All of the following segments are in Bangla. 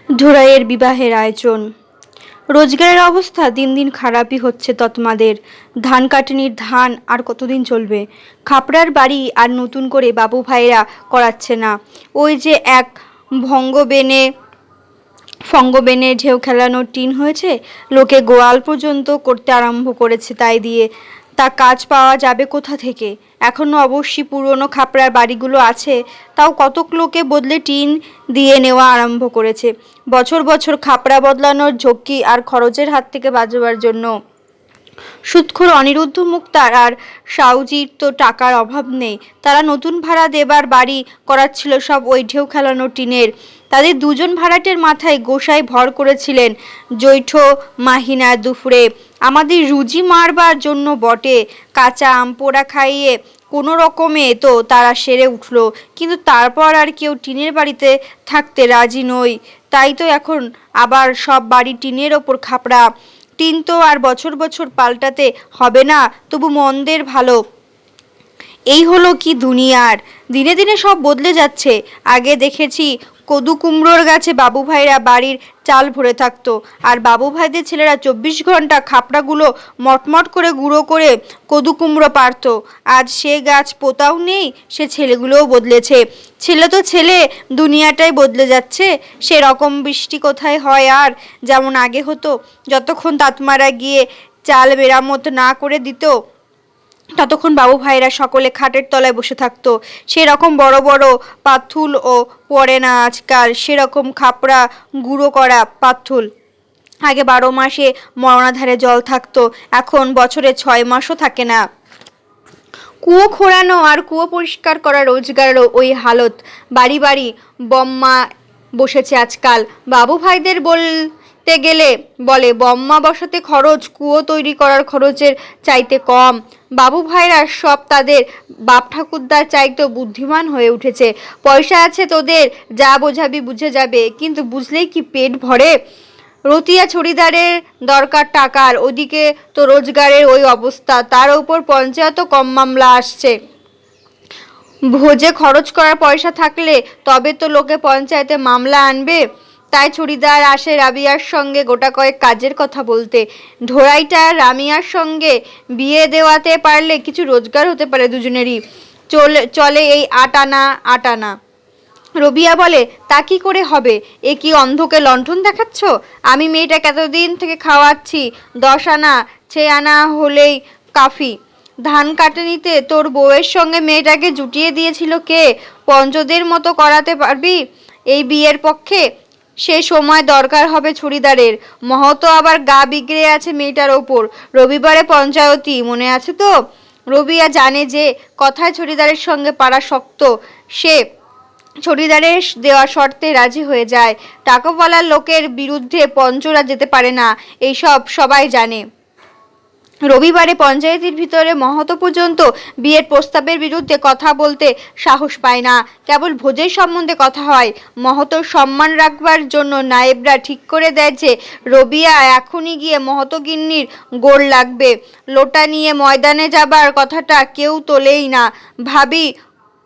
ধুরাইয়ের বিবাহের আয়োজন। রোজগারের অবস্থা দিন দিন খারাপই হচ্ছে ততমাদের। ধান কাটনির ধান আর কতদিন চলবে? খাপড়ার বাড়ি আর নতুন করে বাবু ভাইরা করাচ্ছে না। ওই যে এক ভঙ্গবেনে ফঙ্গবেনে ঢেউ খেলানোর টিন হয়েছে, লোকে গোয়াল পর্যন্ত করতে আরম্ভ করেছে তাই দিয়ে। তা কাজ পাওয়া যাবে কোথা থেকে? এখনো অবশ্যই পুরনো খাপড়ার বাড়িগুলো আছে, তাও কতক লোকে বদলে টিন দিয়ে নেওয়া আরম্ভ করেছে বছর বছর খাপড়া বদলানোর ঝক্কি আর খরচের হাত থেকে বাঁচবার জন্য। সুদখোর অনিরুদ্ধ মুক্তার আর সাউজির তো টাকার অভাব নেই, তারা নতুন ভাড়া দেবার বাড়ি করাচ্ছিল সব ওই ঢেউ খেলানো টিনের। তাদের দুজন ভাড়াটের মাথায় গোসাই ভর করেছিলেন জৈঠ মাহিনার দুপুরে আমাদের রুজি মারবার জন্য বটে। কাঁচা আম পোড়া খাইয়ে কোনো রকমে তো তারা সেরে উঠল, কিন্তু তারপর আর কেউ টিনের বাড়িতে থাকতে রাজি নই। তাই তো এখন আবার সব বাড়ি টিনের ওপর খাপড়া। টিন তো আর বছর বছর পাল্টাতে হবে না, তবু মন্দের ভালো। এই হলো কি দুনিয়ার! দিনে দিনে সব বদলে যাচ্ছে। আগে দেখেছি কদু কুমড়োর গাছে বাবু ভাইরা বাড়ির চাল ভরে থাকতো, আর বাবু ভাইদের ছেলেরা 24 ঘন্টা খাপড়াগুলো মটমট করে গুঁড়ো করে কদু কুমড়ো পারতো। আজ সে গাছ পোতাও নেই, সে ছেলেগুলোও বদলেছে। ছেলে তো ছেলে, দুনিয়াটাই বদলে যাচ্ছে। সেরকম বৃষ্টি কোথায় হয় আর? যেমন আগে হতো, যতক্ষণ তাতমারা গিয়ে চাল মেরামত না করে দিত ততক্ষণ বাবু ভাইরা সকলে খাটের তলায় বসে থাকতো। সেরকম বড় বড় পাথুল ও পড়ে না আজকাল, সেরকম খাপড়া গুঁড়ো করা পাথুল। আগে 12 মাসে মরণাধারে জল থাকতো, এখন বছরে 6 মাসও থাকে না। কুয়ো খোঁড়ানো আর কুয়ো পরিষ্কার করা রোজগারেরও ওই হালত। বাড়ি বাড়ি বম্মা বসেছে আজকাল। বাবু ভাইদের বলতে গেলে বলে বম্মা বসাতে খরচ কুয়ো তৈরি করার খরচের চাইতে কম। বাবু ভাইরা সব তাদের বাপ ঠাকুরদার চাইতেও বুদ্ধিমান হয়ে উঠেছে। পয়সা আছে তোদের, যা বোঝাবি বুঝে যাবে, কিন্তু বুঝলেই কি পেট ভরে? রতিয়া ছড়িদারের দরকার টাকার, ওদিকে তো রোজগারের ওই অবস্থা, তার উপর পঞ্চায়েতও কম মামলা আসছে। ভোজে খরচ করার পয়সা থাকলে তবে তো লোকে পঞ্চায়েতে মামলা আনবে। তাই ছুরিদার আসে রাবিয়ার সঙ্গে গোটা কয়েক কাজের কথা বলতে। ঢোড়াইটা রামিয়ার সঙ্গে বিয়ে দেওয়াতে পারলে কিছু রোজগার হতে পারে দুজনেরই। চলে এই 8 আনা। রবিয়া বলে, তা কি করে হবে? এ কি অন্ধকে লণ্ঠন দেখাচ্ছ? আমি মেয়েটাকে এতদিন থেকে খাওয়াচ্ছি, 10 আনা 6 আনা হলেই কাফি। ধান কাটনিতে তোর বউয়ের সঙ্গে মেয়েটাকে জুটিয়ে দিয়েছিল কে? পঞ্চদের মতো করাতে পারবি এই বিয়ের পক্ষে? সে সময় দরকার হবে ছুরিদারের। মহতো আবার গা বিগড়ে আছে মেয়েটার ওপর। রবিবারে পঞ্চায়েতি, মনে আছে তো? রবিয়া জানে যে কথায় ছুরিদারের সঙ্গে পারা শক্ত। সে ছড়িদারের দেওয়া শর্তে রাজি হয়ে যায়। টাকাওয়ালার লোকের বিরুদ্ধে পঞ্চরা যেতে পারে না, এইসব সবাই জানে। রবিবারে পঞ্চায়েতের ভিতরে মহতো পর্যন্ত বিয়ের প্রস্তাবের বিরুদ্ধে কথা বলতে সাহস পায় না। কেবল ভোজের সম্বন্ধে কথা হয়। মহতোর সম্মান রাখবার জন্য নায়েবরা ঠিক করে দেয় যে রবিয়া এখনই গিয়ে মহতো গিন্নির গোড় লাগবে। লোটা নিয়ে ময়দানে যাবার কথাটা কেউ তোলেই না। ভাবি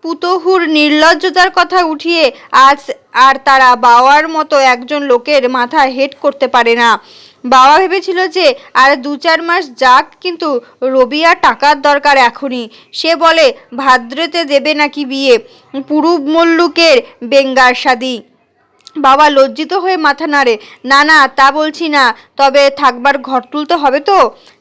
পুতহুর নির্লজ্জতার কথা উঠিয়ে আজ আর তারা বাওয়ার মতো একজন লোকের মাথা হেট করতে পারে না। বাবা ভেবেছিল যে আর 2-4 মাস যাক, কিন্তু রবিয়া টাকার দরকার এখনই। সে বলে ভাদ্রেতে দেবে নাকি বিয়ে, পুরুব মল্লুকের বেঙ্গার শাদি। বাবা লজ্জিত হয়ে মাথা নাড়ে, না না তা বলছি না, তবে থাকবার ঘর তুলতে হবে তো।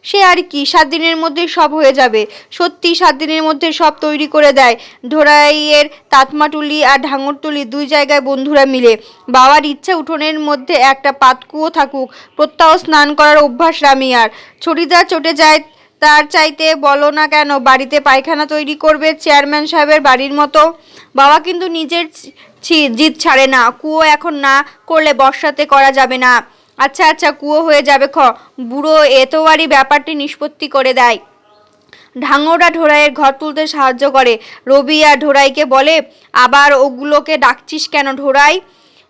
সে আর কি, 7 দিনের মধ্যে সব হয়ে যাবে। সত্যি 7 দিনের মধ্যে সব তৈরি করে দেয় ঢোড়াইয়ের তাতমাটুলি আর ঢাঙরটুলি 2 জায়গায় বন্ধুরা মিলে। বাবার ইচ্ছা উঠোনের মধ্যে একটা পাতকুয়ো থাকুক, প্রত্যহ স্নান করার অভ্যাস রামিয়ার। ছড়িদার চটে যায় তার চাইতে বলো না কেন বাড়িতে পায়খানা তৈরি করবে চেয়ারম্যান সাহেবের বাড়ির মতো। বাবা কিন্তু নিজের জিদ ছাড়ে না। কুয়ো এখন না করলে বর্ষাতে করা যাবে না। আচ্ছা আচ্ছা কুয়ো হয়ে যাবে বুড়ো এতবারই ব্যাপারটি নিষ্পত্তি করে দেয়। ঢাঙররা ঢোড়াইয়ের ঘর তুলতে সাহায্য করে। রবিয়া ঢোড়াইকে বলে, আবার ওগুলোকে ডাকছিস কেন ঢোড়াই?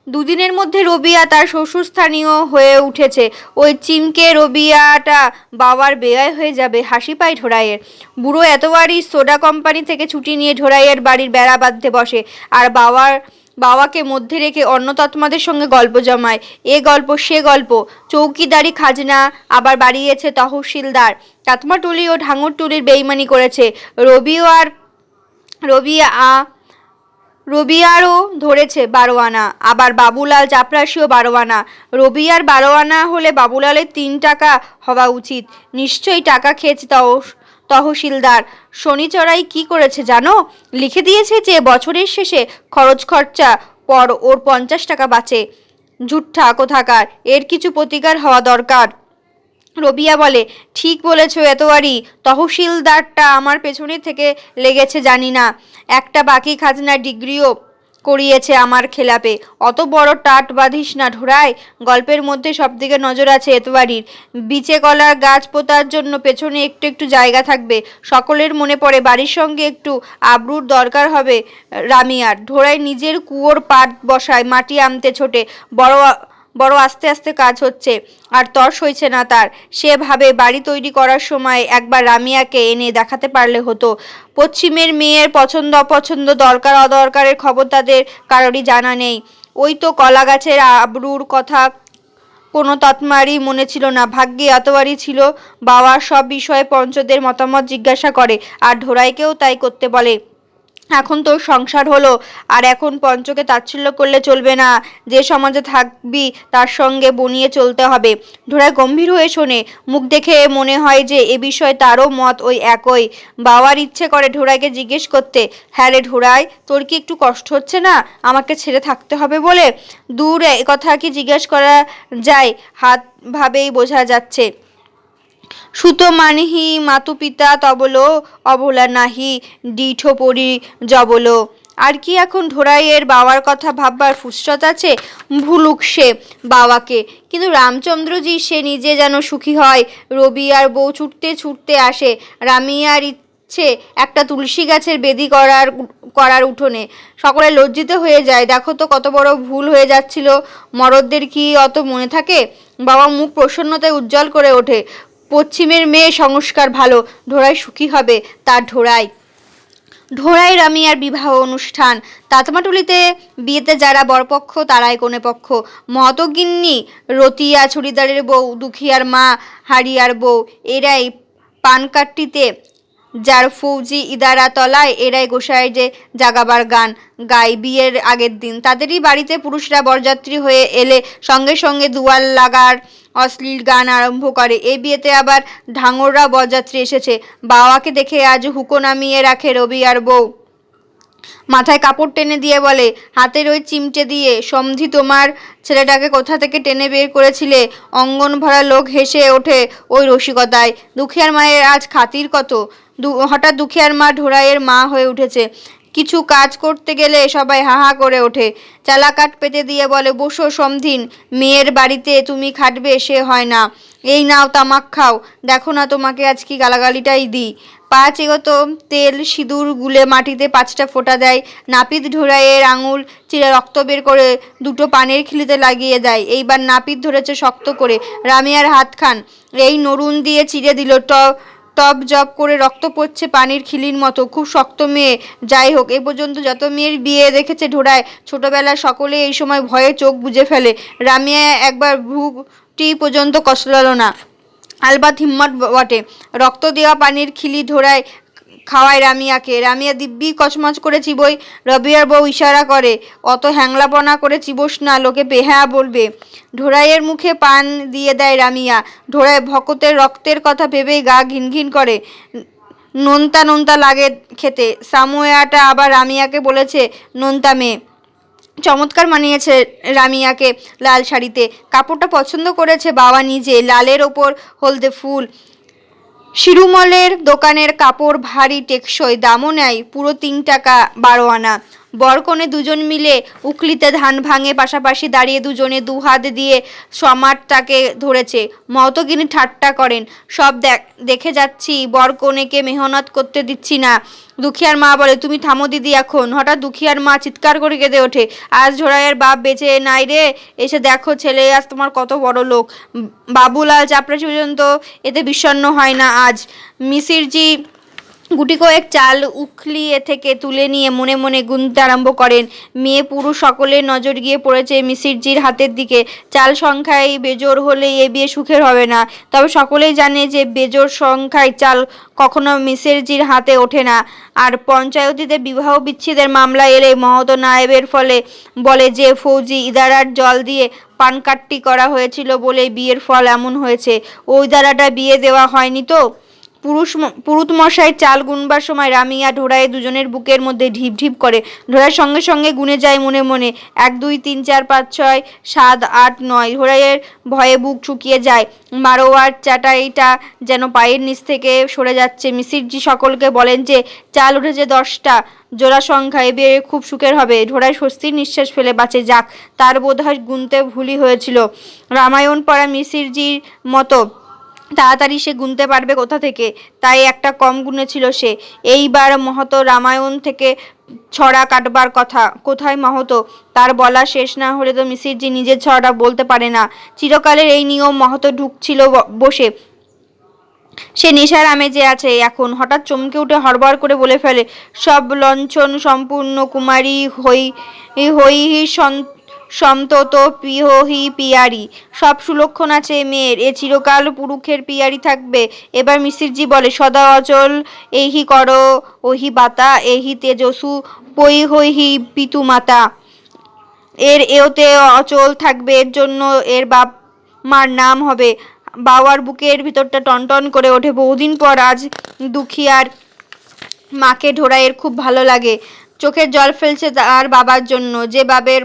2 দিনের মধ্যে রবিয়া তার শ্বশুরস্থানীয় হয়ে উঠেছে। ওই চিমকে রবিয়াটা বাবার বেয়াই হয়ে যাবে। হাসি পায় ঢোড়াইয়ের। বুড়ো এতবারই সোডা কোম্পানি থেকে ছুটি নিয়ে ঢোড়াইয়ের বাড়ির বেড়া বাঁধতে বসে, আর বাবার বাবাকে মধ্যে রেখে অন্য তৎমাদের সঙ্গে গল্প জমায়, এ গল্প সে গল্প। চৌকিদারি খাজনা আবার বাড়িয়েছে তহসিলদার, কাতমাটুলি ও ঢাঙরটুলির বেইমানি করেছে। রবিয়ারও ধরেছে 12 আনা, আবার বাবুলাল চাপরাশিও 12 আনা। রবিয়ার 12 আনা হলে বাবুলালের 3 টাকা হওয়া উচিত। নিশ্চয়ই টাকা খেয়েছে তহসিলদার। শনিচড়াই কি করেছে জানো? লিখে দিয়েছে যে বছরের শেষে খরচ খরচা পর ওর 50 টাকা বাঁচে। ঝুঠা কোথাকার, এর কিছু প্রতিকার হওয়া দরকার। রবিয়া বলে, ঠিক বলেছ এতবারই, তহসিলদারটা আমার পেছনে থেকে লেগেছে জানি না, একটা বাকি খাজনার ডিগ্রিও করিয়েছে আমার খেলাপে। অত বড় টাট বাঁধিস না ঢোড়াই, গল্পের মধ্যে সবদিকে নজর আছে এতবারির। বিচে কলার গাছ পোতার জন্য পেছনে একটু একটু জায়গা থাকবে। সকলের মনে পড়ে বাড়ির সঙ্গে একটু আবরুর দরকার হবে রামিয়ার। ঢোড়াই নিজের কুয়োর পাট বসায়, মাটি আনতে ছোটে, বড় আস্তে আস্তে কাজ হচ্ছে, আর তর্স হয়েছে না তার। সে ভাবে বাড়ি তৈরি করার সময় একবার রামিয়াকে এনে দেখাতে পারলে হতো। পশ্চিমের মেয়ের পছন্দ অপছন্দ, দরকার অদরকারের খবর তাদের কারোরই জানা নেই। ওই তো কলা গাছের আবরুর কথা কোনো তৎমারই মনে ছিল না, ভাগ্যে এতবারই ছিল। বাবার সব বিষয়ে পঞ্চদের মতামত জিজ্ঞাসা করে, আর ঢোড়াইকেও তাই করতে বলে। এখন তোর সংসার হলো, আর এখন পঞ্চকে তাচ্ছিল্য করলে চলবে না। যে সমাজে থাকবি তার সঙ্গে বনিয়ে চলতে হবে। ঢোড়াই গম্ভীর হয়ে শোনে, মুখ দেখে মনে হয় যে এ বিষয়ে তারও মত ওই একই। বাবার ইচ্ছে করে ঢোড়াইকে জিজ্ঞেস করতে, হ্যাঁ রে ঢোড়াই, তোর কি একটু কষ্ট হচ্ছে না আমাকে ছেড়ে থাকতে হবে বলে? দূর, এ কথা কি জিজ্ঞেস করা যায়? হাত ভাবেই বোঝা যাচ্ছে। সুতো মানহি মাতু পিতা তবলো, অবলা নাহি ডিঠো পরি জবলো। আর কি এখন ঢোড়াইয়ের বাবার কথা ভাববার ফুসরত আছে? ভুলুক সে বাবাকে, কিন্তু রামচন্দ্রজি সে নিজে যেন সুখী হয়। রবি আর বউ ছুটতে ছুটতে আসে। রামিয়ার ইচ্ছে একটা তুলসী গাছের বেদি করার উঠোনে। সকলে লজ্জিত হয়ে যায়, দেখো তো কত বড় ভুল হয়ে যাচ্ছিল। মরদদের কি অত মনে থাকে? বাবা মুখ প্রসন্নতায় উজ্জ্বল করে ওঠে। পশ্চিমের মেয়ে সংস্কার ভালো, ঢোড়াই সুখী হবে তার ঢোড়াই রামিয়ার বিবাহ অনুষ্ঠান। তাতমাটুলিতে বিয়েতে যারা বরপক্ষ তারাই কনে পক্ষ। মহতগিন্নি, রতিয়া ছুরিদারের বউ, দুখিয়ার মা, হারিয়ার বউ, এরাই পানকাট্টিতে, যার ফৌজি ইদারা তলায়, এরাই গোসাই যে জাগাবার গান গায় বিয়ের আগের দিন। তাদেরই বাড়িতে পুরুষরা বরযাত্রী হয়ে এলে সঙ্গে সঙ্গে দুয়ার লাগার অশ্লীল গান আরম্ভ করে। এই বিয়েতে আবার ঢাঙররা বরযাত্রী এসেছে। বাবাকে দেখে আজ হুঁকো নামিয়ে রাখে রবি আর বউ। মাথায় কাপড় টেনে দিয়ে বলে, হাতের ওই চিমটে দিয়ে সমধি তোমার ছেলেটাকে কোথা থেকে টেনে বের করেছিলে? অঙ্গন ভরা লোক হেসে ওঠে ওই রসিকতায়। দুখিয়ার মায়ের আজ খাতির কত। হঠাৎ দুখিয়ার মা ঢোড়াইয়ের মা হয়ে উঠেছে। কিছু কাজ করতে গেলে সবাই হাহা করে ওঠে। চালাকাঠ পেতে দিয়ে বলে, বসো সমধিন, মেয়ের বাড়িতে তুমি খাটবে সে হয় না। এই নাও তামাক খাও, দেখো না তোমাকে আজ কি গালাগালিটাই দিই। পাঁচ এগোতো তেল সিঁদুর গুলে মাটিতে 5টা ফোঁটা দেয়। নাপিত ঢোড়াইয়ের আঙুল চিরে রক্ত বের করে দুটো পানের খিলিতে লাগিয়ে দেয়। এইবার নাপিত ধরেছে শক্ত করে। রামিয়ার হাতখান এই নরুন দিয়ে চিরে দিল। টপ জপ করে রক্ত পড়ছে পানির খিলির মতো। খুব শক্ত মেয়ে। যাই হোক, এ পর্যন্ত যত মেয়ের বিয়ে দেখেছে ঢোড়ায়, ছোটবেলায় সকলে এই সময় ভয়ে চোখ বুজে ফেলে। রামিয়া একবার ভ্রুটি পর্যন্ত কসলালো না। আলবাত হিম্মত বটে। রক্ত দেওয়া পানির খিলি ঢোড়ায় খাওয়ায় রামিয়াকে। রামিয়া দিব্যি কচমচ করে চিবোয়। রবিয়ার বউ ইশারা করে, অত হ্যাংলাপনা করে চিবোস না, লোকে পেহা বলবে। ঢোড়াইয়ের মুখে পান দিয়ে দেয় রামিয়া। ঢোড়াই ভকতের রক্তের কথা ভেবেই গা ঘিনঘিন করে। নোনতা নোনতা লাগে খেতে। সামুয়াটা আবার রামিয়াকে বলেছে নোনতা মেয়ে। চমৎকার মানিয়েছে রামিয়াকে লাল শাড়িতে। কাপড়টা পছন্দ করেছে বাবা নিজে, লালের ওপর হলদে ফুল। শিরুমলের দোকানের কাপড় ভারী টেকসই, দামও নেয় পুরো 3 টাকা 12 আনা। বরকনে দুজন মিলে উকলিতে ধান ভাঙে, পাশাপাশি দাঁড়িয়ে দুজনে দুহাত দিয়ে সমারটাকে ধরেছে। মহতগিনি ঠাট্টা করেন, সব দেখে যাচ্ছি, বরকনেকে মেহনত করতে দিচ্ছি না। দুখিয়ার মা বলে, তুমি থামো দিদি এখন। হঠাৎ দুখিয়ার মা চিৎকার করে কেঁদে ওঠে, আজ ঝোড়াইয়ের বাপ বেঁচে নাই রে, এসে দেখো ছেলে আজ তোমার কত বড় লোক। বাবুলাল চাপরাশি পর্যন্ত এতে বিষণ্ণ হয় না আজ। মিসিরজি গুটি কয়েক চাল উখলি থেকে তুলে নিয়ে মনে মনে গুনতে আরম্ভ করেন। মেয়ে পুরুষ সকলের নজর গিয়ে পড়েছে মিসিরজির হাতের দিকে। চাল সংখ্যায় বেজোড় হলে এ বিয়ে সুখের হবে না। তবে সকলেই জানে যে বেজোড় সংখ্যায় চাল কখনো মিসিরজির হাতে ওঠে না। আর পঞ্চায়েতিতে বিবাহ বিচ্ছেদের মামলা এলে মহত নায়েবের ফলে বলে যে ফৌজি ইদারার জল দিয়ে পানকাট্টি করা হয়েছিল বলে বিয়ের ফল এমন হয়েছে। ওই দ্বারাটা বিয়ে দেওয়া হয়নি তো। পুরুত মশাই চাল গুনবার সময় রামিয়া ঢোড়ায় দুজনের বুকের মধ্যে ঢিপ ঢিপ করে। ঢোড়ার সঙ্গে সঙ্গে গুনে যায় মনে মনে 1 2 3 4 5 6 7 8 9। ঢোড়াইয়ের ভয়ে বুক শুকিয়ে যায়। মারোয়ার চাটাইটা যেন পায়ের নিচ থেকে সরে যাচ্ছে। মিসিরজি সকলকে বলেন যে চাল উঠেছে 10টা, জোড়া সংখ্যা, এ বিয়ে খুব সুখের হবে। ঢোড়াই স্বস্তির নিঃশ্বাস ফেলে বাঁচে যাক, তার বোধহয় গুনতে ভুলই হয়েছিল। রামায়ণ পড়া মিসিরজির মতো তাড়াতাড়ি সে গুনতে পারবে কোথা থেকে, তাই একটা কম গুনেছিল সে। এইবার মহত রামায়ণ থেকে ছড়া কাটবার কথা। কোথায় মহত? তার বলা শেষ না হলে তো মিসিরজি নিজের ছড়াটা বলতে পারে না। চিরকালের এই নিয়ম মহত ঢুকছিল বসে, সে নেশার আমেজে আছে এখন। হঠাৎ চমকে উঠে হড়বড় করে বলে ফেলে, সব লঞ্ছন সম্পূর্ণ কুমারী হই হইহি সমতত পিহহি পিয়ারি। সব সুলক্ষণ আছে মেয়ের, এ চিরকাল পুরুষের পিয়ারি থাকবে। এবার মিসিরজি বলে, সদা অচল এহি কর ওহি বাতা, এহি তেজসু পই হইহি পিতু মাতা। এর এওতে অচল থাকবে, এর জন্য এর বাপ মার নাম হবে। বাবার বুকের ভিতরটা টনটন করে ওঠে। বহুদিন পর আজ দুখিয়ার মাকে ঢোড়াইয়ের খুব ভালো লাগে। চোখের জল ফেলছে তার বাবার জন্য, যে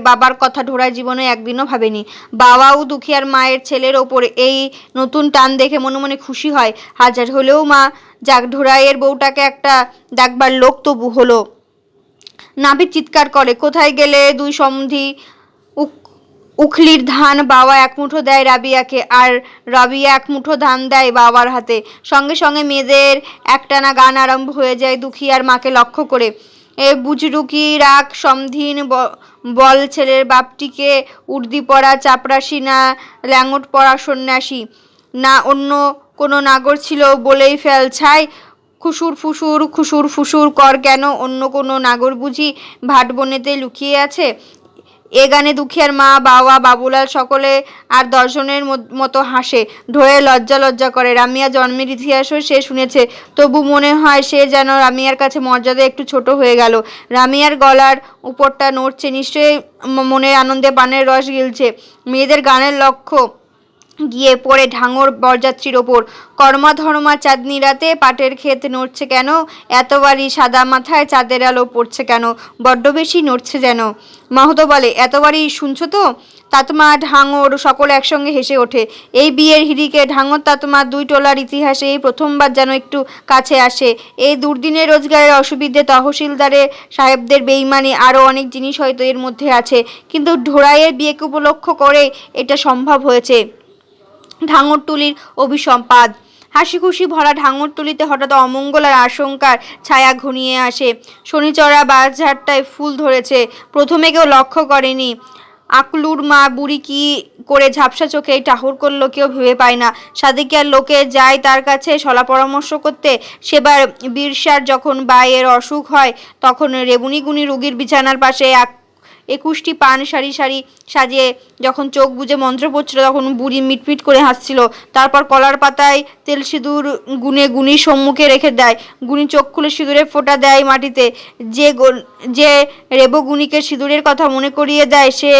বাবার কথা ঢোড়াই জীবনে একদিনও ভাবেনি। বাবাও দুখিয়ার মায়ের ছেলের ওপর এই নতুন টান দেখে মনে মনে খুশি হয়। হাজার হলেও মা যাক, ঢোড়াইয়ের বউটাকে একটা ডাকবার লোক তবু হলো। নাপিত চিৎকার করে, কোথায় গেলে দুই সমধি? উখলির ধান বাবা এক মুঠো দেয় রাবিয়াকে, আর রাবিয়া এক মুঠো ধান দেয় বাবার হাতে। সঙ্গে সঙ্গে মেয়েদের একটানা গান আরম্ভ হয়ে যায় দুখিয়ার মাকে লক্ষ্য করে। এ বুজরুকি রাগ সমধিন বল ছেলের বাপটিকে উর্দি পরা চাপরাশি, না ল্যাঙট পরা সন্ন্যাসী, না অন্য কোনো নাগর ছিল বলেই ফেল ছাই। খুশুর ফুসুর কর কেন? অন্য কোনো নাগর বুঝি ভাট বনেতে লুকিয়ে আছে? এ গানে দুখিয়ার মা, বাবা, বাবুলাল সকলে আর 10 জনের মতো হাসে। ঢোয়ে লজ্জা করে। রামিয়া জন্মের ইতিহাসও সে শুনেছে, তবু মনে হয় সে যেন রামিয়ার কাছে মর্যাদা একটু ছোট হয়ে গেল। রামিয়ার গলার উপরটা নড়ছে, নিশ্চয়ই মনের আনন্দে পানের রস গিলছে। মেয়েদের গানের লক্ষ্য গিয়ে পড়ে ঢাঙর বরযাত্রীর ওপর। কর্মা ধর্মা চাঁদনি রাতে পাটের ক্ষেত নড়ছে কেন? এতবারই সাদা মাথায় চাঁদের আলো পড়ছে কেন? বড্ড বেশি নড়ছে যেন। মাহতো বলে, এতবারই শুনছো তো? তাতমা ঢাঙর সকলে একসঙ্গে হেসে ওঠে। এই বিয়ের হিড়িকে ঢাঙর তাতমা 2 টোলার ইতিহাসে এই প্রথমবার যেন একটু কাছে আসে। এই দুর্দিনের রোজগারের অসুবিধে, তহসিলদারের সাহেবদের বেইমানি, আরও অনেক জিনিস হয়তো এর মধ্যে আছে, কিন্তু ঢোড়াইয়ের বিয়েকে উপলক্ষ করে এটা সম্ভব হয়েছে। ঢাঙরটুলির অভিসম্পাদ। হাসি খুশি ভরা ঢাঙরটুলিতে হঠাৎ অমঙ্গল আর আশঙ্কার ছায়া ঘনিয়ে আসে। শনিচড়া বাঁশঝাড়টায় ফুল ধরেছে, প্রথমে কেউ লক্ষ্য করেনি। আকলুর মা বুড়ি কি করে ঝাপসা চোখে এই ঠাকুর করলো কেউ ভেবে পায় না। সাদিকিয়ার লোকে যায় তার কাছে সলা পরামর্শ করতে। সেবার বীরসার যখন বায়ের অসুখ হয়, তখন রেবুনিগুনি রুগীর বিছানার পাশে 21টি পান সারি সারি সাজিয়ে যখন চোখ বুজে মন্ত্র পড়ছিল, তখন বুড়ি মিটমিট করে হাসছিল। তারপর কলার পাতায় তেল সিঁদুর গুনে গুনির সম্মুখে রেখে দেয়। গুনি চোখ খুলে সিঁদুরের ফোঁটা দেয় মাটিতে। যে রেবো গুনিকে সিঁদুরের কথা মনে করিয়ে দেয়, সে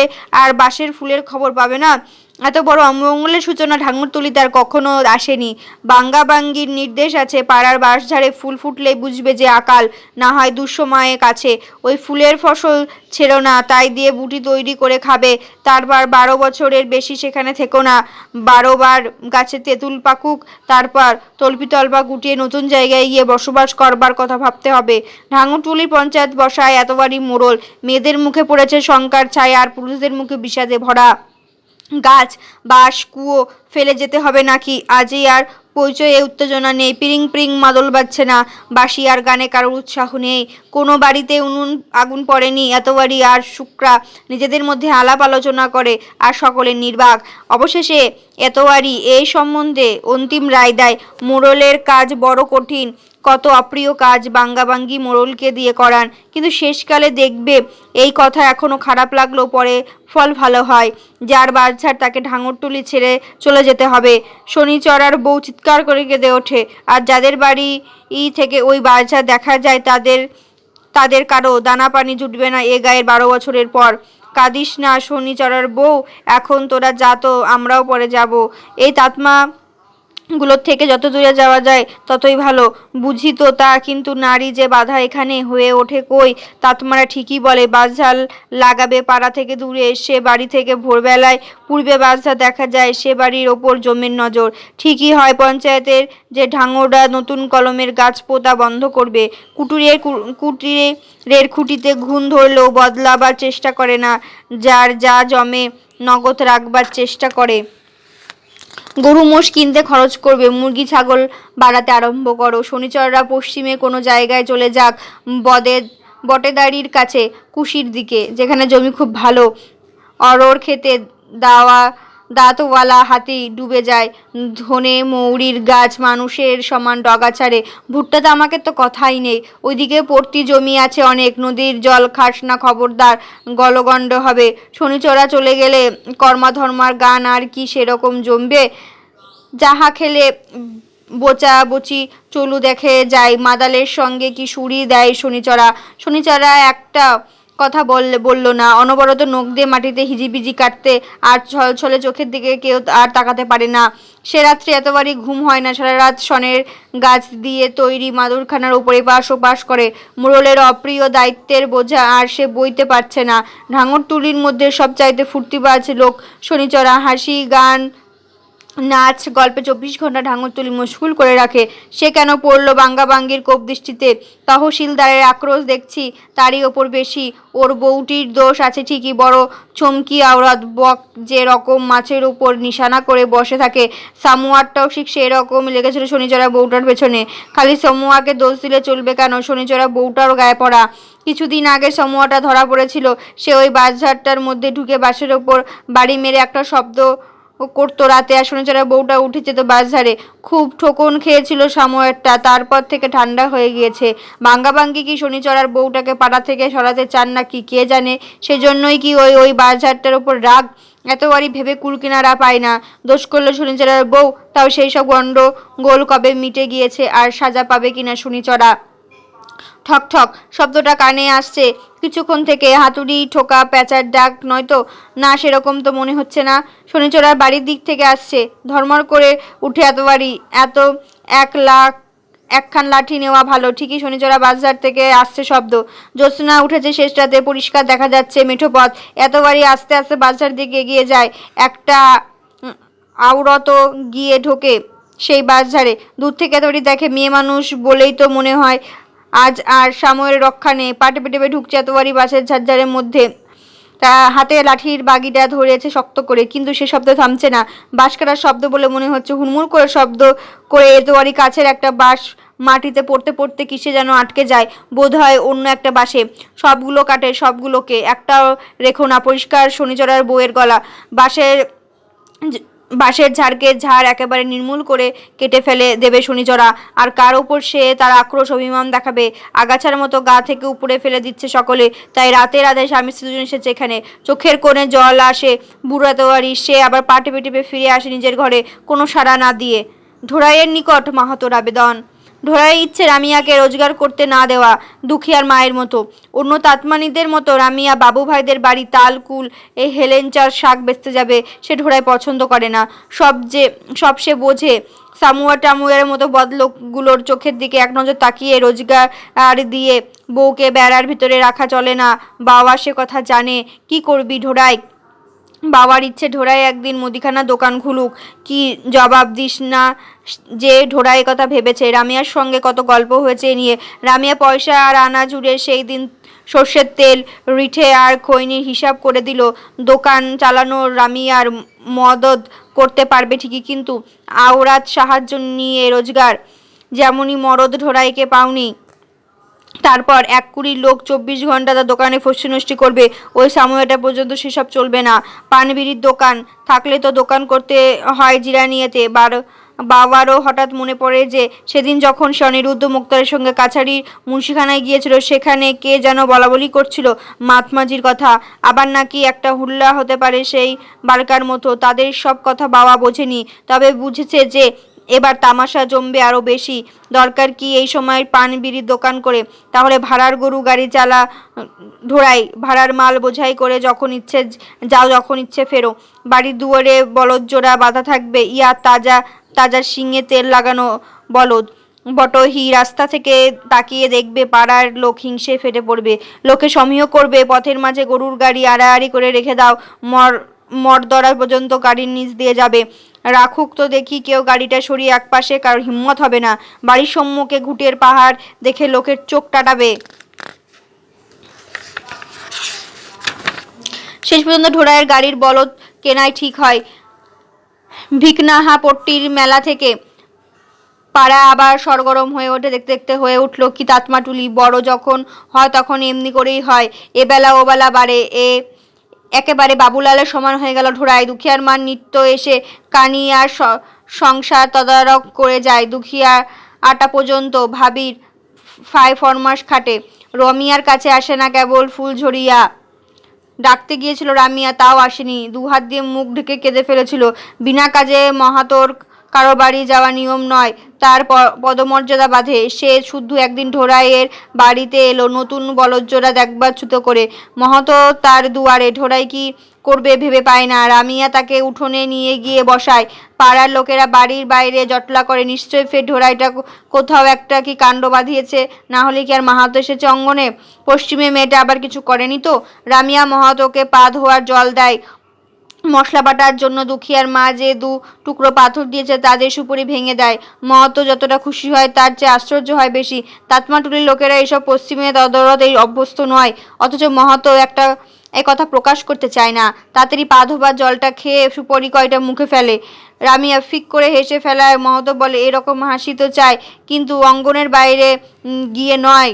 আর বাঁশের ফুলের খবর পাবে না। এত বড় অমঙ্গলের সূচনা ঢাঙরতলিতে আর কখনো আসেনি। বাঙ্গাবাঙ্গির নির্দেশ আছে, পাড়ার বাঁশঝাড়ে ফুল ফুটলেই বুঝবে যে আকাল, না হয় দুঃসময়ে কাছে। ওই ফুলের ফসল ছেড়ো না, তাই দিয়ে বুটি তৈরি করে খাবে। তারপর 12 বছরের বেশি সেখানে থেকো না। 12 বার গাছে তেঁতুল পাকুক, তারপর তল্পিতল্পা গুটিয়ে নতুন জায়গায় গিয়ে বসবাস করবার কথা ভাবতে হবে। ঢাঙরটুলির পঞ্চায়েত বসায় এতবারই মোড়ল। মেয়েদের মুখে পড়েছে শঙ্কার ছায়া, আর পুরুষদের মুখে বিষাদে ভরা। গাছ, বাঁশ, কুয়ো ফেলে যেতে হবে নাকি? আজই আর পরিচয়ে উত্তেজনা নেই, পিরিং পিরিং মাদল বাজছে না, বাঁশি আর গানে কারোর উৎসাহ নেই। কোনো বাড়িতে উনুন আগুন পড়েনি। এতবারই আর শুক্রা নিজেদের মধ্যে আলাপ আলোচনা করে, আর সকলের নির্বাক। অবশেষে এতবারই এই সম্বন্ধে অন্তিম রায় দেয়। মোড়লের কাজ বড় কঠিন। কত অপ্রিয় কাজ বাঙ্গাবাঙ্গি মোড়লকে দিয়ে করান, কিন্তু শেষকালে দেখবে এই কথা এখনো খারাপ লাগলেও পরে ফল ভালো হয়। যার বাচ্চার তাকে ঢাঙরটুলি ছেড়ে চলে যেতে হবে। শনিচড়ার বউ চিৎকার করে কেঁদে ওঠে। আর যাদের বাড়ি থেকে ওই বাচ্চা দেখা যায় তাদের কারো দানা পানি জুটবে না এ গায়ের 12 বছরের পর। কাঁদিস না শনিচড়ার বউ, এখন তোরা যা তো, আমরাও পরে যাব। এই তাতমা গুলোর থেকে যত দূরে যাওয়া যায় ততই ভালো, বুঝি তো তা, কিন্তু নারী যে বাধা এখানে হয়ে ওঠে কই। তাতমারা ঠিকই বলে, বাঁশঝাল লাগাবে পাড়া থেকে দূরে, সে বাড়ি থেকে ভোরবেলায় পূর্বে বাঁশঝাল দেখা যায়, সে বাড়ির ওপর জমির নজর। ঠিকই হয়, পঞ্চায়েতের যে ঢাঙররা নতুন কলমের গাছ পোতা বন্ধ করবে। কুটিরের খুঁটিতে ঘুণ ধরলেও বদলাবার চেষ্টা করে না, যার যা জমে নগদ রাখবার চেষ্টা করে। গরু মোষ কিনতে খরচ করবে, মুরগি ছাগল বাড়াতে আরম্ভ করো। শনিচররা পশ্চিমে কোনো জায়গায় চলে যাক, বটেদাড়ির কাছে কুশির দিকে, যেখানে জমি খুব ভালো। অরোর খেতে দাঁতওয়ালা হাতি ডুবে যায়, ধনে মৌরির গাছ মানুষের সমান ডগা ছাড়ে। ভুট্টা তামাকের তো কথাই নেই, ওইদিকে পড়তি জমি আছে অনেক, নদীর জল খাস না খবরদার, গলগণ্ড হবে। শনিচড়া চলে গেলে কর্মাধর্মার গান আর কি সেরকম জমবে। যাহা খেলে বোচা বচি চলু দেখে যায়, মাদালের সঙ্গে কি সুরি দেয় শনিচড়া। শনিচড়া একটা কথা বলল না, অনবরত নখ দিয়ে মাটিতে হিজিবিজি কাটতে, আর ছলছলে চোখের দিকে কেউ আর তাকাতে পারে না। সে রাত্রে এতবারই ঘুম হয় না, সারা রাত শনের গাছ দিয়ে তৈরি মাদুরখানার উপরে পাশ ওপাশ করে। মোড়লের অপ্রিয় দায়িত্বের বোঝা আর সে বইতে পারছে না। ঢাঙরটুলির মধ্যে সবচাইতে ফুর্তিবাজ লোক শনিচড়া, হাসি গান নাচ গল্পে 24 ঘন্টা ঢাঙরতুলি মশগুল করে রাখে। সে কেন পড়লো বাঙ্গাবাঙ্গির কোপ দৃষ্টিতে? তহসিলদারের আক্রোশ দেখছি তারই ওপর বেশি। ওর বউটির দোষ আছে ঠিকই, বড় চমকি আওরাত, বক যে রকম মাছের উপর নিশানা করে বসে থাকে। সামুয়ারটাও ঠিক সেই রকম লেগেছিল শনিচড়া বউটার পেছনে। খালি সমুয়াকে দোষ দিলে চলবে কেন, শনিচড়া বউটারও গায়ে পড়া। কিছুদিন আগে সমুয়াটা ধরা পড়েছিল, সে ওই বাঁশঝাড়টার মধ্যে ঢুকে বাঁশের ওপর বাড়ি মেরে একটা শব্দ করতো রাতে। আর শনিচড়া বউটা উঠে যেত বাঁশঝাড়ে। খুব ঠোকন খেয়েছিল সাময়েরটা, তারপর থেকে ঠান্ডা হয়ে গিয়েছে। বাঙ্গাবাঙ্গি কি শনিচড়ার বউটাকে পাড়া থেকে সরাতে চান নাকি কে জানে, সেজন্যই কি ওই বাঁশঝাড়টার ওপর রাগ। এতবারই ভেবে কুলকিনারা পায় না। দোষ করলো শনিচড়ার বউ, তাও সেই সব গন্ডগোল কবে মিটে গিয়েছে, আর সাজা পাবে কিনা শনিচড়া। ঠক ঠক শব্দটা কানে আসছে কিছুক্ষণ থেকে, হাতুড়ি ঠোকা প্যাঁচার ডাক নয়তো? না, সেরকম তো মনে হচ্ছে না। শনিচড়ার বাড়ির দিক থেকে আসছে। ধর্মর করে উঠে একখান লাঠি নেওয়া ভালো। ঠিকই শনিচড়া বাজার থেকে আসছে শব্দ। জ্যোৎস্না উঠেছে শেষ রাতে, পরিষ্কার দেখা যাচ্ছে মেঠো পথ। এতবারই আস্তে আস্তে বাজার দিকে এগিয়ে যায়। একটা আওরত গিয়ে ঢোকে সেই বাজারে। দূর থেকে এতবারই দেখে, মেয়ে মানুষ বলেই তো মনে হয় আজ আর সাময়ের রক্ষা নেই। পাটে পেটে ঢুকছে এতবারই বাসের ঝাড়ঝাড়ের মধ্যে। তা হাতে লাঠির বাগিটা ধরেছে শক্ত করে, কিন্তু সে শব্দ থামছে না। বাঁশ কাটার শব্দ বলে মনে হচ্ছে। হুড়মুড় করে শব্দ করে এতবারই কাছের একটা বাঁশ মাটিতে পড়তে পড়তে কিসে যেন আটকে যায়, বোধ হয় অন্য একটা বাঁশে। সবগুলো কাটে, সবগুলোকে, একটাও রেখো না। পরিষ্কার শনিচড়ার বউয়ের গলা। বাঁশের ঝাড় একেবারে নির্মূল করে কেটে ফেলে দেবে শনিচড়া। আর কার ওপর সে তার আক্রোশ অভিমান দেখাবে? আগাছার মতো গা থেকে উপরে ফেলে দিচ্ছে সকলে। তাই রাতের আধে স্বামী স্ত্রী দুজন এসেছে এখানে। চোখের কোণে জল আসে বুড়ো এতবারই। সে আবার পা টিপে টিপে ফিরে আসে নিজের ঘরে, কোনো সাড়া না দিয়ে। ঢোড়াইয়ের নিকট মাহাতোর আবেদন। ঢোড়াইয়ের ইচ্ছে রামিয়াকে রোজগার করতে না দেওয়া, দুঃখীয়ার মায়ের মতো। অন্য তাতমানিদের মতো রামিয়া বাবু ভাইদের বাড়ি তাল কুল এই হেলেঞ্চার শাক বেচতে যাবে, সে ঢোড়াই পছন্দ করে না। সব সে বোঝে। টামুয়ার মতো বদলোকগুলোর চোখের দিকে এক নজর তাকিয়ে রোজগার দিয়ে বউকে বেড়ার ভিতরে রাখা চলে না। বাবা সে কথা জানে। কি করবি ঢোড়াই? বাবার ইচ্ছে ঢোড়াই একদিন মুদিখানা দোকান খুলুক। কি জবাব দিস না যে ঢোড়াই কথা ভেবেছে? রামিয়ার সঙ্গে কত গল্প হয়েছে এ নিয়ে। রামিয়া পয়সা আর আনা জুড়ে সেই দিন সর্ষের তেল, রিঠে আর খৈনির হিসাব করে দিল। দোকান চালানোর রামিয়ার মদদ করতে পারবে ঠিকই, কিন্তু আওরাত সাহায্য নিয়ে রোজগার। যেমনই মরদ ঢোড়াইকে পাওনি, তারপর 1 কুড়ি লোক 24 ঘন্টা তার দোকানে ফষ্টি নষ্টি করবে। ওই সময়টা পর্যন্ত সেসব চলবে না। পানবিড়ির দোকান থাকলে তো দোকান করতে হয় জিরানিয়াতে। বাবারও হঠাৎ মনে পড়ে যে সেদিন যখন সে অনিরুদ্ধ মুক্তারের সঙ্গে কাছারির মুন্সিখানায় গিয়েছিল, সেখানে কে যেন বলাবলি করছিল মাতমাঝির কথা। আবার নাকি একটা হুল্লা হতে পারে সেই বারকার মতো। তাদের সব কথা বাবা বোঝেনি, তবে বুঝেছে যে এবার তামাশা জমবে আরও বেশি। দরকার কি এই সময় পান বিড়ির দোকান করে? তাহলে ভাড়ার গরু গাড়ি চালা ঢোড়াই, ভাড়ার মাল বোঝাই করে যখন ইচ্ছে যাও, যখন ইচ্ছে ফেরো। বাড়ির দুয়ারে বলদ জোড়া বাঁধা থাকবে, ইয়া তাজা তাজা শিঙে তেল লাগানো বলদ। বটহি রাস্তা থেকে তাকিয়ে দেখবে পাড়ার লোক হিংসে ফেটে পড়বে, লোকে সমীহ করবে। পথের মাঝে গরুর গাড়ি আড়াআড়ি করে রেখে দাও, মরদরা পর্যন্ত গাড়ির নিচ দিয়ে যাবে। রাখুক তো দেখি কেউ গাড়িটা সরিয়ে একপাশে, কারোর হিম্মত হবে না। বাড়ির সম্মুখে ঘুটের পাহাড় দেখে লোকের চোখ টাটাবে। শেষ পর্যন্ত ঢোড়াইয়ের গাড়ির বলদ কেনাই ঠিক হয়। ভিকনাহা পট্টির মেলা থেকে পাড়া আবার সরগরম হয়ে ওঠে। দেখতে দেখতে হয়ে উঠল কি তাতমাটুলি। বড় যখন হয় তখন এমনি করেই হয়, এবেলা ওবেলা বাড়ে। একেবারে বাবুলালের সমান হয়ে গেল ঢোড়াই। দুখিয়ার মান নিত্য এসে কানিয়ার সংসার তদারক করে যায়। দুখিয়া আটা পর্যন্ত ভাবির ফরমাস খাটে। রমিয়ার কাছে আসে না, কেবল ফুল ঝরিয়া। ডাকতে গিয়েছিল রামিয়া, তাও আসেনি। দুহাত দিয়ে মুখ ঢেকে কেঁদে ফেলেছিল। বিনা কাজে মহাতোর কারো বাড়ি যাওয়া নিয়ম নয়, তার পদমর্যাদা বাঁধে। সে শুধু একদিন ঢোড়াইয়ের বাড়িতে এলো নতুন বলজ্জোড়া দেখবার ছুতো করে। মহতো তার দুয়ারে। ঢোড়াই কি করবে ভেবে পায় না। রামিয়া তাকে উঠোনে নিয়ে গিয়ে বসায়। পাড়ার লোকেরা বাড়ির বাইরে জটলা করে, নিশ্চয়ই ফের ঢোড়াইটা কোথাও একটা কি কাণ্ড বাঁধিয়েছে, না হলে কি আর মাহাতো এসেছে অঙ্গনে? পশ্চিমে মেয়েটা আবার কিছু করেনি তো? রামিয়া মহাতোকে পা ধোয়ার জল দেয়। মশলা বাটার জন্য দুখিয়ার মা যে 2 টুকরো পাথর দিয়েছে তাদের সুপুরি ভেঙে দেয়। মহাতো যতটা খুশি হয় তার চেয়ে আশ্চর্য হয় বেশি। তাতমাটুলির লোকেরা এসব পশ্চিমে তদরত এই অভ্যস্ত নয়, অথচ মহাতো একটা কথা প্রকাশ করতে চায় না। তাড়াতাড়ি পা ধোবার জলটা খেয়ে সুপরি কয়টা মুখে ফেলে। রামিয়া ফিক করে হেসে ফেলায়। মহাতো বলে, এরকম হাসি তো চাই, কিন্তু অঙ্গনের বাইরে গিয়ে নয়।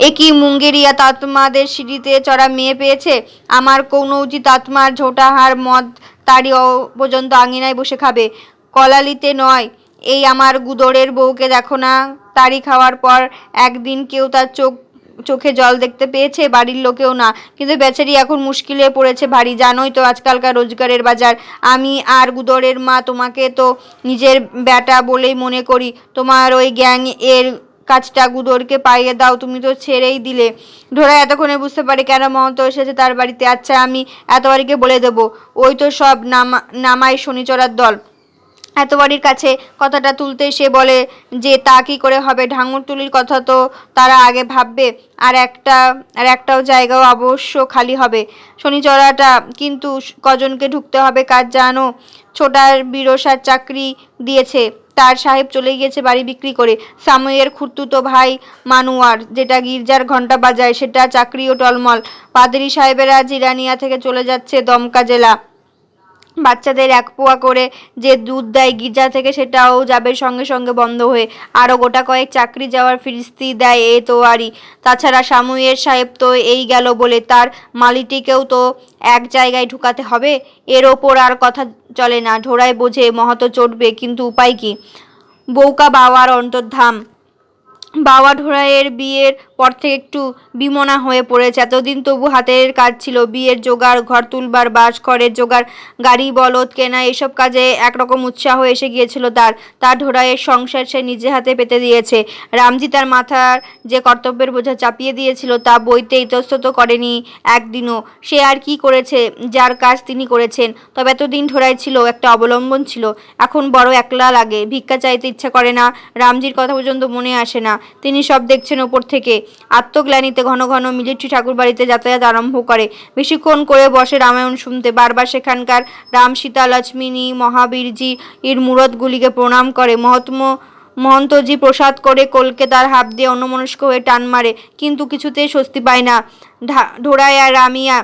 এ কি মুঙ্গেরিয়া তাতমাদের সিঁড়িতে চড়া মেয়ে পেয়েছে? আমার কৌনৌজি তাতমার ঝোটাহার মদ তারি পর্যন্ত আঙিনায় বসে খাবে, কলালিতে নয়। এই আমার গুদরের বউকে দেখো না, তারি খাওয়ার পর একদিন কেউ তার চোখে জল দেখতে পেয়েছে? বাড়ির লোকেও না। কিন্তু বেচারি এখন মুশকিলে পড়েছে ভারী। জানোই তো আজকালকার রোজগারের বাজার। আমি আর গুদরের মা তোমাকে তো নিজের বেটা বলেই মনে করি। তোমার ওই গ্যাং এর কাজটা গুদরকে পাইয়ে দাও, তুমি তো ছেড়েই দিলে। ঢোড়া এতক্ষণে বুঝতে পারে কেন মহন্ত এসেছে তার বাড়িতে। আচ্ছা, আমি এতবাড়িকে বলে দেবো। ওই তো সব নামাই শনিচড়ার দল। এতবাড়ির কাছে কথাটা তুলতে সে বলে যে তা কি করে হবে, ঢাঙুরতুলির কথা তো তারা আগে ভাববে। আর একটাও জায়গাও অবশ্য খালি হবে শনিচড়াটা। কিন্তু কজনকে ঢুকতে হবে কাজ জানো? ছোটার বিরসার চাকরি দিয়েছে, তার সাহেব চলে গিয়েছে বাড়ি বিক্রি করে। সামইয়ের খুড়তুতো ভাই মানুয়ার, যেটা গির্জার ঘণ্টা বাজায়, সেটা চাকরিও টলমল। পাদ্রী সাহেবেরা জিরানিয়া থেকে চলে যাচ্ছে দমকা জেলা। বাচ্চাদের 1 পোয়া করে যে দুধ দেয় গির্জা থেকে, সেটাও যাবে সঙ্গে সঙ্গে বন্ধ হয়ে। আরও গোটা কয়েক চাকরি যাওয়ার ফিরিস্তি দেয় এ তোয়ারি। তাছাড়া সামুয়ের সাহেব তো এই গেল বলে তার মালিটিকেও তো এক জায়গায় ঢুকাতে হবে। এর ওপর আর কথা চলে না। ঢোড়াই বোঝে মহতো চটবে, কিন্তু উপায় কি? বউকা বাওয়ার অন্তর্ধান। বাবা ঢোড়াইয়ের বিয়ের পর থেকে একটু বিমনা হয়ে পড়েছে। এতদিন তবু হাতের কাজ ছিল, বিয়ের জোগাড়, ঘর তুলবার, বাস ঘরের জোগাড়, গাড়ি বলদ কেনা, এসব কাজে একরকম উৎসাহ এসে গিয়েছিল তার ঢোড়াইয়ের সংসার সে নিজে হাতে পেতে দিয়েছে। রামজি তার মাথার যে কর্তব্যের বোঝা চাপিয়ে দিয়েছিল তা বইতে ইতস্তত করেনি একদিনও। সে আর কি করেছে, যার কাজ তিনি করেছেন। তবে এতদিন ঢোড়াই ছিল, একটা অবলম্বন ছিল। এখন বড় একলা লাগে, ভিক্ষা চাইতে ইচ্ছা করে না, রামজির কথা পর্যন্ত মনে আসে না। তিনি সব দেখছেন ওপর থেকে। আত্মগ্লানিতে ঘন ঘন মিলিটারি ঠাকুর বাড়িতে যাতায়াত আরম্ভ করে। বেশিক্ষণ করে বসে রামায়ণ শুনতে। বারবার সেখানকার রাম সীতা লক্ষ্মণী মহাবীরজি এর মূরতগুলিকে প্রণাম করে। মহন্তজি প্রসাদ করে কলকাতার হাত দিয়ে অন্যমনস্ক হয়ে টান মারে, কিন্তু কিছুতেই স্বস্তি পায় না। ঢোড়াই আর রামিয়া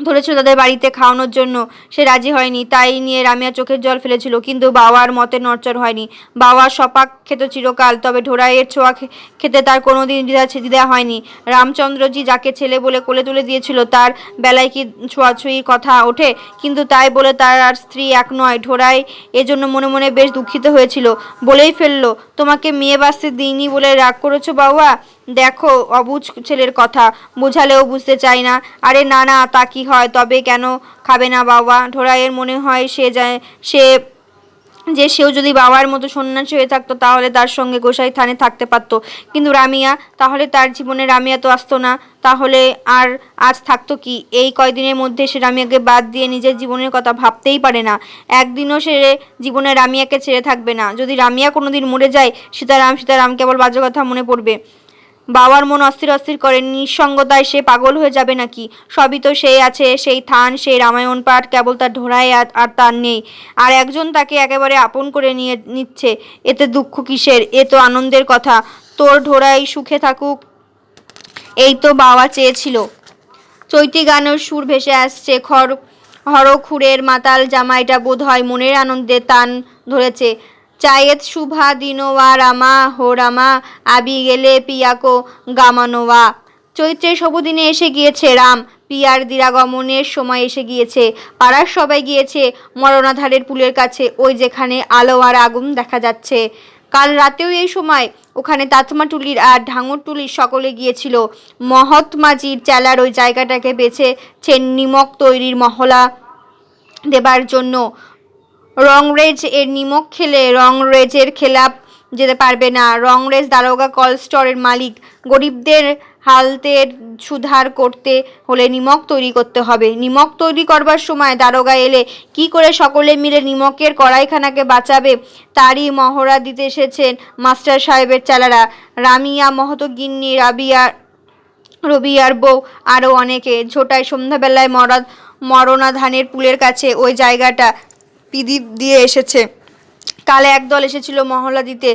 ধরেছিল তাদের বাড়িতে খাওয়ানোর জন্য। সে রাজি হয়নি, তাই নিয়ে রামিয়া চোখের জল ফেলেছিল, কিন্তু বাবার মতে নড়চড় হয়নি। বাবা সপাক খেত চিরকাল, তবে ঢোড়াইয়ের ছোঁয়া খেতে তার কোনোদিন দ্বিধা হয়নি। রামচন্দ্রজি যাকে ছেলে বলে কোলে তুলে দিয়েছিল, তার বেলায় কি ছোঁয়াছুঁয়ির কথা ওঠে? কিন্তু তাই বলে তার আর স্ত্রী এক নয়। ঢোড়াই এজন্য মনে মনে বেশ দুঃখিত হয়েছিল। বলেই ফেলল, তোমাকে মেয়ে বাঁচতে দিইনি বলে রাগ করেছো বাবা? দেখো, অবুঝ ছেলের কথা, বোঝালেও বুঝতে চাই না। আরে না না, তা কি হয়? তবে কেন খাবে না বাবা? ঢোড়াইয়ের মনে হয় সে সেও যদি বাবার মতো সন্ন্যাসী হয়ে থাকতো, তাহলে তার সঙ্গে গোসাই থানে থাকতে পারতো। কিন্তু রামিয়া, তাহলে তার জীবনে রামিয়া তো আসতো না। তাহলে আর আজ থাকতো কি? এই কয়দিনের মধ্যে সে রামিয়াকে বাদ দিয়ে নিজের জীবনের কথা ভাবতেই পারে না। একদিনও সে জীবনে রামিয়াকে ছেড়ে থাকবে না। যদি রামিয়া কোনোদিন মরে যায়, সীতারাম সীতারাম কেবল বাজে কথা মনে পড়বে। বাবার মন অস্থির অস্থির করে। নিঃসঙ্গতায় সে পাগল হয়ে যাবে নাকি? সবই তো সেই আছে, সেই থান, সেই রামায়ণ পাঠ, কেবল তার ঢোড়ায় আর তার নেই। আর একজন তাকে একেবারে আপন করে নিচ্ছে। এতে দুঃখ কিসের? এ তো আনন্দের কথা। তোর ঢোড়াই সুখে থাকুক, এই তো বাবা চেয়েছিল। চৈতি গানের সুর ভেসে আসছে। হরখুরের মাতাল জামাইটা বোধ হয় মনের আনন্দে তান ধরেছে। চায়েত শুভা দিনোয়া রামা হো রামা, আবি গেলে পিয়াকো গামানোয়া। চৈত্রের শুভদিনে এসে গিয়েছে রাম, পিয়ার দিরাগমনের সময় এসে গিয়েছে। পাড়ার সবাই গিয়েছে মরণাধারের পুলের কাছে, ওই যেখানে আলো আর আগুন দেখা যাচ্ছে। কাল রাতেও এই সময় ওখানে তাতমা টুলির আর ঢাঙর টুলির সকলে গিয়েছিল। মহাত্মাজির চেলার ওই জায়গাটাকে বেছেছেন নিমক তৈরির মহলা দেবার জন্য। রংরেজ এর নিমক খেলে রংরেজের খেলাপ যেতে পারবে না। রংরেজ দারোগা কল স্টোরের মালিক। গরিবদের হালতের সুধার করতে হলে নিমক তৈরি করতে হবে। নিমক তৈরি করবার সময় দারোগা এলে কি করে সকলে মিলে নিমকের কড়াইখানাকে বাঁচাবে, তারই মহড়া দিতে এসেছেন মাস্টার সাহেবের চেলারা। রামিয়া, মহতো গিন্নি, রবিয়ার বউ, আরও অনেকে। ঝোটায় সন্ধ্যাবেলায় মরণাধানের পুলের কাছে ওই জায়গাটা পিদিপ দিয়ে এসেছে। কাল একদল এসেছিল মহলা দিতে,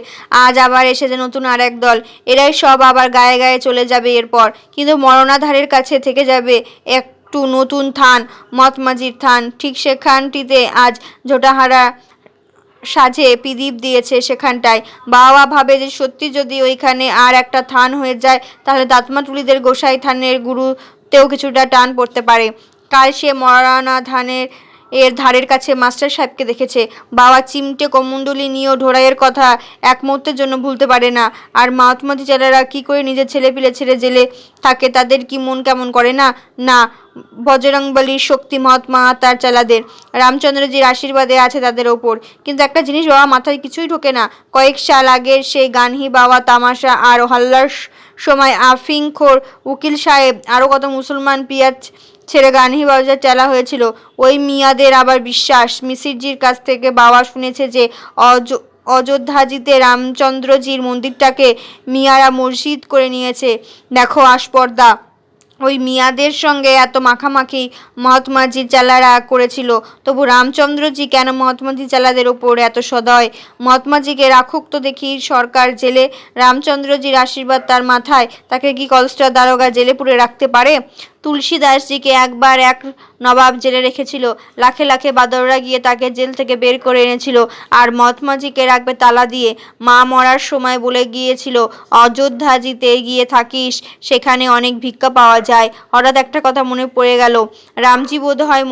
আজ আবার এসেছে নতুন আর এক দল। এরাই সব আবার গায়ে গায়ে চলে যাবে এরপর। কিন্তু মরণাধারের কাছে থেকে যাবে একটু নতুন থান, মতমাজির থান। ঠিক সেখানটিতে আজ ঝোটাহারা সাজে পিদিপ দিয়েছে সেখানটায়। বাবা ভাবে যে সত্যি যদি ওইখানে আর একটা থান হয়ে যায়, তাহলে দাতমাটুলিদের গোসাই থানের গুরুতেও কিছুটা টান পড়তে পারে। কাল সে মরানা এর ধারের কাছে মাস্টার সাহেবকে দেখেছে। বাবা চিমটে কমণ্ডলি নিয়েও ঢোড়াইয়ের কথা এক মুহূর্তের জন্য ভুলতে পারে না। আর মহাত্মাজি ছেলেরা কি করে নিজের ছেলেপিলে ছেড়ে জেলে থাকে, তাদের কি মন কেমন করে না? না, বজরংবলীর শক্তি মহাত্মা তার চেলাদের, রামচন্দ্রজির আশীর্বাদে আছে তাদের ওপর। কিন্তু একটা জিনিস বাবা মাথায় কিছুই ঢোকে না। কয়েক সাল আগের সেই গানহি বাবা তামাশা আর হাল্লার সময় আফিংখোর উকিল সাহেব আরও কত মুসলমান পিয়াজ ছেড়ে গানহি বাজার চেলা হয়েছিল। ওই মিয়াদের আবার বিশ্বাস, মিসিরজির কাছ থেকে বাবা শুনেছে যে অযোধ্যাজিতে রামচন্দ্রজির মন্দিরটাকে মিয়ারা মসজিদ করে নিয়েছে। দেখো আস্পর্ধা! ওই মিয়াদের সঙ্গে এত মাখামাখি মহাত্মাজির চেলারা করেছিল, তবু রামচন্দ্রজি কেন মহাত্মাজি চেলাদের ওপর এত সদয়? মহাত্মাজিকে রাখুক তো দেখি সরকার জেলে, রামচন্দ্রজির আশীর্বাদ তার মাথায়, তাকে কি কলস্টার দারোগা জেলে পুরে রাখতে পারে? তুলসীদাসজিকে একবার এক নবাব জেলে রেখেছিল। লাখে লাখে বাদররা গিয়ে তাকে জেল থেকে বের করে এনেছিল, আর মহাত্মাজিকে রাখবে তালা দিয়ে। মা মরার সময় বলে গিয়েছিল, অযোধ্যাজিতে গিয়ে থাকিস, সেখানে অনেক ভিক্ষা পাওয়া যায়। হঠাৎ একটা কথা মনে পড়ে গেল। রামজি বোধ হয়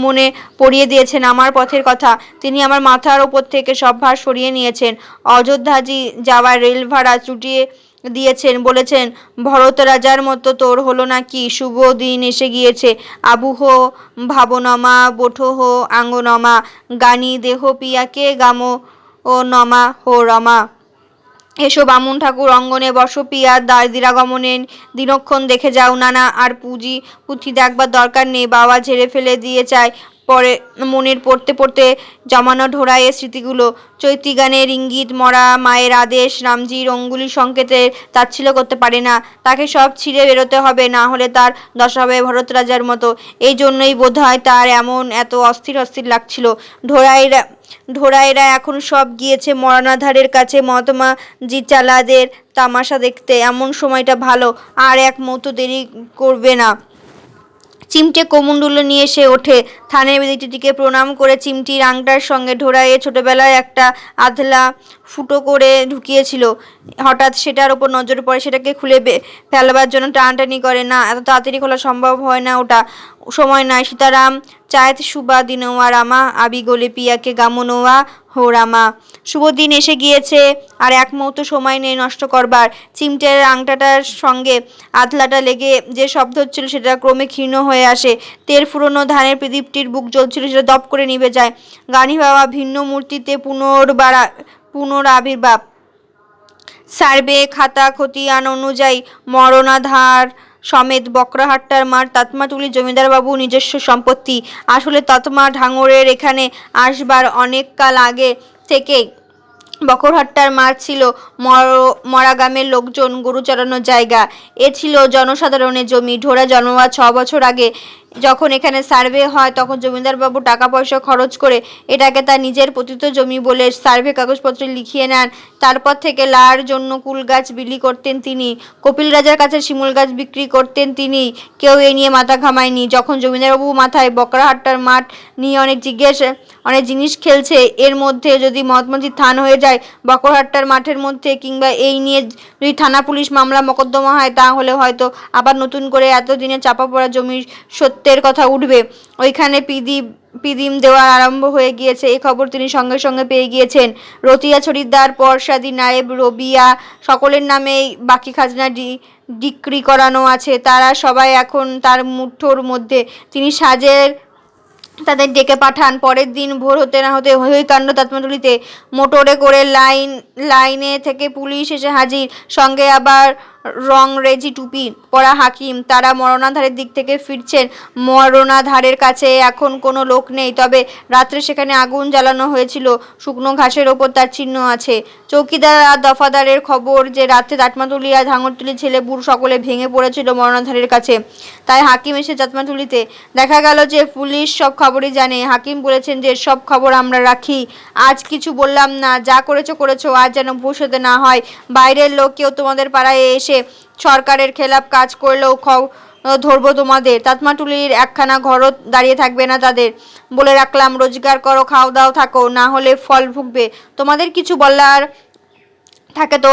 মনে পড়িয়ে দিয়েছেন আমার পথের কথা। তিনি আমার মাথার ওপর থেকে সব ভার সরিয়ে নিয়েছেন। অযোধ্যাজি যাওয়ার রেল ভাড়া চুটিয়ে দিয়েছেন। বলেছেন, ভরত রাজার মতো তোর হলো নাকি? শুভ দিন এসে গিয়েছে। আবুহ ভাবনমা বঠোহ আঙ্গনমা, গানি দেহ পিয়াকে গামো ও নমা হো রমা। এসো বামুন ঠাকুর, অঙ্গনে বসো, পিয়ার দিরাগমনের দিনক্ষণ দেখে যাও। নানা আর পুঁথি দেখবার দরকার নেই, বাবা ঝেড়ে ফেলে দিয়ে চায় পরে মনের পড়তে পড়তে জমানো ঢোড়াইয়ের স্মৃতিগুলো। চৈতি গানের ইঙ্গিত, মরা মায়ের আদেশ, রামজির অঙ্গুলি সংকেতের তাচ্ছিল্য করতে পারে না। তাকে সব ছিঁড়ে বেরোতে হবে, না হলে তার দশা হবে ভরত রাজার মতো। এই জন্যই বোধহয় তার এত অস্থির অস্থির লাগছিল। ঢোড়াইরা এখন সব গিয়েছে মরণাধারের কাছে মহাত্মাজি চালাদের তামাশা দেখতে। এমন সময়টা ভালো, আর এক মুহূর্ত দেরি করবে না। চিমটে কমণ্ডুলো নিয়ে সে ওঠে। থানের বেদিটিকে প্রণাম করে চিমটির আংটার সঙ্গে ঢোড়াইয়ে ছোটবেলায় একটা আধলা ফুটো করে ঢুকিয়েছিল। হঠাৎ সেটার ওপর নজর পড়ে, সেটাকে খুলে ফেলবার জন্য টানাটানি করে। না, এত তাড়াতাড়ি খোলা সম্ভব হয় না, ওটা সময় নয়। সীতারাম চায়ত শুভা দিনওয়া রামা আবি গোলে পিয়াকে গামনোয়া হো রামা। শুভ দিন এসে গিয়েছে, আর এক মুহূর্ত সময় নেই নষ্ট করবার। চিমটের আংটাটার সঙ্গে আধলাটা লেগে যে শব্দ হচ্ছিল সেটা ক্রমে ক্ষীণ হয়ে আসে। তেল ফুরোনো ধানের প্রদীপটির বুক জ্বলছিল, সেটা দপ করে নিভে যায়। গানি বাবা ভিন্ন মূর্তিতে পুনরাবির্ভাব। সার্ভে খাতা খতিয়ান অনুযায়ী মরণাধার সমেত বকরাহাট্টার মাঠ তাতমাতুলি জমিদারবাবু নিজস্ব সম্পত্তি। আসলে ততমা ঢাঙরের এখানে আসবার অনেক কাল আগে থেকেই বকরহাট্টার মাঠ ছিল মরা গ্রামের লোকজন গরু চড়ানোর জায়গা। এ ছিল জনসাধারণের জমি। ঢোড়া জন্মাবার 6 বছর আগে যখন এখানে সার্ভে হয়, তখন জমিদারবাবু টাকা পয়সা খরচ করে এটাকে তার নিজের পতিত জমি বলে সার্ভে কাগজপত্রে লিখিয়ে নেন। তারপর থেকে লার জন্য কুল গাছ বিলি করতেন তিনি, কপিল রাজার কাছে শিমুল গাছ বিক্রি করতেন তিনি। কেউ এ নিয়ে মাথা ঘামায়নি। যখন জমিদারবাবু মাথায় বকরাহাট্টার মাঠ নিয়ে অনেক জিনিস খেলছে, এর মধ্যে যদি মহাত্মাজির থান হয়ে যায় বকরহাট্টার মাঠের মধ্যে, কিংবা এই নিয়ে যদি থানা পুলিশ মামলা মোকদ্দমা হয়, তাহলে হয়তো আবার নতুন করে এতদিনে চাপা পড়া জমির সত্যের কথা উঠবে। ওইখানে পিদিম দেওয়া আরম্ভ হয়ে গিয়েছে। এই খবর তিনি সঙ্গে সঙ্গে পেয়ে গিয়েছেন। রতিয়া ছড়িদার, পরশাদি নায়েব, রবিয়া সকলের নামেই বাকি খাজনা ডিক্রি করানো আছে। তারা সবাই এখন তার মুঠোর মধ্যে। তিনি সাজের তাদের ডেকে পাঠান। পরের দিন ভোর হতে না হতে হৈ কাণ্ড তাতমাতুলিতে। মোটরে করে লাইনে থেকে পুলিশ এসে হাজির, সঙ্গে আবার রংরেজি টুপি পরা হাকিম। তারা মরণাধারের দিক থেকে ফিরছেন। মরণাধারের কাছে এখন কোনো লোক নেই, তবে রাত্রে সেখানে আগুন জ্বালানো হয়েছিল। শুকনো ঘাসের ওপর তার চিহ্ন আছে। চৌকিদার আর দফাদারের খবর যে রাত্রে তাতমাতুলি আর ধাঙরতুলি ছেলে বুড়ো সকলে ভেঙে পড়েছিল মরণাধারের কাছে। তাই হাকিম এসে তাতমাতুলিতে। দেখা গেল যে পুলিশ সব খবরই জানে। হাকিম বলেছেন যে সব খবর আমরা রাখি, আজ কিছু বললাম না, যা করেছো করেছো, আজ যেন ভবিষ্যতে না হয় বাইরের লোক কেউ তোমাদের পাড়ায় এসে সরকারের খেলাপ কাজ করলেও ধরবো তোমাদের। তাতমাতুলির একখানা ঘরও দাঁড়িয়ে থাকবে না তাদের। বলে রাখলাম, রোজগার করো, খাও দাও থাকো, না হলে ফল ভুগবে। তোমাদের কিছু বলার থাকে তো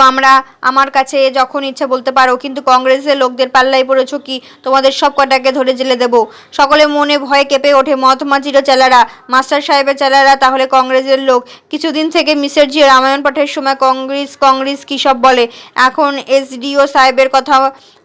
আমার কাছে যখন ইচ্ছা বলতে পারো, কিন্তু কংগ্রেসের লোকদের পাল্লায় পড়েছ কি তোমাদের সব কটাকে ধরে জেলে দেব। সকলে মনে ভয়ে কেঁপে ওঠে। মহাত্মাজিরও চেলারা, মাস্টার সাহেবের চেলারা তাহলে কংগ্রেসের লোক। কিছুদিন থেকে মিসেরজি রামায়ণ পাঠের সময় কংগ্রেস কী সব বলে। এখন এসডিও সাহেবের কথা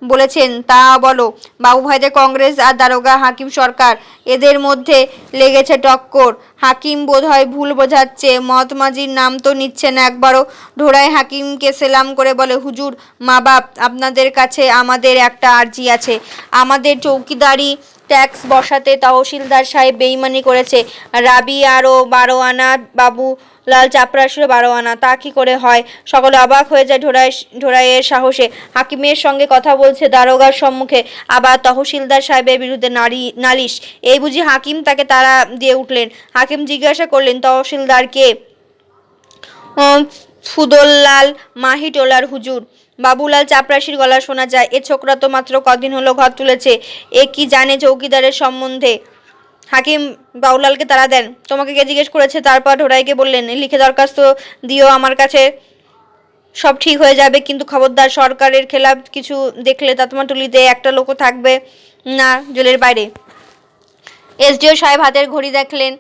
বলেছেন, তা বলো। বাবু ভাইদের কংগ্রেস আর দারোগা হাকিম সরকার, এদের মধ্যে লেগেছে টক্কর। হাকিম বোধহয় ভুল বোঝাচ্ছে, মহাত্মাজির নাম তো নিচ্ছে না একবারও। ঢোড়াই হাকিমকে সেলাম করে বলে, হুজুর মা বাপ, আপনাদের কাছে আমাদের একটা আর্জি আছে। আমাদের চৌকিদারি ট্যাক্স বসাতে তহসিলদার সাহেব বেইমানি করেছে। রাবি আরও 12 আনা, বাবু লাল চাপরাশিরও 12 আনা। তা কি করে হয়? সকলে অবাক হয়ে যায় ঢোড়াইয়ের সাহসে। হাকিমের সঙ্গে কথা বলছে দারোগার সম্মুখে, আবার তহসিলদার সাহেবের বিরুদ্ধে নালিশ। এই বুঝি হাকিম? তাকে তাড়া দিয়ে উঠলেন। হাকিম জিজ্ঞাসা করলেন, তহসিলদার কে? ফুদল্লাল মাহিটোলার হুজুর। বাবুলাল চাপরাশির গলা শোনা যায়। এ ছোকরা তো মাত্র কদিন হলো ঘর তুলেছে, এ কি জানে চৌকিদারের সম্বন্ধে? হাকিম বাবুলালকে তাড়া দেন। তোমাকে কে জিজ্ঞেস করেছে? তারপর ঢোড়াইকে বললেন, লিখে দরখাস্ত দিও আমার কাছে, সব ঠিক হয়ে যাবে। কিন্তু খবরদার, সরকারের খেলাপ কিছু দেখলে তাতমাতুলিতে একটা লোকও থাকবে না জেলের বাইরে। এসডিও সাহেব হাতের ঘড়ি দেখলেন।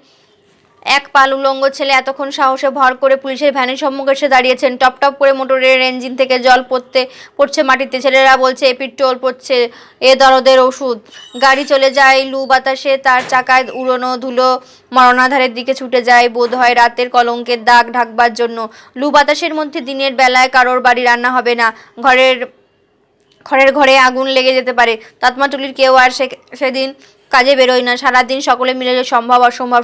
এক পাল উলঙ্গ ছেলে এতক্ষণ সাহসে ভর করে পুলিশের ভ্যানের সম্মুখে এসে দাঁড়িয়েছেন। টপ টপ করে মোটরের ইঞ্জিন থেকে জল পড়ছে মাটিতে। ছেলেরা বলছে, এ পেট্রোল পড়ছে, এ দরদের ওষুধ। গাড়ি চলে যায় লু বাতাসে, তার চাকায় উড়নো ধুলো মরণাধারের দিকে ছুটে যায়, বোধ হয় রাতের কলঙ্কের দাগ ঢাকবার জন্য। লু বাতাসের মধ্যে দিনের বেলায় কারোর বাড়ি রান্না হবে না, খড়ের ঘরে আগুন লেগে যেতে পারে। তাতমাতুলির কেউ আর সেদিন কাজে বেরোয় না। সারাদিন সকলে মিলে সম্ভব অসম্ভব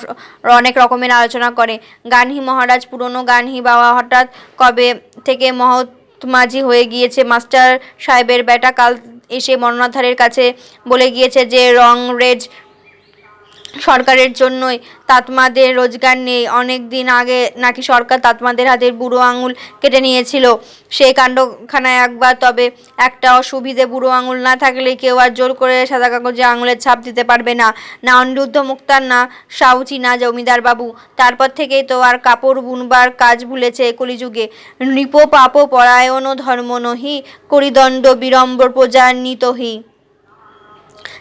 অনেক রকমের আলোচনা করে। গানহি মহারাজ, পুরনো গানহি বাবা হঠাৎ কবে থেকে মহাত্মাজি হয়ে গিয়েছে। মাস্টার সাহেবের বেটা কাল এসে মরণাধারের কাছে বলে গিয়েছে যে রংরেজ সরকারের জন্যই তাতমাদের রোজগার নেই। অনেক দিন আগে নাকি সরকার তাতমাদের হাতের বুড়ো আঙুল কেটে নিয়েছিল। সেই কাণ্ডখানায় একবার। তবে একটা অসুবিধে, বুড়ো আঙুল না থাকলে কেউ আর জোর করে সাদা কাগজে আঙুলের ছাপ দিতে পারবে না, না অনিরুদ্ধ মুক্তার, না সাউচি, না জমিদার বাবু। তারপর থেকেই তো আর কাপড় বুনবার কাজ ভুলেছে কলিযুগে। নৃপ পাপ পরায়ণ ধর্ম নহি, করিদণ্ড বিড়ম্বর প্রজান্বিতহি।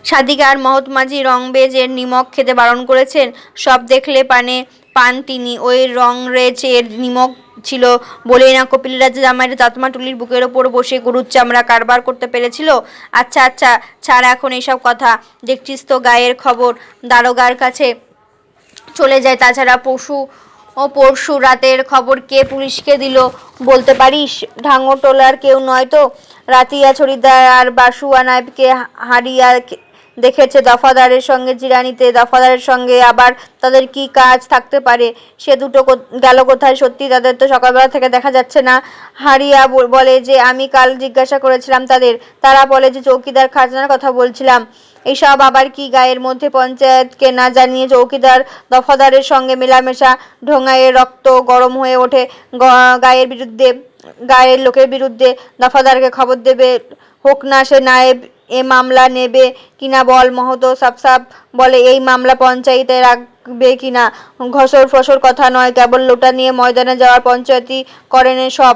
সাদিকা আর মহাত্মাজি রংবেজের নিমক খেতে বারণ করেছেন। সব দেখলে পান তিনি। ওই রংরেজের নিমক ছিল বলেই না কপিল রাজা জামাইটা তাতমা টুলির বুকের ওপর বসে গরুর চামড়া কারবার করতে পেরেছিল। আচ্ছা আচ্ছা, ছাড় এখন এইসব কথা। দেখছিস তো গায়ের খবর দারোগার কাছে চলে যায়। তাছাড়া পরশু রাতের খবর কে পুলিশকে দিল বলতে পারিস? ঢাঙ্গরটোলার কেউ নয় তো? রাতিয়া ছড়িদার আর বাসুয়া নায়েবকে হারিয়া দেখেছে দফাদারের সঙ্গে জিরানিতে। দফাদারের সঙ্গে আবার তাদের কি কাজ থাকতে পারে? সে দুটো গেল কোথায়? সত্যি তাদের তো সকালবেলা থেকে দেখা যাচ্ছে না। হারিয়া বলে যে আমি কাল জিজ্ঞাসা করেছিলাম তাদের। তারা বলে যে চৌকিদার খাজনার কথা বলছিলাম। এইসব আবার কি? গায়ের মধ্যে পঞ্চায়েতকে না জানিয়ে চৌকিদার দফাদারের সঙ্গে মেলামেশা। ঢোঙাইয়ের রক্ত গরম হয়ে ওঠে গায়ের লোকের বিরুদ্ধে। দফাদারকে খবর দেবে হোক না সে নায়েব। এ মামলা নেবে কিনা বল? মহতো সাফ বলে এই মামলা পঞ্চায়েতে রাখবে কিনা। ঘসর ফসর কথা নয়, কেবল লোটা নিয়ে ময়দানে যাওয়ার পঞ্চায়েতই করেন সব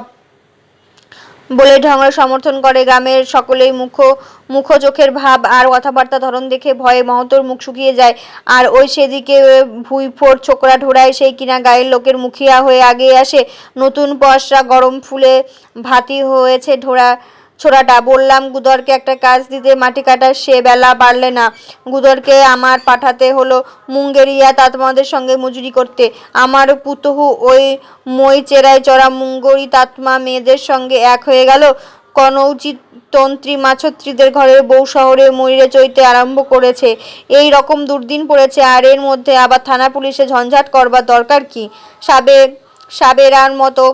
বলে ঢঙের সমর্থন করে। গ্রামের সকলেই মুখ চোখের ভাব আর কথাবার্তা ধরন দেখে ভয়ে মহতোর মুখ শুকিয়ে যায়। আর ওই সেদিকে ভুঁইফোড় ছোকরা ঢোড়ায় সেই কিনা গায়ের লোকের মুখিয়া হয়ে আগে আসে। নতুন পয়সা গরম ফুলে ভাতি হয়েছে ছোড়াটা। বললাম গুদরকে একটা কাজ দিতে, মাটি কাটার। সে বেলা বাড়লে না। গুদরকে আমার পাঠাতে হলো মুঙ্গেরিয়া তাতমাদের সঙ্গে মজুরি করতে। আমার পুতহু ওই মই চেরাই চড়া মুঙ্গরি তাতমা মেয়েদের সঙ্গে এক হয়ে গেল। কনৌচিত তন্ত্রী মাছত্রীদের ঘরের বউ শহরে ময়ূরে চইতে আরম্ভ করেছে। এই রকম দুর্দিন পড়েছে। আর এর মধ্যে আবার থানা পুলিশে ঝঞ্ঝাট করবার দরকার কি? সাবেরার মতো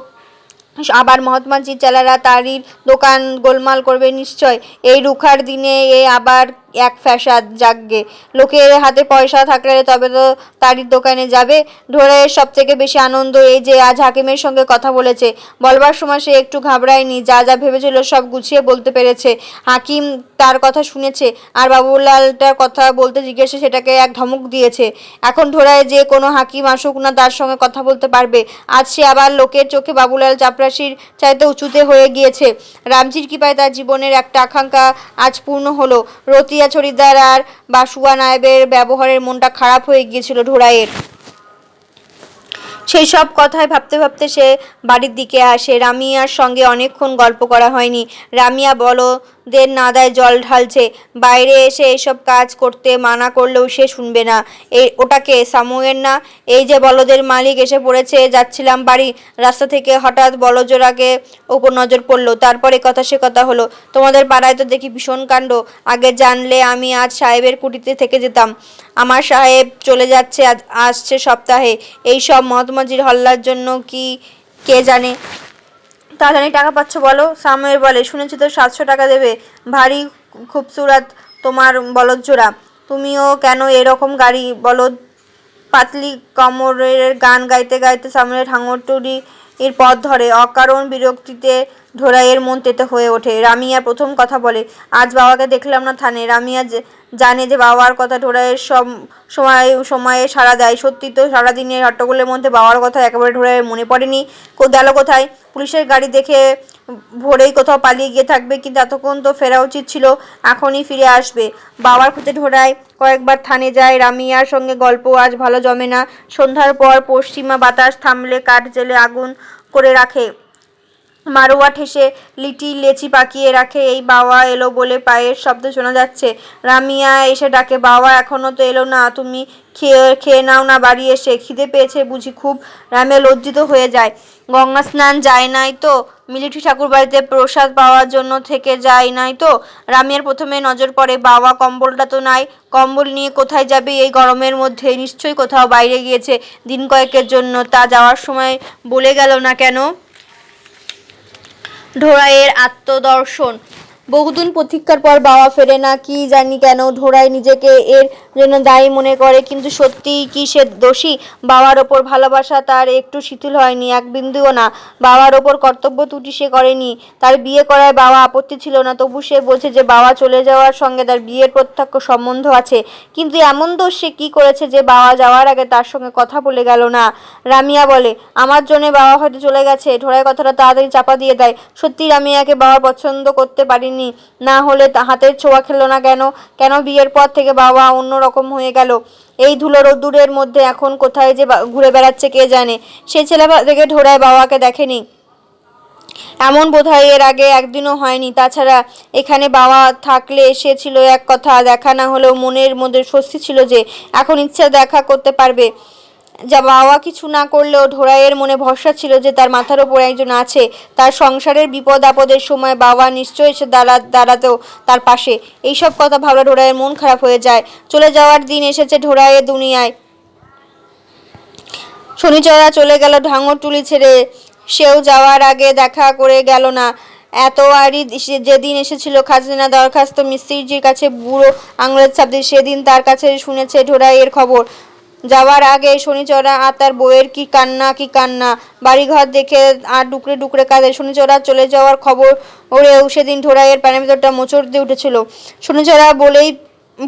আবার মহাত্মাজির চেলারা তারই দোকান গোলমাল করবে নিশ্চয়। এই রুখার দিনে এ আবার এক ফ্যাসাদ জাগবে। লোকের হাতে পয়সা থাকলে তবে তো তারই দোকানে যাবে। ঢোড়াইয়ের সব থেকে বেশি আনন্দ এই যে আজ হাকিমের সঙ্গে কথা বলেছে। বলবার সময় সে একটু ঘাবড়ায়নি। যা যা ভেবেছিল সব গুছিয়ে বলতে পেরেছে। হাকিম তার কথা শুনেছে আর বাবুলালটার কথা বলতে জিজ্ঞেসে সেটাকে এক ধমক দিয়েছে। এখন ঢোড়ায় যে কোনো হাকিম আসুক না তার সঙ্গে কথা বলতে পারবে। আজ সে আবার লোকের চোখে বাবুলাল চাপরাশির চাইতে উঁচুতে হয়ে গিয়েছে। রামজির কৃপায় তার জীবনের একটা আকাঙ্ক্ষা আজ পূর্ণ হলো। রতিয়া ছড়িদার আর বাসুয়া নায়েবের ব্যবহারের মনটা খারাপ হয়ে গিয়েছিল ঢোড়াইয়ের। সেই সব কথাই ভাবতে ভাবতে সে বাড়ির দিকে আসে। রামিয়ার সঙ্গে অনেকক্ষণ গল্প করা হয়নি। রামিয়া বলদের নাদায় জল ঢালছে। বাইরে এসে এসব কাজ করতে মানা করলেও সে শুনবে না। ওটাকে সামুয়ের না? এই যে বলদের মালিক এসে পড়েছে। যাচ্ছিলাম বাড়ি, রাস্তা থেকে হঠাৎ বলজোড়াকে ওপর নজর পড়লো। তারপর এ কথা সে কথা হলো। তোমাদের পাড়ায় তো দেখি ভীষণ কাণ্ড। আগে জানলে আমি আজ সাহেবের কুটিতে থেকে যেতাম। আমার সাহেব চলে যাচ্ছে আসছে সপ্তাহে। এই সব মহাত্মাজির হল্লার জন্য কি কে জানে? তাড়াতাড়ি টাকা পাচ্ছ বলো? সামুয়েল বলে, শুনেছি তো 700 টাকা দেবে। ভারী খুবসুরাত তোমার বলদ জোড়া। তুমিও কেন এরকম গাড়ি বলদ? পাতলি কোমরের গান গাইতে গাইতে সামুয়েল ঠাঙ্গরটুলির পথ ধরে। অকারণ বিরক্তিতে ঢোড়াইয়ের মন তেতো হয়ে ওঠে। রামিয়া প্রথম কথা বলে, আজ বাবাকে দেখলাম না থানে। রামিয়া জানে যে বাবার কথা ঢোড়াইয়ের সব সময়ে সাড়া দেয়। সত্যি তো, সারাদিনের হট্টগোলের মধ্যে বাবার কথা একেবারে ঢোড়াইয়ের মনে পড়েনি। গেল কোথায়? পুলিশের গাড়ি দেখে ভোরেই কোথাও পালিয়ে গিয়ে থাকবে। কিন্তু এতক্ষণ তো ফেরা উচিত ছিল। এখনই ফিরে আসবে। বাবার খুঁজে ঢোড়াই কয়েকবার থানে যায়। রামিয়ার সঙ্গে গল্প আজ ভালো জমে না। সন্ধ্যার পর পশ্চিমা বাতাস থামলে কাঠ জেলে আগুন করে রাখে। মারোয়া ঠেসে লেচি পাকিয়ে রাখে। এই বাবা এলো বলে পায়ের শব্দ শোনা যাচ্ছে। রামিয়া এসে ডাকে, বাবা এখনো তো এলো না? তুমি খেয়ে নাও না বাড়ি এসে। খিদে পেয়েছে বুঝি খুব? রামিয়া লজ্জিত হয়ে যায়। গঙ্গা স্নান যায় নাই তো? মিলিটারি ঠাকুর বাড়িতে প্রসাদ পাওয়ার জন্য থেকে যায় নাই তো? রামিয়ার প্রথমে নজর পড়ে, বাবা কম্বলটা তো নাই। কম্বল নিয়ে কোথায় যাবে এই গরমের মধ্যে? নিশ্চয়ই কোথাও বাইরে গিয়েছে দিন কয়েকের জন্য। তা যাওয়ার সময় বলে গেল না কেন? ঢোড়াইয়ের আত্মদর্শন। বহুদিন প্রতীক্ষার পর বাবা ফেরে না, কি জানি কেন ঢোড়াই নিজেকে এর জন্য দায়ী মনে করে। কিন্তু সত্যিই কি সে দোষী? বাবার ওপর ভালোবাসা তার একটু শিথিল হয়নি, এক বিন্দুও না। বাবার ওপর কর্তব্য ত্রুটি সে করেনি। তার বিয়ে করায় বাবা আপত্তি ছিল না, তবু সে বোঝে যে বাবা চলে যাওয়ার সঙ্গে তার বিয়ের প্রত্যক্ষ সম্বন্ধ আছে। কিন্তু এমন দোষ সে কি করেছে যে বাবা যাওয়ার আগে তার সঙ্গে কথা বলে গেল না? রামিয়া বলে, আমার জন্য বাবা হয়তো চলে গেছে। ঢোড়াই কথাটা তাড়াতাড়ি চাপা দিয়ে দেয়। সত্যি রামিয়াকে বাবা পছন্দ করতে পারেনি, না হলে হাতের ছোঁয়া খেলো না কেন? কেন বিয়ের পর থেকে বাবা অন্য রকম হয়ে গেল? এই ধুলো রোদ্দুরের মধ্যে এখন কোথায় যে ঘুরে বেড়াচ্ছে কে জানে। সে ছেলে থেকে ঢোড়াই বাবাকে দেখেনি, এমন বোধহয় এর আগে একদিনও হয়নি। তাছাড়া এখানে বাবা থাকলে সে ছিল এক কথা, দেখা না হলেও মনের মধ্যে স্বস্তি ছিল যে এখন ইচ্ছা দেখা করতে পারবে। যা বাবা কিছু না করলেও ঢোড়াইয়ের মনে ভরসা ছিল যে তার মাথার ওপর একজন আছে। তার সংসারের বিপদ আপদের সময় বাবা নিশ্চয়ই এসে দাঁড়াতো তার পাশে। এইসব কথা ভাবলে ঢোড়াইয়ের মন খারাপ হয়ে যায়। চলে যাওয়ার দিন এসেছে ঢোড়াইয়ের দুনিয়ায়। শনিচরা চলে গেল ঢাঙরটুলি ছেড়ে, সেও যাওয়ার আগে দেখা করে গেল না। এতওয়ারি যেদিন এসেছিল খাজনা দরখাস্ত মিস্ত্রিজির কাছে বুড়ো আঙুলের ছাপ দিয়ে, সেদিন তার কাছে শুনেছে ঢোড়াইয়ের খবর। যাওয়ার আগে শনিচরা আর তার বউয়ের কি কান্না, বাড়িঘর দেখে আর ডুকরে ডুকরে কাঁদে। শনিচরা চলে যাওয়ার খবর ওরেও সেদিন ঢোড়াইয়ের প্যানের ভেতরটা মোচড় দিয়ে উঠেছিল। শনিচরা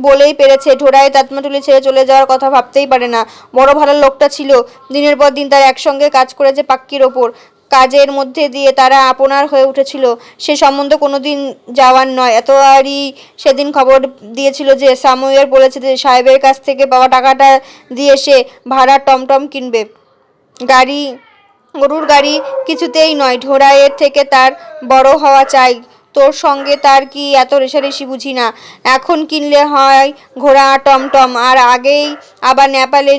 বলেই পেরেছে ঢোড়াই তাতমাটুলি ছেড়ে চলে যাওয়ার কথা ভাবতেই পারে না। বড় ভালো লোকটা ছিল। দিনের পর দিন তার একসঙ্গে কাজ করেছে পাক্কির ওপর। কাজের মধ্যে দিয়ে তারা আপনার হয়ে উঠেছিল। সে সম্বন্ধে কোনোদিন যাওয়ার নয়। এতবারই সেদিন খবর দিয়েছিল যে সামুয়েল বলেছে যে সাহেবের কাছ থেকে পাওয়া টাকাটা দিয়ে সে ভাড়া টমটম কিনবে। গরুর গাড়ি কিছুতেই নয়। ঢোড়াইয়ের থেকে তার বড় হওয়া চাই। তোর সঙ্গে তার কি এত রেষারেষি বুঝি না। এখন কিনলে হয় ঘোড়া টমটম, আর আগেই আবার নেপালে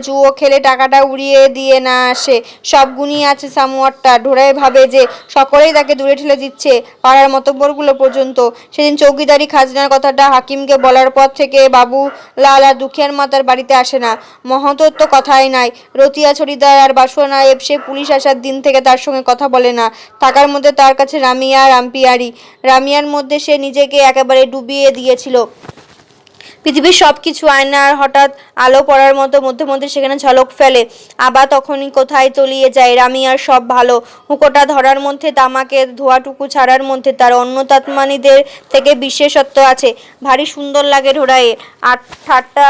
জুয়ো খেলে টাকাটা উড়িয়ে দিয়ে না আসে। সব গুণই আছে সামুয়ারটা। ঢোড়াই ভাবে যে সকলেই তাকে দূরে ঠেলে দিচ্ছে, পাড়ার মতব্বরগুলো পর্যন্ত। সেদিন চৌকিদারি খাজনার কথাটা হাকিমকে বলার পর থেকে বাবু লাল আর দুখিয়ার মা তার বাড়িতে আসে না। মহতোর তো কথাই নাই। রতিয়া ছড়িদার আর বাসুয়া নায়েব সে পুলিশ আসার দিন থেকে তার সঙ্গে কথা বলে না। থাকার মধ্যে তার কাছে রামিয়া রামপিয়ারি। রামিয়ার মধ্যে সে নিজেকে একেবারে ডুবিয়ে দিয়েছিল। পৃথিবীর সব কিছু আয়নার হঠাৎ আলো পড়ার মতো মধ্যে মধ্যে সেখানে ঝলক ফেলে, আবার তখনই কোথায় তলিয়ে যায়। রামিয়ার সব ভালো। হুঁকোটা ধরার মধ্যে, তামাকের ধোঁয়াটুকু ছাড়ার মধ্যে তার অন্য তাতমানিদের থেকে বিশেষত্ব আছে। ভারী সুন্দর লাগে ঢোড়াইয়ে। আর ঠাট্টা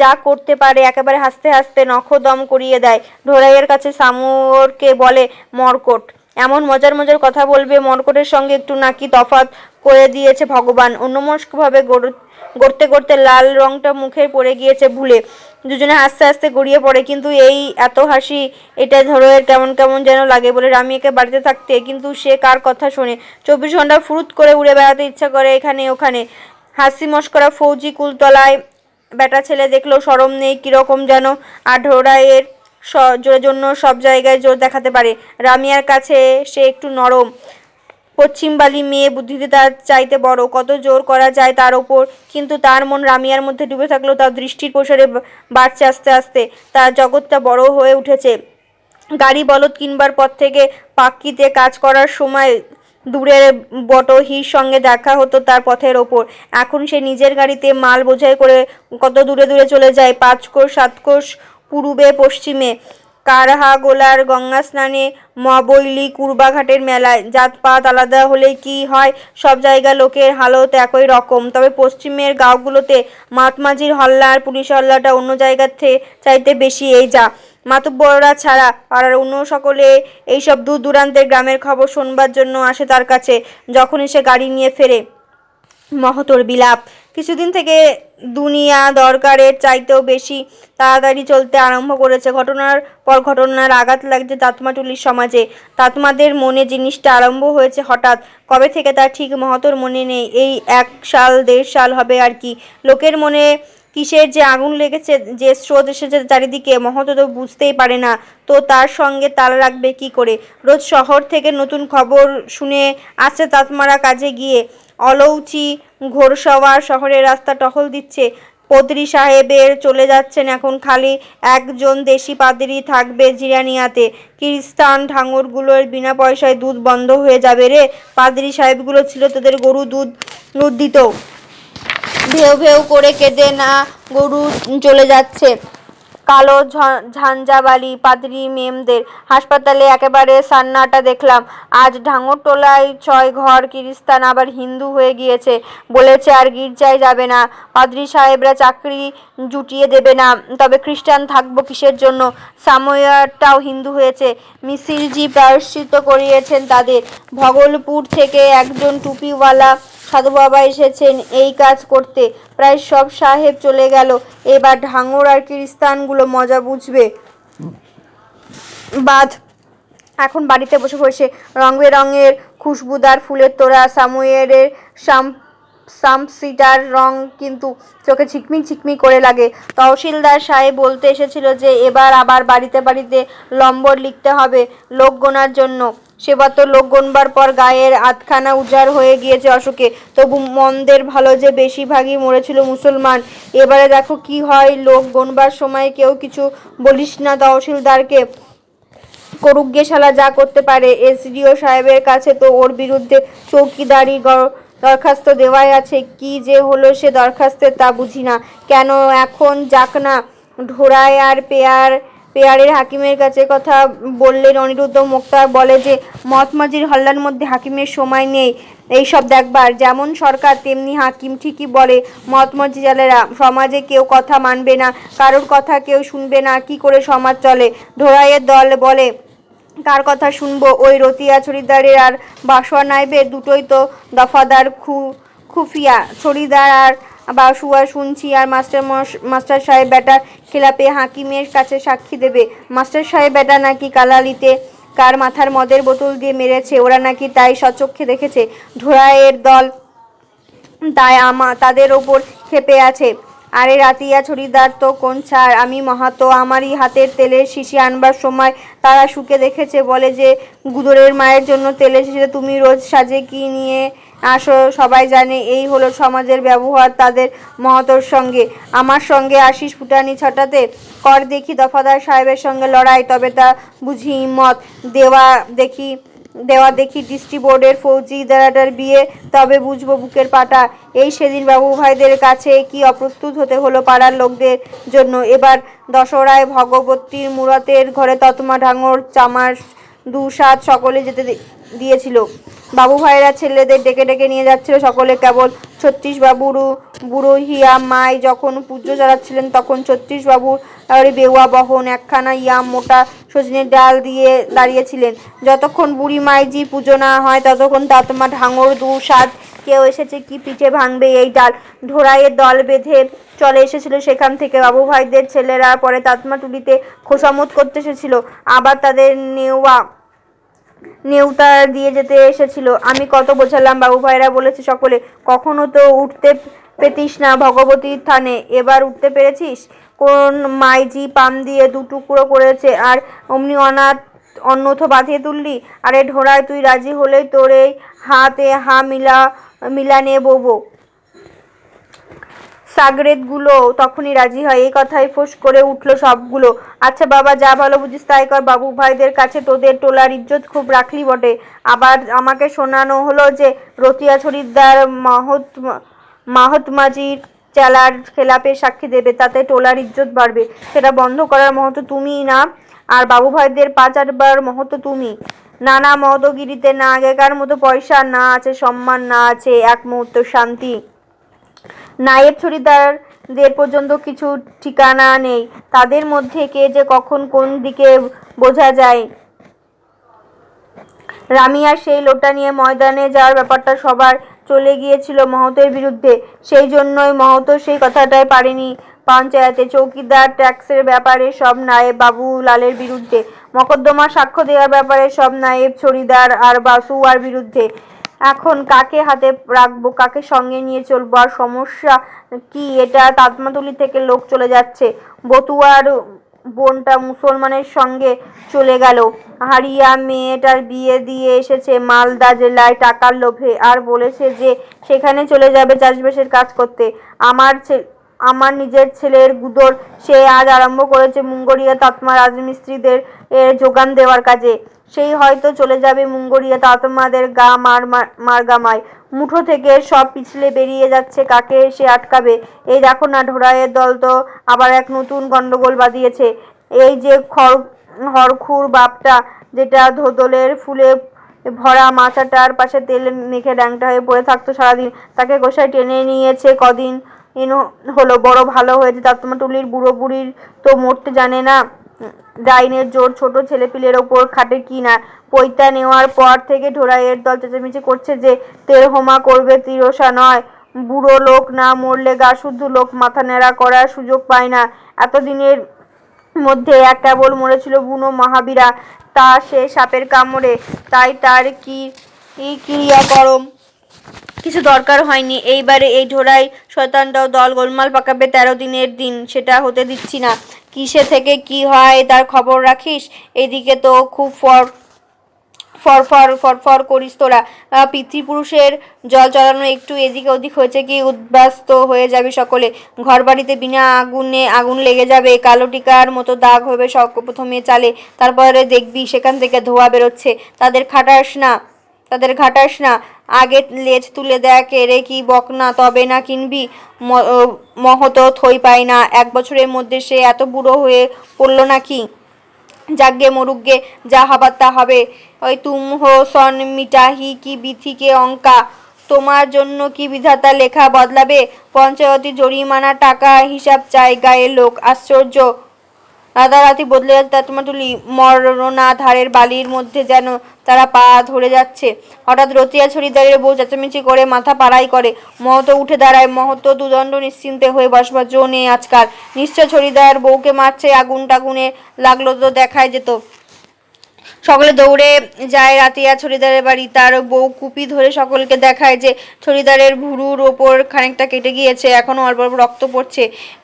যা করতে পারে, একেবারে হাসতে হাসতে নখদম করিয়ে দেয়। ঢোড়াইয়ের কাছে সামুরকে বলে মর্কট। এমন মজার মজার কথা বলবে, মর্কটের সঙ্গে একটু নাকি তফাৎ করে দিয়েছে ভগবান। অন্যমনস্কভাবে গড়তে গড়তে লাল রংটা মুখে পড়ে গিয়েছে ভুলে। দুজনে হাসতে হাসতে গড়িয়ে পড়ে। কিন্তু এই এত হাসি, এটা ঢোড়াইয়ের কেমন কেমন যেন লাগে বলে রামিয়াকে বাড়িতে থাকতে। কিন্তু সে কার কথা শোনে? 24 ঘন্টা ফুরুত করে উড়ে বেড়াতে ইচ্ছা করে এখানে ওখানে। হাসি মস্করা ফৌজি কুলতলায় বেটা ছেলে দেখলেও শরম নেই কিরকম যেন। আর ঢোড়াইয়ের জোরের জন্য সব জায়গায় জোর দেখাতে পারে। রামিয়ার কাছে সে একটু নরম। পশ্চিমবালি মেয়ে, বুদ্ধিতে তার চাইতে বড়, কত জোর করা যায় তার ওপর। কিন্তু তার মন রামিয়ার মধ্যে ডুবে থাকলেও তার দৃষ্টির প্রসারে বাড়ছে আস্তে আস্তে। তার জগৎটা বড় হয়ে উঠেছে। গাড়ি বলদ কিনবার পর থেকে পাক্কিতে কাজ করার সময় দূরের বটহির সঙ্গে দেখা হতো তার পথের ওপর। এখন সে নিজের গাড়িতে মাল বোঝাই করে কত দূরে দূরে চলে যায়, 5 কোষ 7 কোষ পূর্বে পশ্চিমে। কারহাগোলার গঙ্গা স্নানে, মবৈলি কুরবাঘাটের মেলায়। জাতপাত আলাদা হলে কি হয়, সব জায়গা লোকের হালত একই রকম। তবে পশ্চিমের গাঁওগুলোতে মাতমাঝির হল্লা আর পুলিশ হল্লাটা অন্য জায়গার চাইতে বেশি। এই যা মাতব্বররা ছাড়া পাড়ার অন্য সকলে এইসব দূর দূরান্তের গ্রামের খবর শোনবার জন্য আসে তার কাছে, যখন সে গাড়ি নিয়ে ফেরে। মহতোর বিলাপ। কিছুদিন থেকে দুনিয়া দরকারের চাইতেও বেশি তাড়াতাড়ি চলতে আরম্ভ করেছে। ঘটনার পর ঘটনার আঘাত লাগছে তাতমাটুলির সমাজে। তাতমাদের মনে জিনিসটা আরম্ভ হয়েছে হঠাৎ। কবে থেকে তার ঠিক মহতোর মনে নেই। এই 1 সাল 1.5 সাল হবে আর কি। লোকের মনে কিসের যে আগুন লেগেছে, যে স্রোত এসেছে চারিদিকে, মহতো তো বুঝতেই পারে না। তো তার সঙ্গে তাল রাখবে কি করে? রোজ শহর থেকে নতুন খবর শুনে আসছে তাতমারা কাজে গিয়ে। অলৌচি ঘোড়সওয়ার শহরের রাস্তা টহল দিচ্ছে। পদরি সাহেবের চলে যাচ্ছেন এখন, খালি একজন দেশি পাদ্রী থাকবে জিরানিয়াতে। খ্রিস্টান ঢাঙরগুলোর বিনা পয়সায় দুধ বন্ধ হয়ে যাবে রে। পাদ্রী সাহেবগুলো ছিল, তাদের গরু দুধ দিত। ভেউ ভেউ করে কেঁদে না গরু চলে যাচ্ছে। কালো ঝাঞ্ঝাবালি পাদ্রী মেমদের হাসপাতালে একেবারে সান্নাটা দেখলাম। আজ ঢাঙরটোলায় 6 ঘর কিরিস্তান আবার হিন্দু হয়ে গিয়েছে, বলেছে আর গির্জায় যাবে না, পাদ্রী সাহেবরা চাকরি জুটিয়ে দেবে না, তবে খ্রিস্টান থাকবো কিসের জন্য? সামোয়ারটাও হিন্দু হয়েছে। মিছিলজি প্রায়শ্চিত্ত করিয়েছেন তাদের। ভগলপুর থেকে একজন টুপিওয়ালা সাধু বাবা এসেছেন এই কাজ করতে। প্রায় সব সাহেব চলে গেল, এবার ঢাঙর আর কিরিস্তানগুলো মজা বুঝবে। বাদ এখন বাড়িতে বসে বসে রং বেরঙের খুশবুদার ফুলের তোড়া সামুয়েরের সামসিটার রং কিন্তু চোখে ঝিকমিক ঝিকমিক করে লাগে। তহসিলদার সাহেব বলতে এসেছিল যে এবার আবার বাড়িতে বাড়িতে লম্বর লিখতে হবে লোক গোনার জন্য। সেবার তো লোক গোনবার পর গায়ের আধখানা উজাড় হয়ে গিয়েছে অশোকে, তবু মন্দের ভালো যে বেশিরভাগই মরেছিল মুসলমান। এবারে দেখো কি হয়, লোক গোনবার সময় কেউ কিছু বলিস না তহসিলদারকে, করুক গে শালা যা করতে পারে। এসডিও সাহেবের কাছে তো ওর বিরুদ্ধে চৌকিদারি দরখাস্ত দেওয়াই আছে। কি যে হলো সে দরখাস্তের তা বুঝি না। কেন এখন যাক না, ঢোড়ায় আর পেয়ারের হাকিমের কাছে কথা বললেন অনিরুদ্ধ মোক্তার। বলে যে মহাত্মাজির হল্লার মধ্যে হাকিমের সময় নেই এইসব দেখবার, যেমন সরকার তেমনি হাকিম। ঠিকই বলে মহাত্মাজি জালেরা, সমাজে কেউ কথা মানবে না, কারোর কথা কেউ শুনবে না, কি করে সমাজ চলে? ঢোড়াইয়ের দল বলে কার কথা শুনবো? ওই রতিয়া ছড়িদারের আর বাসোয়া নাইবের, দুটোই তো দফাদার খুফিয়া। ছড়িদার আর বাসুয়া শুনছি আর মাস্টার সাহেব বেটার খেলাপে হাকিমের কাছে সাক্ষী দেবে। মাস্টার সাহেব বেটা নাকি কালালিতে কার মাথার মদের বোতল দিয়ে মেরেছে, ওরা নাকি তাই সচক্ষে দেখেছে। ঢোড়াইয়ের দল তাই তাদের ওপর ক্ষেপে আছে। আরে রাতিয়া ছড়িদার তো কোন ছাড়, আমি মাহাতো, আমারই হাতের তেলের শিশি আনবার সময় তারা শুকে দেখেছে। বলে যে গুদরের মায়ের জন্য তেলের শিশিতে তুমি রোজ সাজে কি নিয়ে আসো সবাই জানে। এই হলো সমাজের ব্যবহার তাদের মহাতোর সঙ্গে। আমার সঙ্গে আসিস ফুটানি ছাটাতে, কর দেখি দফাদার সাহেবের সঙ্গে লড়াই, তবে তা বুঝি হিম্মত। দেওয়া দেখি ডিস্ট্রিক্ট বোর্ডের ফৌজিদারের বিয়ে, তবে বুঝবো বুকের পাটা। এই সেদিন বাবু ভাইদের কাছে কি অপ্রস্তুত হতে হলো পাড়ার লোকদের জন্য। এবার দশরায় ভগবতীর মুরাতের ঘরে ততমা ঢাঙর চামার দুসাত সকলে যেতে দিয়েছিল। বাবু ভাইরা ছেলেদের ডেকে ডেকে নিয়ে যাচ্ছিল সকলে, কেবল ছত্রিশবাবুর বুড়ো হিয়া মাই যখন পুজো চালাচ্ছিলেন তখন ছত্রিশবাবুর বেওয়া বহন একখানা ইয়াম মোটা সজনের ডাল দিয়ে দাঁড়িয়েছিলেন। যতক্ষণ বুড়ি মাইজি পুজো না হয় ততক্ষণ তাতমা ঢাঙর দুসাত কেউ এসেছে কি পিঠে ভাঙবে এই ডাল। ঢোড়াইয়ের দল বেঁধে চলে এসেছিল সেখান থেকে। বাবু ভাইদের ছেলেরা পরে তাতমা টুলিতে খোসামত করতে এসেছিল, আবার তাদের নেউতা দিয়ে যেতে এসেছিল। আমি কত বোঝালাম, বাবু ভাইরা বলেছে সকলে, কখনো তো উঠতে পেতিস না ভগবতীর থানে, এবার উঠতে পেরেছিস? কোন মাইজি পাম দিয়ে 2 টুকরো করেছে আর অমনি অন্যথ বাঁধিয়ে তুললি? আরে ঢোড়ায়, তুই রাজি হলেই তোর এই হাতে মিলানে বলবো। সাগরেদগুলো তখনই রাজি হয়। এই কথাই ফোঁস করে উঠল সবগুলো। আচ্ছা বাবা, যা ভালো বুঝিস তাই কর। বাবু ভাইদের কাছে তোদের টোলার ইজ্জত খুব রাখলি বটে। আবার আমাকে শোনানো হলো যে রতিয়া ছড়িদার মাহাত্মাজির চেলার খেলাপে সাক্ষী দেবে, তাতে টোলার ইজ্জত বাড়বে। সেটা বন্ধ করার মহতো তুমিই না, আর বাবু ভাইদের পা চাটবার মহতো তুমি। নানা মহতগিরিতে না আগেকার মতো পয়সা, না আছে সম্মান, না আছে এক মুহূর্ত শান্তি। নায়েব ছড়িদারদের পর্যন্ত কিছু ঠিকানা নেই। তাদের মধ্যে কে যে কখন কোন দিকে বোঝা যায়। রামিয়ার সেই লোটা নিয়ে ময়দানে যাওয়ার ব্যাপারটা সবার চলে গিয়েছিল মহতের বিরুদ্ধে, সেই জন্যই মহতো সেই কথাটাই পারেনি পঞ্চায়েতে। চৌকিদার ট্যাক্সের ব্যাপারে সব নায়েব বাবু লালের বিরুদ্ধে, মকদ্দমা সাক্ষ্য দেওয়ার ব্যাপারে সব নায়েব ছড়িদার আর বাসুয়ার বিরুদ্ধে। এখন কাকে হাতে রাখবো, কাকে সঙ্গে নিয়ে চলবো? আর সমস্যা কি এটা, তাতমাতুলি থেকে লোক চলে যাচ্ছে। বতুয়ার বোনটা মুসলমানের সঙ্গে চলে গেল। হারিয়া মেয়েটার বিয়ে দিয়ে এসেছে মালদা জেলায় টাকার লোভে, আর বলেছে যে সেখানে চলে যাবে চাষবাসের কাজ করতে। আমার আমার নিজের ছেলের গুদর। সে আজ আরম্ভ করেছে মুঙ্গরিয়া তাতমা রাজমিস্ত্রিদের যোগান দেওয়ার কাজে। সেই হয়তো চলে যাবে মুঙ্গরিয়া তাতমাদের গা মারগামায়। মুঠো থেকে সব পিছলে বেরিয়ে যাচ্ছে, কাকে সে আটকাবে? এই দেখো না, ঢোড়াইয়ের দল তো আবার এক নতুন গন্ডগোল বাঁধিয়েছে। এই যে হরখুর বাপটা, যেটা ধোদলের ফুলে ভরা মাচাটার পাশে তেল মেখে ল্যাংটা হয়ে পড়ে থাকতো সারাদিন, তাকে গোসাই টেনে নিয়েছে কদিন হলো। বড় ভালো হয়েছে। তাতমাটুলির বুড়ো বুড়ির তো মরতে জানে না। ডাইনের জোর ছোট ছেলেপিলের ওপর খাটে কি না। পৈতা নেওয়ার পর থেকে ঢোড়াইয়ের দল চেঁচামেচি করছে যে তেরহোমা করবে, তিরসা নয়। বুড়ো লোক না মরলে গা শুদ্ধ লোক মাথা ন্যাড়া করার সুযোগ পায় না। এতদিনের মধ্যে এক কেবল মরেছিল বুনো মহাবীরা, তা সে সাপের কামড়ে। তাই তার কি ক্রিয়াকরম কিছু দরকার হয়নি। এইবারে এই ঢোড়াই শয়তানটাও দল গোলমাল পাকাবে 13 দিনের দিন, সেটা হতে দিচ্ছি না। কিসে থেকে কি হয় তার খবর রাখিস? এদিকে তো খুব ফরফর করিস তোরা। পিতৃপুরুষের জল চড়ানো একটু এদিক ওদিক হয়েছে কি উদ্বাস্ত হয়ে যাবে সকলে। ঘর বাড়িতে বিনা আগুন লেগে যাবে, কালো টিকার মতো দাগ হবে প্রথমে চালে, তারপরে দেখবি সেখান থেকে ধোঁয়া বেরোচ্ছে। তাদের ঘাটাস না। আগে লেজ তুলে দেখ, এরে কি বকনা, তবে না কিনবি। মহতো থই পায় না। 1 বছরের মধ্যে সে এত বুড়ো হয়ে পড়ল নাকি? যাগ্গে মরুগ্গে, যা হবার তা হবে। ওই তুম হো সন মিটাহি কি বিথি কে অঙ্কা। তোমার জন্য কি বিধাতা লেখা বদলাবে? পঞ্চায়েতি জরিমানা টাকা হিসাব চাই গায়ের লোক। আশ্চর্য, রাতারাতি বদলে যাচ্ছে তাতমাটুলি। মরণাধারের বালির মধ্যে যেন তারা পা ধরে যাচ্ছে। হঠাৎ রতিয়া ছড়িদারের বউ চেঁচামেচি করে মাথা পাড়াই করে। মহতো উঠে দাঁড়ায়। মহতো দুদণ্ড নিশ্চিন্তে হয়ে বসবার জো নেই আজকাল। নিশ্চয় ছড়িদার বউকে মারছে। আগুন টাগুনে লাগলো তো দেখাই যেত। সকলে দৌড়ে যায় রাতিয়া ছড়িদারের বাড়ি। তার বউ কুপি ধরে সকলকে দেখায় যে ছড়িদারের ভুরুর ওপর খানিকটা কেটে গিয়েছে, এখনো অল্প অল্প রক্ত পড়ছে।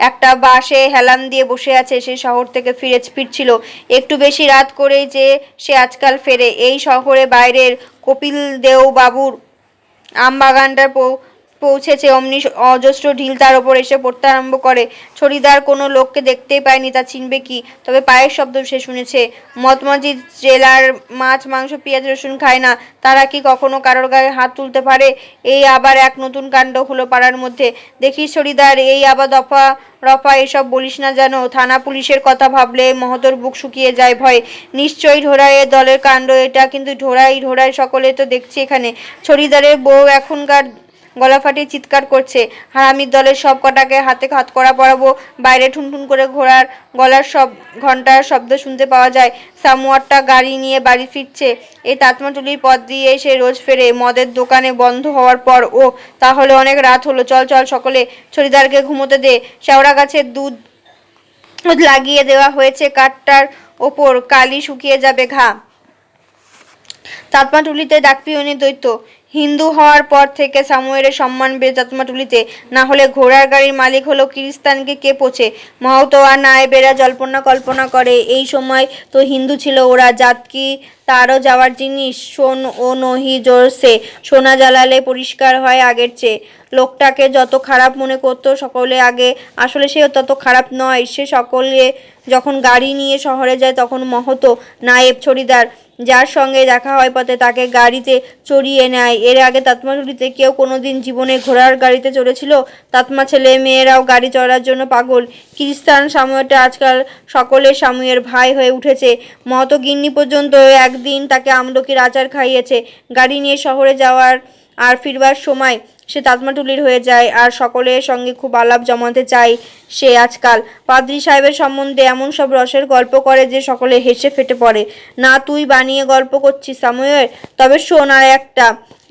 একটা বাসে হেলান দিয়ে বসে আছে। সে শহর থেকে ফিরছিল। একটু বেশি রাত করেই যে সে আজকাল ফেরে। এই শহরে বাইরের কপিলদেও বাবুর আমবাগানটার পৌঁছেছে, অমনি অজস্র ঢিল তার ওপর এসে পড়তে আরম্ভ করে। ছড়িদার কোনো লোককে দেখতেই পায়নি, তা চিনবে কি? তবে পায়ের শব্দ সে শুনেছে। মতমজি জেলার মাছ মাংস পেঁয়াজ রসুন খায় না, তারা কি কখনো কারোর গায়ে হাত তুলতে পারে? এই আবার এক নতুন কাণ্ড হলো পাড়ার মধ্যে। দেখিস ছড়িদার, এই আবার দফা রফা এসব বলিস না যেন। থানা পুলিশের কথা ভাবলে মহতোর বুক শুকিয়ে যায় ভয়ে। নিশ্চয়ই ঢোড়াইয়ের দলের কাণ্ড এটা, কিন্তু ঢোড়াই সকলে তো দেখছি এখানে। ছড়িদারের বউ এখনকার গলা ফাটিয়ে চিৎকার করছে, হারামির দলের সব কটাকে হাতে হাতকড়া পরাবো। বাইরে ঠুনঠুন করে ঘোড়ার গলার ঘন্টার শব্দ শুনতে পাওয়া যায়। সামুয়ারটা গাড়ি নিয়ে বাড়ি ফিরছে। এই তাতমাটুলির পথ দিয়ে সে রোজ ফেরে মদের দোকানে বন্ধ হওয়ার পর। ও তাহলে অনেক রাত হলো। চল সকলে, ছড়িদারকে ঘুমোতে দে। শেওড়া গাছের দুধ লাগিয়ে দেওয়া হয়েছে কাঠটার ওপর, কালি শুকিয়ে যাবে ঘা। তাতমাটুলিতে ডাকপিয়নের দৈত্য। হিন্দু হওয়ার পর থেকে সামুয়েলের সম্মান বেড়ে তাতমাটুলিতে। না হলে ঘোড়ার গাড়ির মালিক হলো কিরিস্তানকে কে পোছে? মহতো আর নায়েবেরা জল্পনা কল্পনা করে এই সময় তো হিন্দু ছিল ওরা। জাত কি তারও যাওয়ার জিনিস? শোন ও নহি জোরসে, সোনা জ্বালালে পরিষ্কার হয় আগের চেয়ে। লোকটাকে যত খারাপ মনে করতো সকলে আগে, আসলে সে তত খারাপ নয়। সে সকলে যখন গাড়ি নিয়ে শহরে যায় তখন মহতো, নায়েব, ছড়িদার যার সঙ্গে দেখা হয় পথে তাকে গাড়িতে চড়িয়ে নেয়। এর আগে তাতমাটুলিতে কেউ কোনোদিন জীবনে ঘোড়ার গাড়িতে চড়েছিল? তাতমা ছেলে মেয়েরাও গাড়ি চড়ার জন্য পাগল। খ্রিস্টান সামুয়েটা আজকাল সকলের সামুয়ের ভাই হয়ে উঠেছে। মহতো গিন্নি পর্যন্ত একদিন তাকে আমলকির আচার খাইয়েছে। গাড়ি নিয়ে শহরে যাওয়ার আর ফিরবার সময় সে তাতমাটুলির হয়ে যায়, আর সকলের সঙ্গে খুব আলাপ জমাতে চায় সে আজকাল। পাদ্রী সাহেবের সম্বন্ধে এমন সব রসের গল্প করে যে সকলে হেসে ফেটে পড়ে। না, তুই বানিয়ে গল্প করছিস সামুয়েল? তবে শোন আর একটা।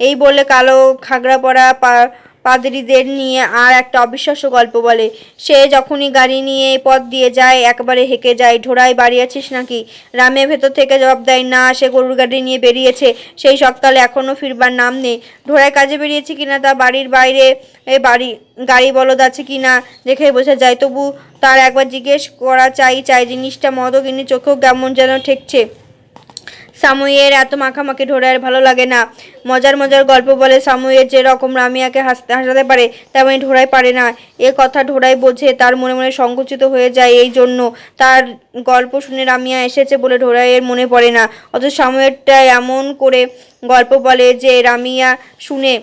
এই বলে কালো ঘাগরা পরা পাদ্রীদের নিয়ে আর একটা অবিশ্বাস্য গল্প বলে। সে যখনই গাড়ি নিয়ে পথ দিয়ে যায় একবারে হেঁকে যায়। ঢোড়াই বাড়ি আছিস নাকি? রামে ভেতর থেকে জবাব দেয়, না, সে গরুর গাড়ি নিয়ে বেরিয়েছে সেই সকালে, এখনো ফিরবার নাম নেই। ঢোড়াই কাজে বেরিয়েছে কিনা তা বাড়ির বাইরে গাড়ি বলদ আছে কিনা দেখে বোঝা যায়। তবু তার একবার জিজ্ঞেস করা চাই জিনিসটা। মদগিনী চোখেও কেমন যেন ঠেকছে। সামুয়ের এত মাখামাখি ঢোড়াইয়ের ভালো লাগে না। মজার মজার গল্প বলে সামুয়ের যেরকম রামিয়াকে হাসাতে পারে তেমনি ঢোড়াই পারে না। এ কথা ঢোড়াই বোঝে, তার মনে মনে সংকুচিত হয়ে যায়। এই জন্য তার গল্প শুনে রামিয়া এসেছে বলে ঢোড়াইয়ের মনে পড়ে না। অথচ সামুয়েরটা এমন করে গল্প বলে যে রামিয়া শুনে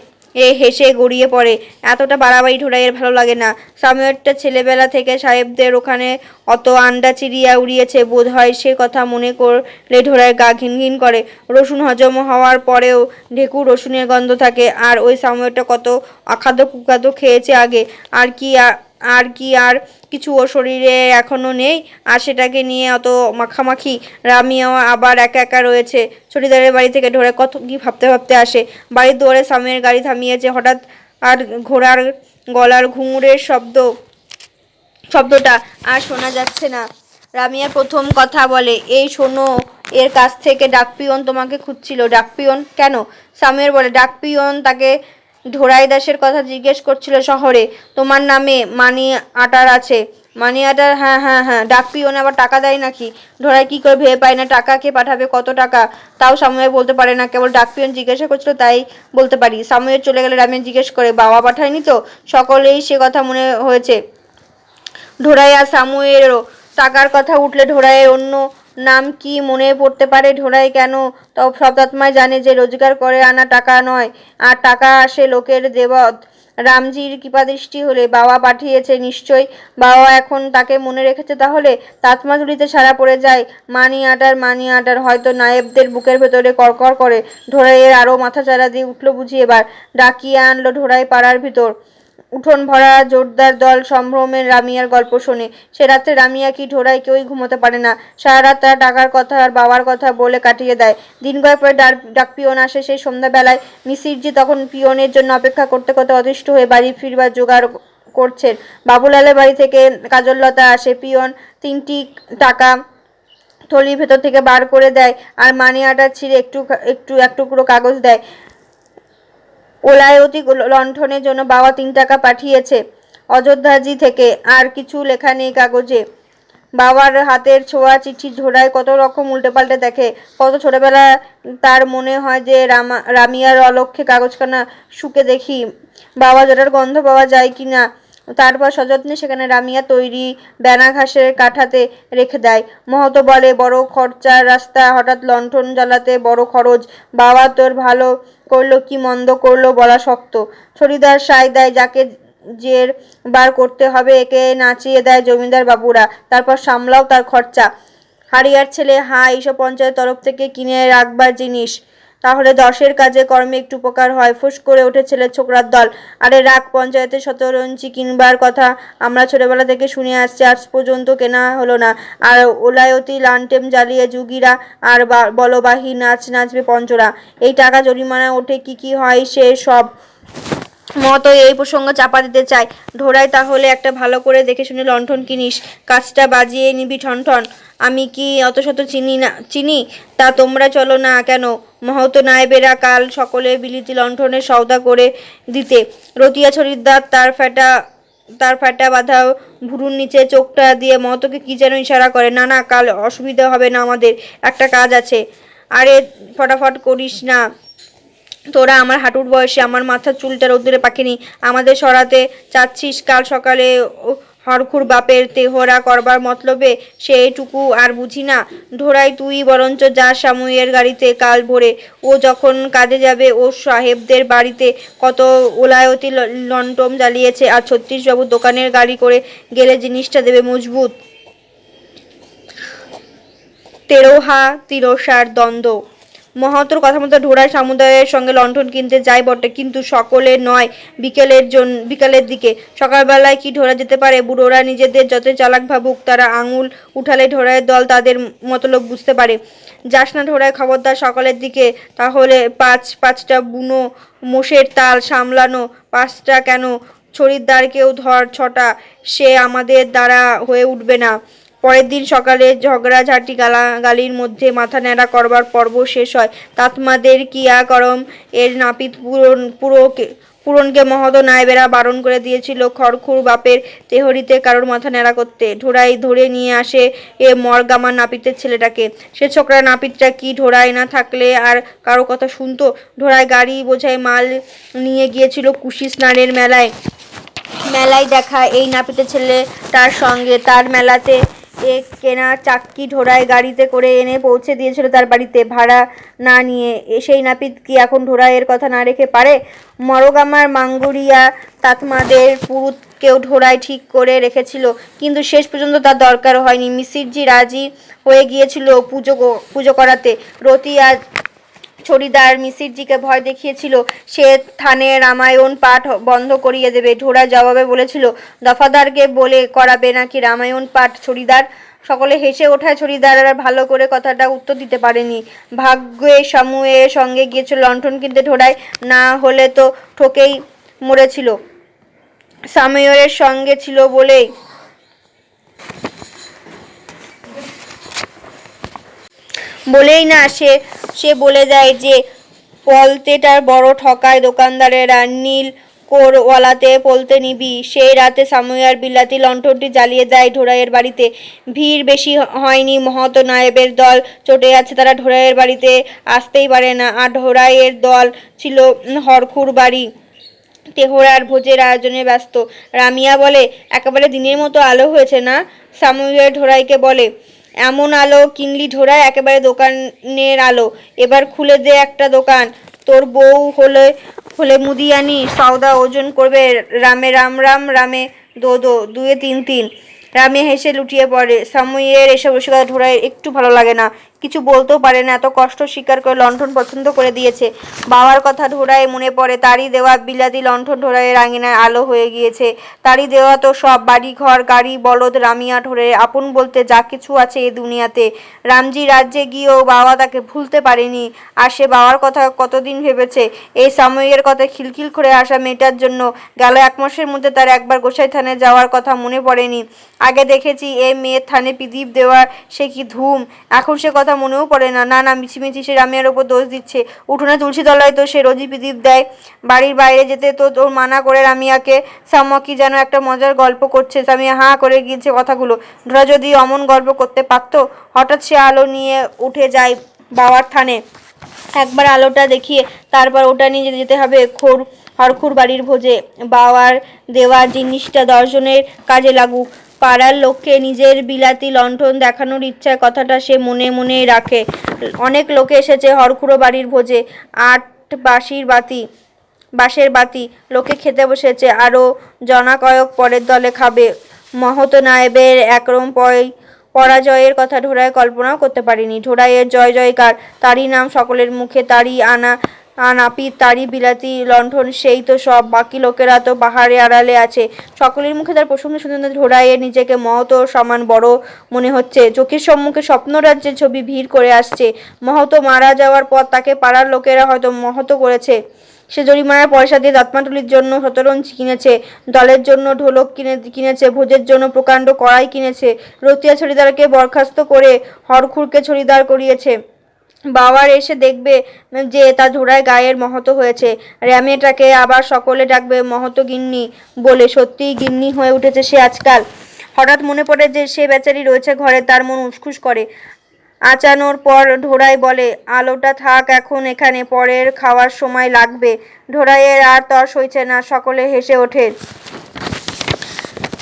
হেসে গড়িয়ে পড়ে। এতটা বাড়াবাড়ি ঢোড়াইয়ের ভালো লাগে না। সামুয়েরটা ছেলেবেলা থেকে সাহেবদের ওখানে অত আন্ডা চিড়িয়া উড়িয়েছে, বোধ হয় সে কথা মনে করলে ঢোড়াইয়ের গা ঘিন ঘিন করে। রসুন হজম হওয়ার পরেও ঢেকুর রসুনের গন্ধ থাকে। আর ওই সামুয়েরটা কত অখাদ্য কুখাদ্য খেয়েছে আগে। আর কিছু ওর শরীরে এখনো নেই, আর সেটাকে নিয়ে অত মাখামাখি। রামিয়াও আবার একা একা রয়েছে। চটিদারের বাড়ি থেকে ঢোড়াই কত কি ভাবতে ভাবতে আসে। বাড়ির দুয়ারে সামনের গাড়ি থামিয়েছে হঠাৎ, আর ঘোড়ার গলার ঘুঙুরের শব্দটা আর শোনা যাচ্ছে না। রামিয়া প্রথম কথা বলে, এই শোনো, এর কাছ থেকে ডাকপিয়ন তোমাকে খুঁজছিল। ডাকপিয়ন কেন? সামুয়েল বলে, ডাকপিয়ন তাকে ঢোড়াই দাসের কথা জিজ্ঞেস করছিল শহরে। তোমার নামে মানি আটার আছে। মানি আটার? হ্যাঁ হ্যাঁ হ্যাঁ। ডাকপিয়ন আবার টাকা দেয় নাকি? ঢোড়াই কি করে ভেবে পায় না টাকা কে পাঠাবে, কত টাকা, তাও সামুয়েল বলতে পারে না। কেবল ডাকপিয়ন জিজ্ঞাসা করছিল তাই বলতে পারি। সামুয়েল চলে গেলে রামিয়া জিজ্ঞেস করে, বাবা পাঠায়নি তো? সকলেই সে কথা মনে হয়েছে। ঢোড়াই আর সামুয়েলেরও। টাকার কথা উঠলে ঢোড়াইয়ের অন্য নাম কি মনে পড়তে পারে? ঢোড়াই কেন সব তৎমায় জানে যে রোজগার করে আনা টাকা নয়, আর টাকা আসে লোকের দেবত। রামজির কৃপাদৃষ্টি হলে বাবা পাঠিয়েছে নিশ্চয়। বাবা এখন তাকে মনে রেখেছে তাহলে। তাতমা তুলিতে সারা পড়ে যায়, মানি আটার মানি আটার। হয়তো নায়েবদের বুকের ভেতরে করকর করে। ঢোড়াইয়ের আরও মাথাচাড়া দিয়ে উঠল বুঝি এবার। ডাকিয়ে আনলো ঢোড়াই পাড়ার ভিতর। উঠোন ভরা জোরদার দল সম্ভ্রমের রামিয়ার গল্প শোনে। সে রাত্রে রামিয়া কি ঢোড়াই কেউই ঘুমোতে পারে না। সারা রাত তারা টাকার কথা আর বাবার কথা বলে কাটিয়ে দেয়। দিন কয়েক পরে ডাকপিয়ন আসে। সেই সন্ধ্যাবেলায় মিসিরজি তখন পিয়নের জন্য অপেক্ষা করতে করতে অতিষ্ঠ হয়ে বাড়ি ফিরবার জোগাড় করছেন। বাবুলালের বাড়ি থেকে কাজললতা আসে। পিয়ন 3টি টাকা থলির ভেতর থেকে বার করে দেয়, আর মানি আটা ছিঁড়ে এক টুকরো কাগজ দেয়। ওলায়তি লণ্ঠনের জন্য বাবা 3 টাকা পাঠিয়েছে অযোধ্যাজি থেকে। আর কিছু লেখা নেই কাগজে। বাবার হাতের ছোঁয়া চিঠি ঢোড়াই কত রকম উল্টেপাল্টে দেখে। কত ছোটবেলা তার মনে হয় যে রামিয়ার অলক্ষ্যে কাগজখানা শুকে দেখি বাবা জটার গন্ধ পাওয়া যায় কি না। তারপর সযত্নে সেখানে রামিয়া তৈরি বেনা ঘাসের কাঠাতে রেখে দেয়। মহতো বলে, বড় খরচার রাস্তা, হঠাৎ লণ্ঠন জ্বালাতে বড় খরচ। বাবা তোর ভালো করলো কি মন্দ করলো বলা শক্ত। ছড়িদার সায় দেয় যাকে জের বার করতে হবে, একে নাচিয়ে দেয় জমিদার বাবুরা। তারপর সামলাও তার খরচা। হারিয়ার ছেলে, হ্যাঁ, এইসব পঞ্চায়েত তরফ থেকে কিনে রাখবার জিনিস, তাহলে 10-এর কাজে কর্মে একটু উপকার হয়। ফুস করে ওঠে ছেলের ছোকরার দল। আরে রাখ, পঞ্চায়েতের শতরঞ্চি কিনবার কথা আমরা ছোটবেলা থেকে শুনে আসছি, আজ পর্যন্ত কেনা হলো না। আর ওলায়তি লান্টেম জ্বালিয়ে যুগীরা আর বলবাহী নাচ নাচবে পঞ্চরা। এই টাকা জরিমানা ওঠে কি হয় সে সব মতো এই প্রসঙ্গ চাপা দিতে চায়। ঢোড়াই, তাহলে একটা ভালো করে দেখে শুনে লণ্ঠন কিনিস, কাজটা বাজিয়ে নিবি ঠনঠন। আমি কি অত শত চিনি? তা তোমরা চলো না কেন? মহতো নায়েবেরা কাল সকলে বিলিতি লণ্ঠনের সওদা করে দিতে। রতিয়া ছড়িদার তার ফ্যাটা বাঁধা ভুরুর নিচে চোখটা দিয়ে মহতোকে কি যেন ইশারা করে। না না, কাল অসুবিধা হবে না আমাদের, একটা কাজ আছে। আরে ফটাফট করিস না তোরা, আমার হাঁটুর বয়সে আমার মাথার চুলটা রোদ্দুরে পাকেনি। আমাদের সরাতে চাচ্ছিস কাল সকালে হরখুর বাপের তেহরা করবার মতলবে? সেইটুকু আর বুঝি না। ঢোড়াই, তুই বরঞ্চ যা সামুয়ের গাড়িতে কাল ভোরে। ও যখন কাজে যাবে ও সাহেবদের বাড়িতে কত ওলায়তি লণ্ঠন জ্বালিয়েছে, আর ছত্রিশবাবুর দোকানের গাড়ি করে গেলে জিনিসটা দেবে মজবুত। তেরোহা তিরসার দ্বন্দ্ব। মহতোর কথা মতো ঢোড়াই সমুদায়ের সঙ্গে লণ্ঠন কিনতে যায় বটে, কিন্তু সকলে নয়, বিকালের দিকে। সকালবেলায় কি ঢোড়া যেতে পারে? বুড়োরা নিজেদের যতই চালাক ভাবুক, তারা আঙুল উঠালে ঢোড়াইয়ের দল তাদের মতলব বুঝতে পারে। যাস না ঢোড়াই, খবরদার সকালের দিকে। তাহলে পাঁচটা বুনো মোষের তাল সামলানো। 5টা কেন, ছড়িদারকেও ধর 6টা, সে আমাদের দ্বারা হয়ে উঠবে না। পরের দিন সকালে ঝগড়াঝাঁটি গালাগালির মধ্যে মাথা ন্যাড়া করবার পর্ব শেষ হয়। তাতমাদের কিয়া করম এর নাপিত পূরণকে মহৎ নায়েবেরা বারণ করে দিয়েছিল খড়খুর বাপের তেহরিতে কারোর মাথা ন্যাড়া করতে। ঢোড়াই ধরে নিয়ে আসে এ মরগামার নাপিতের ছেলেটাকে। সে ছোকরা নাপিতটা কি ঢোড়াই না থাকলে আর কারো কথা শুনতো? ঢোড়াই গাড়ি বোঝাই মাল নিয়ে গিয়েছিল কুশি স্নানের মেলায় দেখা এই নাপিতের ছেলে তার সঙ্গে তার মেলাতে কেনা চাক্কি ঢোড়াই গাড়িতে করে এনে পৌঁছে দিয়েছিল তার বাড়িতে ভাড়া না নিয়ে। সেই নাপিত কি এখন ঢোড়াইয়ের কথা না রেখে পারে? মরগামার মাঙ্গুরিয়া তাতমাদের পুরুতকেও ঢোড়াই ঠিক করে রেখেছিল, কিন্তু শেষ পর্যন্ত তার দরকার হয়নি। মিসিরজি রাজি হয়ে গিয়েছিল পুজো করাতে। রতি আর ছড়িদার মিসিরজিকে ভয় দেখিয়েছিল সে থানে রামায়ণ পাঠ বন্ধ করিয়ে দেবে। ঢোড়া জবাবে বলেছিল দফাদারকে বলে করাবে নাকি রামায়ণ পাঠ। ছড়িদার সকলে হেসে ওঠায় ছড়িদার আর ভালো করে কথাটা উত্তর দিতে পারেনি। ভাগ্যে সমুয়ের সঙ্গে গিয়েছিল লণ্ঠন কিনতে ঢোড়াই, না হলে তো ঠকেই মরেছিল। সামুয়েলের সঙ্গে ছিল বলেই না সে বলে দেয় যে পলতেটার বড় ঠকায় দোকানদারেরা। নীল কোরওয়ালাতে পলতে নিবি। সেই রাতে সামুয়ার বিলাতি লণ্ঠনটি জ্বালিয়ে দেয় ঢোড়াইয়ের বাড়িতে। ভিড় বেশি হয়নি, মহৎ নায়েবের দল চটে আছে, তারা ঢোড়াইয়ের বাড়িতে আসতেই পারে না। আর ঢোড়াইয়ের দল ছিল হরখুর বাড়ি তেহরার ভোজের আয়োজনে ব্যস্ত। রামিয়া বলে একেবারে দিনের মতো আলো হয়েছে না? সামুয়েল ঢোড়াইকে বলে এমন আলো কিনলি ঢোড়াই, একেবারে দোকানের আলো। এবার খুলে দে একটা দোকান। তোর বউ হলে মুদিয়ানি সওদা ওজন করবে। রামে রাম রাম, রামে দো দো, দুয়ে তিন তিন। রামে হেসে লুটিয়ে পড়ে। সামুয়ের এসব রসিকতা ঢোড়াই একটু ভালো লাগে না, কিছু বলতেও পারে না। এত কষ্ট স্বীকার করে লণ্ঠন পছন্দ করে দিয়েছে। বাবার কথা ঢোড়াই মনে পড়ে। তারই দেওয়া বিলাতি লণ্ঠন ঢোড়াইয়ের আঙিনায় আলো হয়ে গিয়েছে। তারই দেওয়া তো সব বাড়ি ঘর গাড়ি বলদ রামিয়া ঢোড়াইয়ের আপন বলতে যা কিছু আছে এ দুনিয়াতে। রামজি রাজ্যে গিয়েও বাবা তাকে ভুলতে পারেনি। আর সে বাবার কথা কতদিন ভেবেছে এই সাময়িকের কথা খিলখিল করে আসা মেয়েটার জন্য। গেল 1 মাসের মধ্যে তার একবার গোসাই থানে যাওয়ার কথা মনে পড়েনি। আগে দেখেছি এ মেয়ের থানে প্রদীপ দেওয়ার সে কি ধুম, এখন সে কথা মনেও পড়ে না। না না, মিছিমিছি সে রামিয়ার ওপর দোষ দিচ্ছে। উঠোনে তুলসী তলায় তো সে রোজই প্রদীপ দেয়। বাড়ির বাইরে যেতে তো তোর মানা করে রামিয়াকে। সাম্য কি যেন একটা মজার গল্প করছে। সামিয়া হাঁ করে গিয়েছে কথাগুলো। ঢোড়া যদি অমন গল্প করতে পারত। হঠাৎ সে আলো নিয়ে উঠে যায় বাবার থানে। একবার আলোটা দেখিয়ে তারপর ওটা নিয়ে যেতে হবে হরখুর বাড়ির ভোজে। বাবার দেওয়া জিনিসটা 10 জনের কাজে লাগুক। পাড়ার লোককে নিজের বিলাতি লণ্ঠন দেখানোর ইচ্ছায় কথাটা সে মনে মনেই রাখে। অনেক লোকে এসেছে হরখুরো বাড়ির ভোজে। 8 বাঁশের বাতি লোকে খেতে বসেছে। আরও জনা কয়েক পরের দলে খাবে। মহৎ নায়েবের একরম পরাজয়ের কথা ঢোড়াই কল্পনাও করতে পারেনি। ঢোড়াইয়ের জয় জয়কার, তারই নাম সকলের মুখে, তারই নাপিত, তারই বিলাতি লণ্ঠন, সেই তো সব। বাকি লোকেরা তো পাহাড়ে আড়ালে আছে। সকলের মুখে তার প্রশংসা শুনে ঢোড়াইয়ের নিজেকে মহৎ সমান বড় মনে হচ্ছে। চোখের সম্মুখে স্বপ্নরাজ্যের ছবি ভিড় করে আসছে। মহৎ মারা যাওয়ার পর তাকে পাড়ার লোকেরা হয়তো মহৎ করেছে। সে জরিমানার পয়সা দিয়ে দাঁতমাটুলির জন্য শতরঞ্জি কিনেছে, দলের জন্য ঢোলক কিনেছে, ভোজের জন্য প্রকাণ্ড কড়াই কিনেছে। রতিয়া ছড়িদারকে বরখাস্ত করে হরখুরকে ছড়িদার করিয়েছে। বাবার এসে দেখবে যে তা ঢোড়াই গায়ের মহৎ হয়েছে। র্যামেটাকে আবার সকলে ডাকবে মহৎ গিন্নি বলে। সত্যিই গিন্নি হয়ে উঠেছে সে আজকাল। হঠাৎ মনে পড়ে যে সে বেচারি রয়েছে ঘরে, তার মন উসখুস করে। আচানোর পর ঢোড়াই বলে আলোটা থাক এখন এখানে, পরের খাওয়ার সময় লাগবে। ঢোড়াইয়ের আর তর সইছে না, সকলে হেসে ওঠে।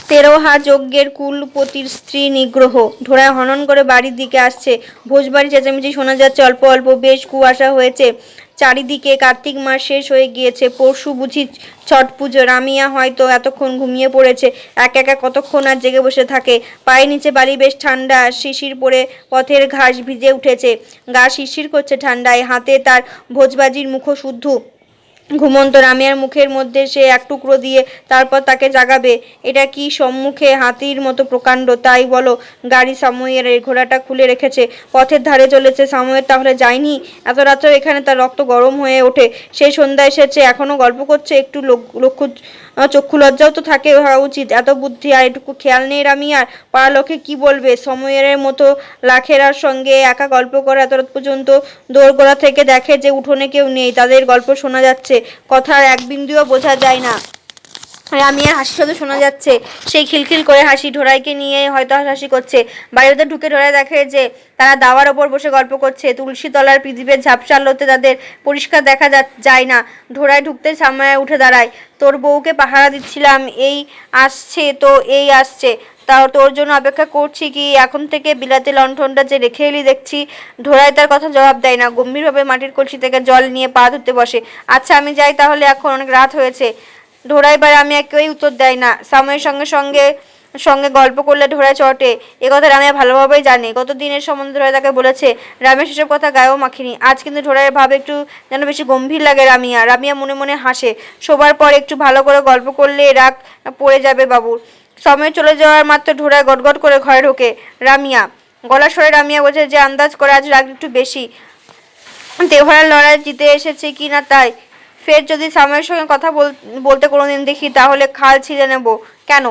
13 যজ্ঞের কুলপতির স্ত্রী নিগ্রহ। ঢোড়াই হনন করে বাড়ির দিকে আসছে। ভোজবাড়ি চেঁচামেচি শোনা যাচ্ছে অল্প অল্প। বেশ কুয়াশা হয়েছে চারিদিকে। কার্তিক মাস শেষ হয়ে গিয়েছে। পরশু বুঝি ছট পুজো। রামিয়া হয়তো এতক্ষণ ঘুমিয়ে পড়েছে। একা কতক্ষণ আর জেগে বসে থাকে। পায়ের নিচে বালি বেশ ঠান্ডা। শিশির পরে পথের ঘাস ভিজে উঠেছে। গা শিরশির করছে ঠান্ডায়। হাতে তার ভোজবাজির মুখো শুদ্ধ। ঘুমন্ত রামিয়ার মুখের মধ্যে সে এক টুকরো দিয়ে তারপর তাকে জাগাবে। এটা কি সম্মুখে হাতির মতো প্রকাণ্ড, তাই বলো। গাড়ি সামুয়ের ঘোড়াটা খুলে রেখেছে, পথের ধারে চলেছে। সামুয়ের তাহলে যায়নি এত রাত্রেও এখানে? তার রক্ত গরম হয়ে ওঠে। সেই সন্ধ্যা এসেছে, এখনো গল্প করছে। একটু চক্ষু লজ্জাও তো থাকে হওয়া উচিত। এত বুদ্ধি আর এটুকু খেয়াল নেই রামিয়ার। পাড়ার লোকে কি বলবে? সময়ের মতো লাখেরার সঙ্গে একা গল্প করে এত রাত পর্যন্ত দোরগোড়া থেকে দেখে যে উঠোনে কেউ নেই, তাদের গল্প শোনা যাচ্ছে, কথার এক বিন্দুও বোঝা যায় না। রামিয়ার হাসি শব্দ শোনা যাচ্ছে, সেই খিলখিল করে হাসি। ঢোড়াইকে নিয়ে হয়তো হাসাহাসি করছে। বাড়িতে ঢুকে ঢোড়াই দেখে যে তারা দাওয়ার ওপর বসে গল্প করছে। তুলসী তলার পৃথিবীর ঝাপসা আলোতে তাদের পরিষ্কার দেখা যায় না। ঢোড়াই ঢুকতে সামনে উঠে দাঁড়ায়। তোর বউকে পাহারা দিচ্ছিলাম, এই আসছে তো এই আসছে, তাও তোর জন্য অপেক্ষা করছি কি এখন থেকে বিলাতি লণ্ঠনটা যে রেখে এলি দেখছি। ঢোড়াই তার কথা জবাব দেয় না, গম্ভীরভাবে মাটির কলসি থেকে জল নিয়ে পা ধুতে বসে। আচ্ছা আমি যাই তাহলে, এখন অনেক রাত হয়েছে। ঢোড়াই বা রামিয়া কেউই উত্তর দেয় না। সাময়ের সঙ্গে সঙ্গে সঙ্গে গল্প করলে ঢোড়াই চটে, এ কথা রামিয়া ভালোভাবেই জানে। গত দিনের সম্বন্ধে ঢোড়াই তাকে বলেছে। রামিয়া সেসব কথা গায়েও মাখিনি। আজ কিন্তু ঢোড়াইয়ের ভাব একটু যেন বেশি গম্ভীর লাগে রামিয়া মনে মনে হাসে। শোবার পর একটু ভালো করে গল্প করলে রাগ পড়ে যাবে বাবুর। সময় চলে যাওয়ার মাত্র ঢোড়াই গটগট করে ঘরে ঢোকে। রামিয়া গলার স্বরে রামিয়া বোঝে যে আন্দাজ করে আজ রাগ একটু বেশি। দেহরার লড়াই জিতে এসেছে কি না তাই। ফের যদি সাময়ের সঙ্গে কথা বলতে কোনোদিন দেখি তাহলে খাল ছিঁড়ে নেব। কেন?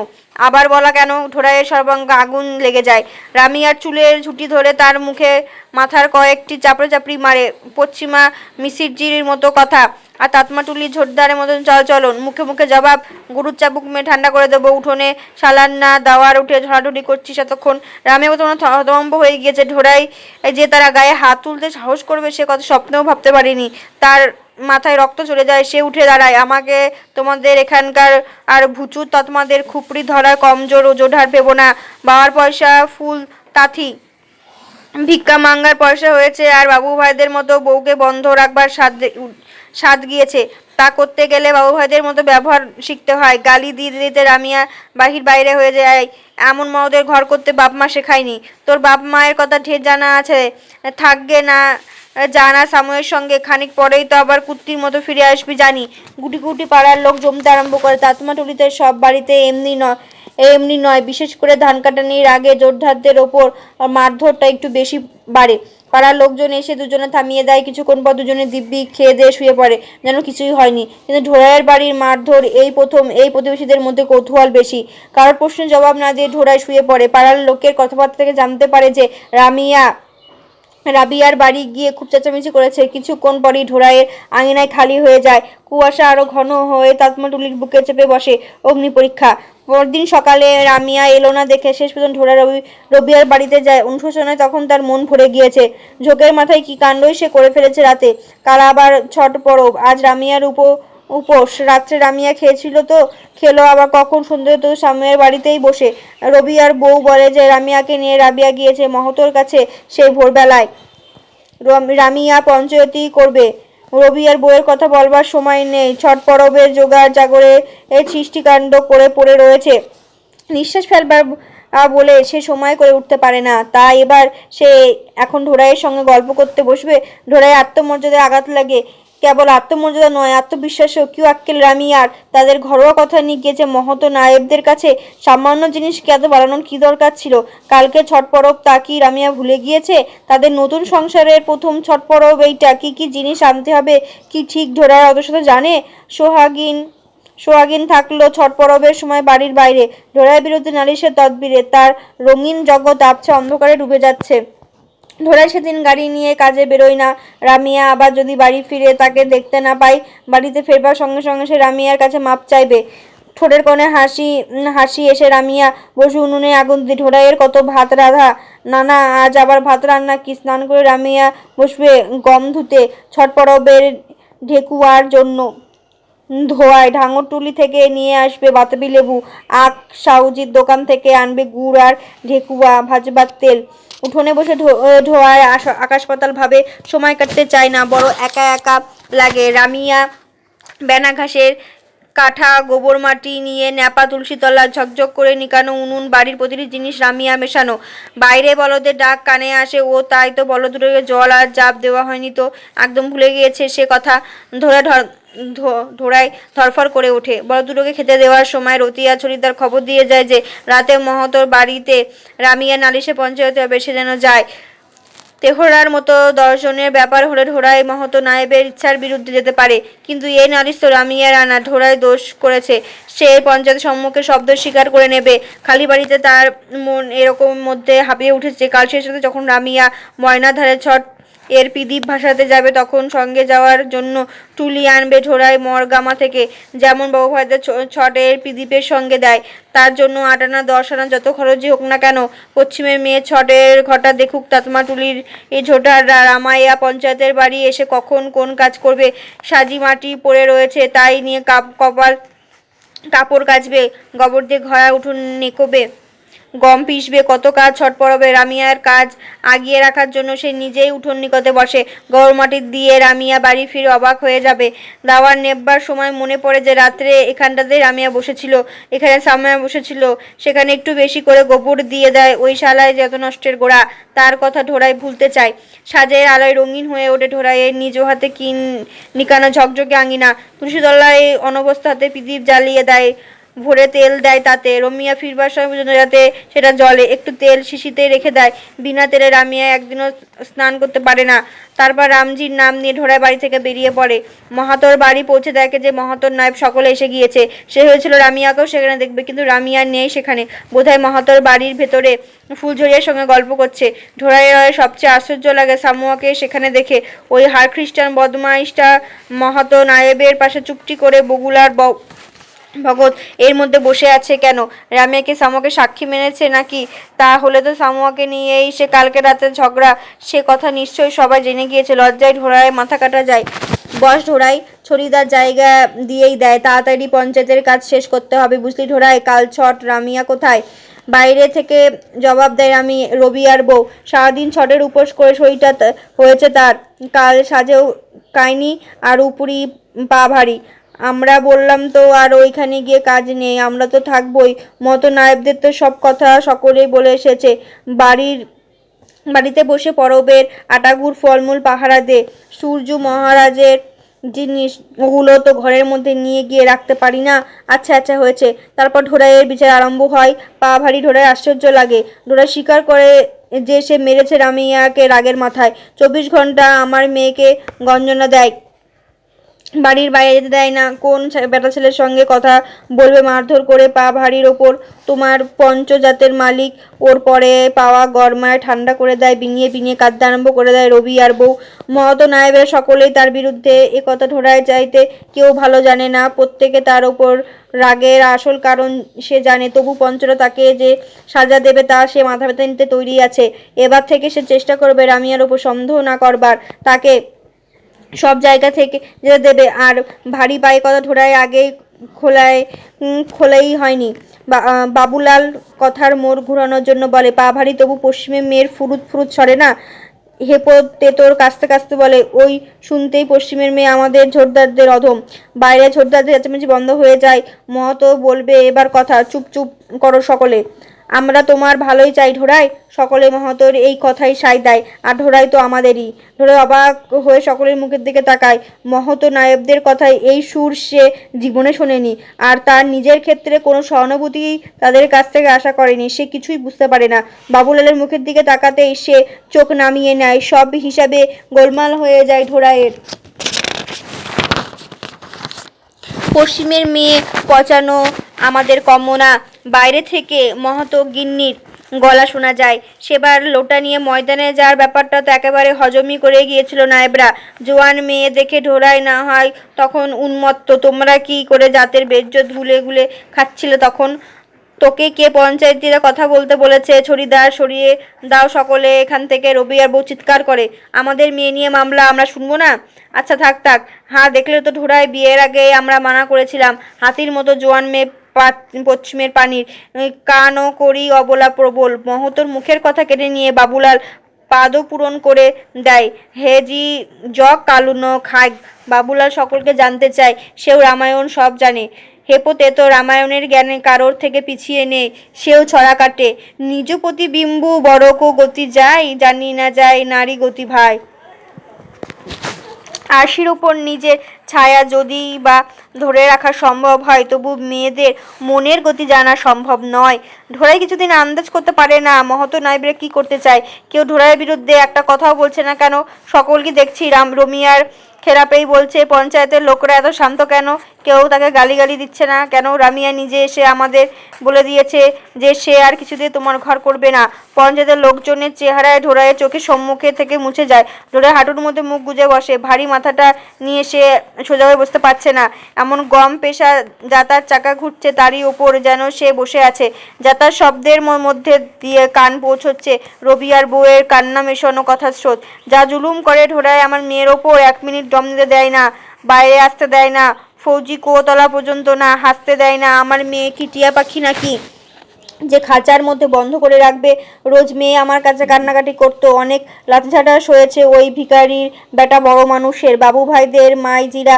আবার বলা কেন? ঢোড়াইয়ের সর্বাঙ্গে আগুন লেগে যায়। রামিয়ার চুলের ঝুঁটি ধরে তার মুখে মাথার কয়েকটি চাপড়ি মারে। পশ্চিমা মিসিরজির মতো কথা আর তাতমাটুলি ঝোরদারের মতন চলন। মুখে মুখে জবাব, গরুর চাবুক মেয়ে ঠান্ডা করে দেবো। উঠোনে সালান না দাওয়ার উঠে ঝড়াঝড়ি করছিস এতক্ষণ। রামিয়া প্রথমে হতভম্ব হয়ে গিয়েছে। ঢোড়াই যে তারা গায়ে হাত তুলতে সাহস করবে সে কথা স্বপ্নেও ভাবতে পারিনি। তার মাথায় রক্ত চলে যায়। সে উঠে দাঁড়ায়। আমাকে তোমাদের এখানকার আর ভুচুর তৎমাদের খুপড়ি ধরার কমজোর ওজোঢার ভেবো না। বাবার পয়সা ফুল তাথি ভিক্ষা মাঙ্গার পয়সা হয়েছে, আর বাবু ভাইদের মতো বউকে বন্ধ রাখবার স্বাদ গিয়েছে। তা করতে গেলে বাবু ভাইদের মতো ব্যবহার শিখতে হয়। গালি দিতে দিতে রামিয়া বাইরে হয়ে যায়। এমন মদের ঘর করতে বাপ মা শেখায়নি। তোর বাপ মায়ের কথা ঢের জানা আছে, থাকবে না জানা সাময়ের সঙ্গে। খানিক পরেই তো আবার কুত্তির মতো ফিরে আসবি জানি। গুটি গুটি পাড়ার লোক জমতে আরম্ভ করে। তাতমাটুলিতে সব বাড়িতে এমনি নয়, বিশেষ করে ধান কাটানির আগে যোদ্ধাদের ওপর মারধরটা একটু বেশি বাড়ে। পাড়ার লোকজন এসে দুজনে থামিয়ে দেয়। কিছুক্ষণ পর দুজনে দিব্যি খেয়ে দিয়ে শুয়ে পড়ে, যেন কিছুই হয়নি। কিন্তু ঢোড়াইয়ের বাড়ির মারধর এই প্রথম। এই প্রতিবেশীদের মধ্যে কৌতূহল বেশি। কারোর প্রশ্নের জবাব না দিয়ে ঢোড়াই শুয়ে পড়ে। পাড়ার লোকের কথাবার্তা থেকে জানতে পারে যে রাবিয়ার বাড়ি গিয়ে খুব চেঁচামেচি করেছে। কিছুক্ষণ পরই ঢোড়াইয়ের আঙিনায় খালি হয়ে যায়। কুয়াশা আরো ঘন হয়ে তাতমাটুলির বুকে চেপে বসে। অগ্নি পরীক্ষা। পরদিন সকালে রামিয়া এলো না দেখে শেষ পর্যন্ত ঢোড়া রবিয়ার বাড়িতে যায়। অনুশোচনায় তখন তার মন ভরে গিয়েছে। ঝোঁকের মাথায় কি কাণ্ডই সে করে ফেলেছে রাতে। কাল আবার ছট পরব। আজ রামিয়ার উপোস। রাত্রে রামিয়া খেয়েছিল তো খেলো আবার কখন। সন্ধ্যে তো সামনের বাড়িতেই বসে। রবিয়ার বউ বলে যে রামিয়াকে নিয়ে রাবিয়া গিয়েছে মহতোর কাছে সেই ভোরবেলায়। রামিয়া পঞ্চায়েতই করবে। রবিয়ার বউয়ের কথা বলবার সময় নেই। ছট পরবের জোগাড় জাগরে সৃষ্টিকাণ্ড করে পড়ে রয়েছে। নিঃশ্বাস ফেলবার বলে সে সময় করে উঠতে পারে না। তাই এবার সে এখন ঢোড়াইয়ের সঙ্গে গল্প করতে বসবে। ঢোড়াইয়ের আত্মমর্যাদায় আঘাত লাগে। কেবল আত্মমর্যাদা নয়, আত্মবিশ্বাসেও কিউ আক্কেল রামিয়ার। তাদের ঘরোয়া কথা নিয়ে গিয়েছে মহতো নায়েবদের কাছে। সামান্য জিনিসকে এত বাড়ানোর কি দরকার ছিল? কালকে ছট পরব, তা কি রামিয়া ভুলে গিয়েছে? তাদের নতুন সংসারের প্রথম ছট পরব এইটা। কি কি জিনিস আনতে হবে কি ঠিক ঢোড়াই অত শত জানে? সোহাগিন থাকলো ছট পরবের সময় বাড়ির বাইরে। ঢোড়াইয়ের বিরুদ্ধে নালিশের তদবিরে তার রঙিন জগৎ আবছা অন্ধকারে ডুবে যাচ্ছে। ঢোড়াই সেদিন গাড়ি নিয়ে কাজে বেরোয় না। রামিয়া আবার যদি বাড়ি ফিরে তাকে দেখতে না পায়, বাড়িতে ফেরবার সঙ্গে সঙ্গে সে রামিয়ার কাছে মাপ চাইবে। ঠোঁটের কোণে হাসি এসে রামিয়া বসে উনুনে আগুন দিয়ে। ঢোড়াইয়ের কত ভাত রাধা। নানা আজ আবার ভাত রান্না কি? স্নান করে রামিয়া বসবে গম ধুতে ছট পরবের ঢেকুয়ার জন্য। ধোয়ায় ঢাঙরটুলি থেকে নিয়ে আসবে বাতাবি লেবু। আখ সাউজির দোকান থেকে আনবে গুড় আর ঢেকুয়া ভাজবার তেল। উঠোনে বসে ধোয়ায় আকাশ পাতাল ভাবে সময় কাটতে চায় না, বড় একা একা লাগে। রামিয়া বেনা ঘাসের কাঠা গোবর মাটি নিয়ে ন্যাপা তুলসীতলা ঝকঝক করে নিকানো উনুন, বাড়ির প্রতিটি জিনিস রামিয়া মেশানো। বাইরে বলদের ডাক কানে আসে, ও তাই তো বলদুটোকে জল আর জাপ দেওয়া হয়নি তো, একদম ভুলে গিয়েছে সে কথা। ঢোড়াই ধরফর করে ওঠে। বলদুটোকে খেতে দেওয়ার সময় রতিয়া ছড়িদার খবর দিয়ে যায় যে রাতে মহতোর বাড়িতে রামিয়া নালিশে পঞ্চায়েতে হবে, সে যেন যায়। তেহরার মতো দর্শনের ব্যাপার হলে ঢোড়াই মাহাতো নায়েবের ইচ্ছার বিরুদ্ধে যেতে পারে, কিন্তু এ নালিশ তো রামিয়ার আনা। ঢোড়াই দোষ করেছে, সে পঞ্চায়েত সম্মুখে শব্দ স্বীকার করে নেবে। খালি বাড়িতে তার মন এরকম মধ্যে হাঁপিয়ে উঠেছে। কাল শেষ রাতে যখন রামিয়া ময়নাধারে ছট এর পিদীপ ভাসাতে যাবে, তখন সঙ্গে যাওয়ার জন্য টুলি আনবে ঢোড়াই মরগামা থেকে। যেমন বাবুভাইদের ছটের পিদীপের সঙ্গে দেয়, তার জন্য 8 আনা 10 আনা যত খরচই হোক না কেন। পশ্চিমের মেয়ে ছটের ঘটা দেখুক। তাতমা টুলির এই ঝোটার রামাইয়া পঞ্চায়েতের বাড়ি এসে কখন কোন কাজ করবে, সাজি মাটি পড়ে রয়েছে তাই নিয়ে কাপড় কাচবে, গোবর দিয়ে ঘরা উঠোন নেকোবে, গম পিষবে, কত কাজ ছট পড়াবে। রামিয়ার কাজ আগিয়ে রাখার জন্য সে নিজেই উঠোন নিকতে বসে। গোবর মাটি দিয়ে রামিয়া বাড়ি ফিরে অবাক হয়ে যাবে। দাওয়ার নেববার সময় মনে পড়ে যে রাত্রে এখানটাতে রামিয়া বসেছিল, এখানে সামিয়া বসেছিল, সেখানে একটু বেশি করে গোবর দিয়ে দেয়। ওই শালায় যত নষ্টের গোড়া, তার কথা ঢোড়াই ভুলতে চায়। সাজের আলোয় রঙিন হয়ে ওঠে ঢোড়াইয়ের নিজ হাতে নিকানো ঝকঝকে আঙিনা। তুলসীতলায় অনবস্থাতে প্রদীপ জ্বালিয়ে দেয়, ভরে তেল দেয় তাতে। রমিয়া ফিরবার সময় পর্যন্ত যাতে সেটা জ্বলে, একটু তেল শিশিতে রেখে দেয়। বিনা তেলে রামিয়া একদিনও স্নান করতে পারে না। তারপর রামজির নাম নিয়ে ঢোড়াই বাড়ি থেকে বেরিয়ে পড়ে। মাহাতোর বাড়ি পৌঁছে দেখে যে মাহাতোর নায়েব সকলে এসে গিয়েছে। সে হয়েছিল রামিয়াকেও সেখানে দেখবে, কিন্তু রামিয়া নেই সেখানে। বোধহয় মাহাতোর বাড়ির ভেতরে ফুলঝরিয়ার সঙ্গে গল্প করছে। ঢোড়াইয়ের সবচেয়ে আশ্চর্য লাগে সামুয়াকে সেখানে দেখে। ওই হার খ্রিস্টান বদমাইশটা মাহাতো নায়েবের পাশে চুপটি করে বগুলার ভগত এর মধ্যে বসে আছে কেন? রামিয়াকে সামুয়াকে সাক্ষী মেনেছে নাকি? তা হলে তো সামুয়াকে নিয়েই সে কালকে রাতে ঝগড়া, সে কথা নিশ্চয়ই সবাই জেনে গিয়েছে। লজ্জায় ঢোড়ায় মাথা কাটা যায়। বস ঢোড়াই, ছড়িদার জায়গা দিয়েই দেয়, তাড়াতাড়ি পঞ্চায়েতের কাজ শেষ করতে হবে বুঝলি ঢোড়াই। কাল ছট, রামিয়া কোথায়? বাইরে থেকে জবাব দেয় রবিয়ার বউ। সারাদিন ছটের উপোস করে শরীরটা হয়েছে তার, কাল সাজেও কায়নি আর উপরি পা ভারী। আমরা বললাম তো আর ওইখানে গিয়ে কাজ নেই, আমরা তো থাকবোই। মতো নায়েবদের তো সব কথা সকলেই বলে এসেছে। বাড়িতে বসে পরবের আটাগুড় ফলমূল পাহারা দে। সূর্য মহারাজের জিনিস, ওগুলো তো ঘরের মধ্যে নিয়ে গিয়ে রাখতে পারি না। আচ্ছা আচ্ছা হয়েছে। তারপর ঢোড়াইয়ের বিচার আরম্ভ হয়। পা ভারী ঢোড়াই আশ্চর্য লাগে। ঢোড়াই স্বীকার করে যে সে মেরেছে রামিয়াকে রাগের মাথায়। 24 ঘন্টা আমার মেয়েকে গঞ্জনা দেয়, বাড়ির বাইরে যেতে দেয় না। কোন বেটা ছেলের সঙ্গে কথা বলবে মারধর করে। পা ভারীর ওপর তোমার পঞ্চজাতের মালিক, ওর পরে পাওয়া গরমায় ঠান্ডা করে দেয়, বিনিয়ে বিনিয়ে কাঁদতে আরম্ভ করে দেয় রবি আর বউ। মহত নায়েবের সকলেই তার বিরুদ্ধে। এ কথা ঢোড়ায় চাইতে কেউ ভালো জানে না। প্রত্যেকে তার ওপর রাগের আসল কারণ সে জানে, তবু পঞ্চরা তাকে যে সাজা দেবে তা সে মাথা ব্যথা নিতে তৈরি আছে। এবার থেকে সে চেষ্টা করবে রামিয়ার ওপর সন্দেহ না করবার, তাকে সব জায়গা থেকে যেতে দেবে। আর ভারী পায়ে কথা ঢোড়ায় আগেই খোলাই হয়নি। বাবুলাল কথার মোড় ঘুরানোর জন্য বলে, পা ভারী তবু পশ্চিমে মেয়ের ফুরুত ফুরুত সরে না। হেপো তেতোর কাছতে কাছতে বলে, ওই শুনতেই পশ্চিমের মেয়ে আমাদের ঝোরদারদের অধম। বাইরে ঝোরদারদের চেঁচামেচি বন্ধ হয়ে যায়। মহতো বলবে এবার কথা, চুপ চুপ করো সকলে, আমরা তোমার ভালোই চাই ঢোড়াই। সকলে মহতোর এই কথাই সায় দেয়। আর ঢোড়াই তো আমাদেরই। ঢোড়াই অবাক হয়ে সকলের মুখের দিকে তাকায়। মহতো নায়েবদের কথায় এই সুর সে জীবনে শোনেনি, আর তার নিজের ক্ষেত্রে কোনো সহানুভূতি তাদের কাছ থেকে আশা করেনি। সে কিছুই বুঝতে পারে না। বাবুলালের মুখের দিকে তাকাতেই সে চোখ নামিয়ে নেয়। সব হিসাবে গোলমাল হয়ে যায় ঢোড়াইয়ের। পশ্চিমের মেয়ে পচানো আমাদের কম্য না। বাইরে থেকে মহতো গিন্নির গলা শোনা যায়। সেবার লোটা নিয়ে ময়দানে যাওয়ার ব্যাপারটা তো একেবারে হজমই করে গিয়েছিল নায়েবরা। জোয়ান মেয়ে দেখে ঢোড়াই না হয় তখন উন্মত্ত। তোমরা কি করে জাতের বেজ্জত গুলে গুলে খাচ্ছিলে তখন? তোকে কে পঞ্চায়েতিরা কথা বলতে বলেছে? ছড়িদার সরিয়ে দাও সকলে এখান থেকে। রবি আর বউ চিৎকার করে, আমাদের মেয়ে নিয়ে মামলা, আমরা শুনবো না? আচ্ছা থাক থাক, হ্যাঁ দেখলে তো ঢোড়াই, বিয়ের আগে আমরা মানা করেছিলাম। হাতির মতো জোয়ান মেয়ে পশ্চিমের পানির কানও করি অবলা প্রবল। মহতোর মুখের কথা কেড়ে নিয়ে বাবুলাল পাদও পূরণ করে দেয়। হেজি জগ কালুন খাগ। বাবুলাল সকলকে জানতে চায়, সেও রামায়ণ সব জানে। হেপোতে তো রামায়ণের জ্ঞানে কারোর থেকে পিছিয়ে নেই, সেও ছড়া কাটে। নিজ প্রতিবিম্বু বড় কো গতি যায়, জানি না যায় নারী গতি ভাই। আরশির উপর নিজের ছায়া যদি বা ধরে রাখা সম্ভব হয়, তবু মেয়েদের মনের গতি জানা সম্ভব নয়। ঢোড়াই কিছুদিন আন্দাজ করতে পারে না মহত নাইবরা কি করতে চায়। কেউ ঢোড়াইয়ের বিরুদ্ধে একটা কথাও বলছে না কেন? সকলকে দেখছি রমিয়ার খেলাপেই বলছে। পঞ্চায়েতের লোকরা এত শান্ত কেন? কেউ তাকে গালিগালি দিচ্ছে না কেন? রামিয়া নিজে এসে আমাদের বলে দিয়েছে যে সে আর কিছুতে তোমার ঘর করবে না। পঞ্চায়েতের লোকজনের চেহারায় ঢোড়াইয়ের চোখের সম্মুখে থেকে মুছে যায়। ঢোড়াই হাঁটুর মধ্যে মুখ গুজে বসে। ভারী মাথাটা নিয়ে সে সোজা হয়ে বসতে পারছে না। এমন গম পেশা যাতার চাকা ঘুরছে তারই ওপর যেন সে বসে আছে। যাতার শব্দের মধ্যে দিয়ে কান পৌঁছচ্ছে রবিয়ার বউয়ের কান্না মেশানো কথার স্রোত। যা জুলুম করে ঢোড়াই আমার মেয়ের ওপর, 1 মিনিট দম নিতে দেয় না, বাইরে আসতে দেয় না, ফৌজি কুয়োতলা পর্যন্ত না হাসতে দেয় না। আমার মেয়ে কি টিয়া পাখি নাকি যে খাঁচার মধ্যে বন্ধ করে রাখবে? রোজ মেয়ে আমার কাছে কান্নাকাটি করতো, অনেক লাঠিঝাঁটা সয়েছে ওই ভিখারির বেটা বড় মানুষের। বাবু ভাইদের মাইজিরা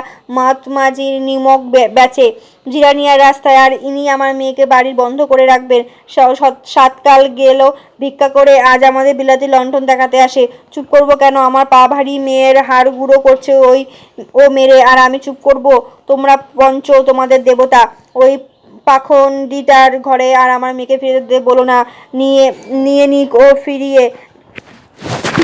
মাঝির নিমক বেচে জিরানিয়ার রাস্তায়, আর ইনি আমার মেয়েকে বাড়ির বন্ধ করে রাখবেন। 7 কাল গেল ভিক্ষা করে, আজ আমাদের বিলাতি লণ্ঠন দেখাতে আসে। চুপ করবো কেন? আমার পা ভারী, মেয়ের হাড় গুঁড়ো করছে ও মেরে, আর আমি চুপ করব? তোমরা পঞ্চ, তোমাদের দেবতা। ওই পাখন্ডিটার ঘরে আর আমার মেয়েকে ফিরে যেতে বলো না। নিয়ে নিক ও ফিরিয়ে।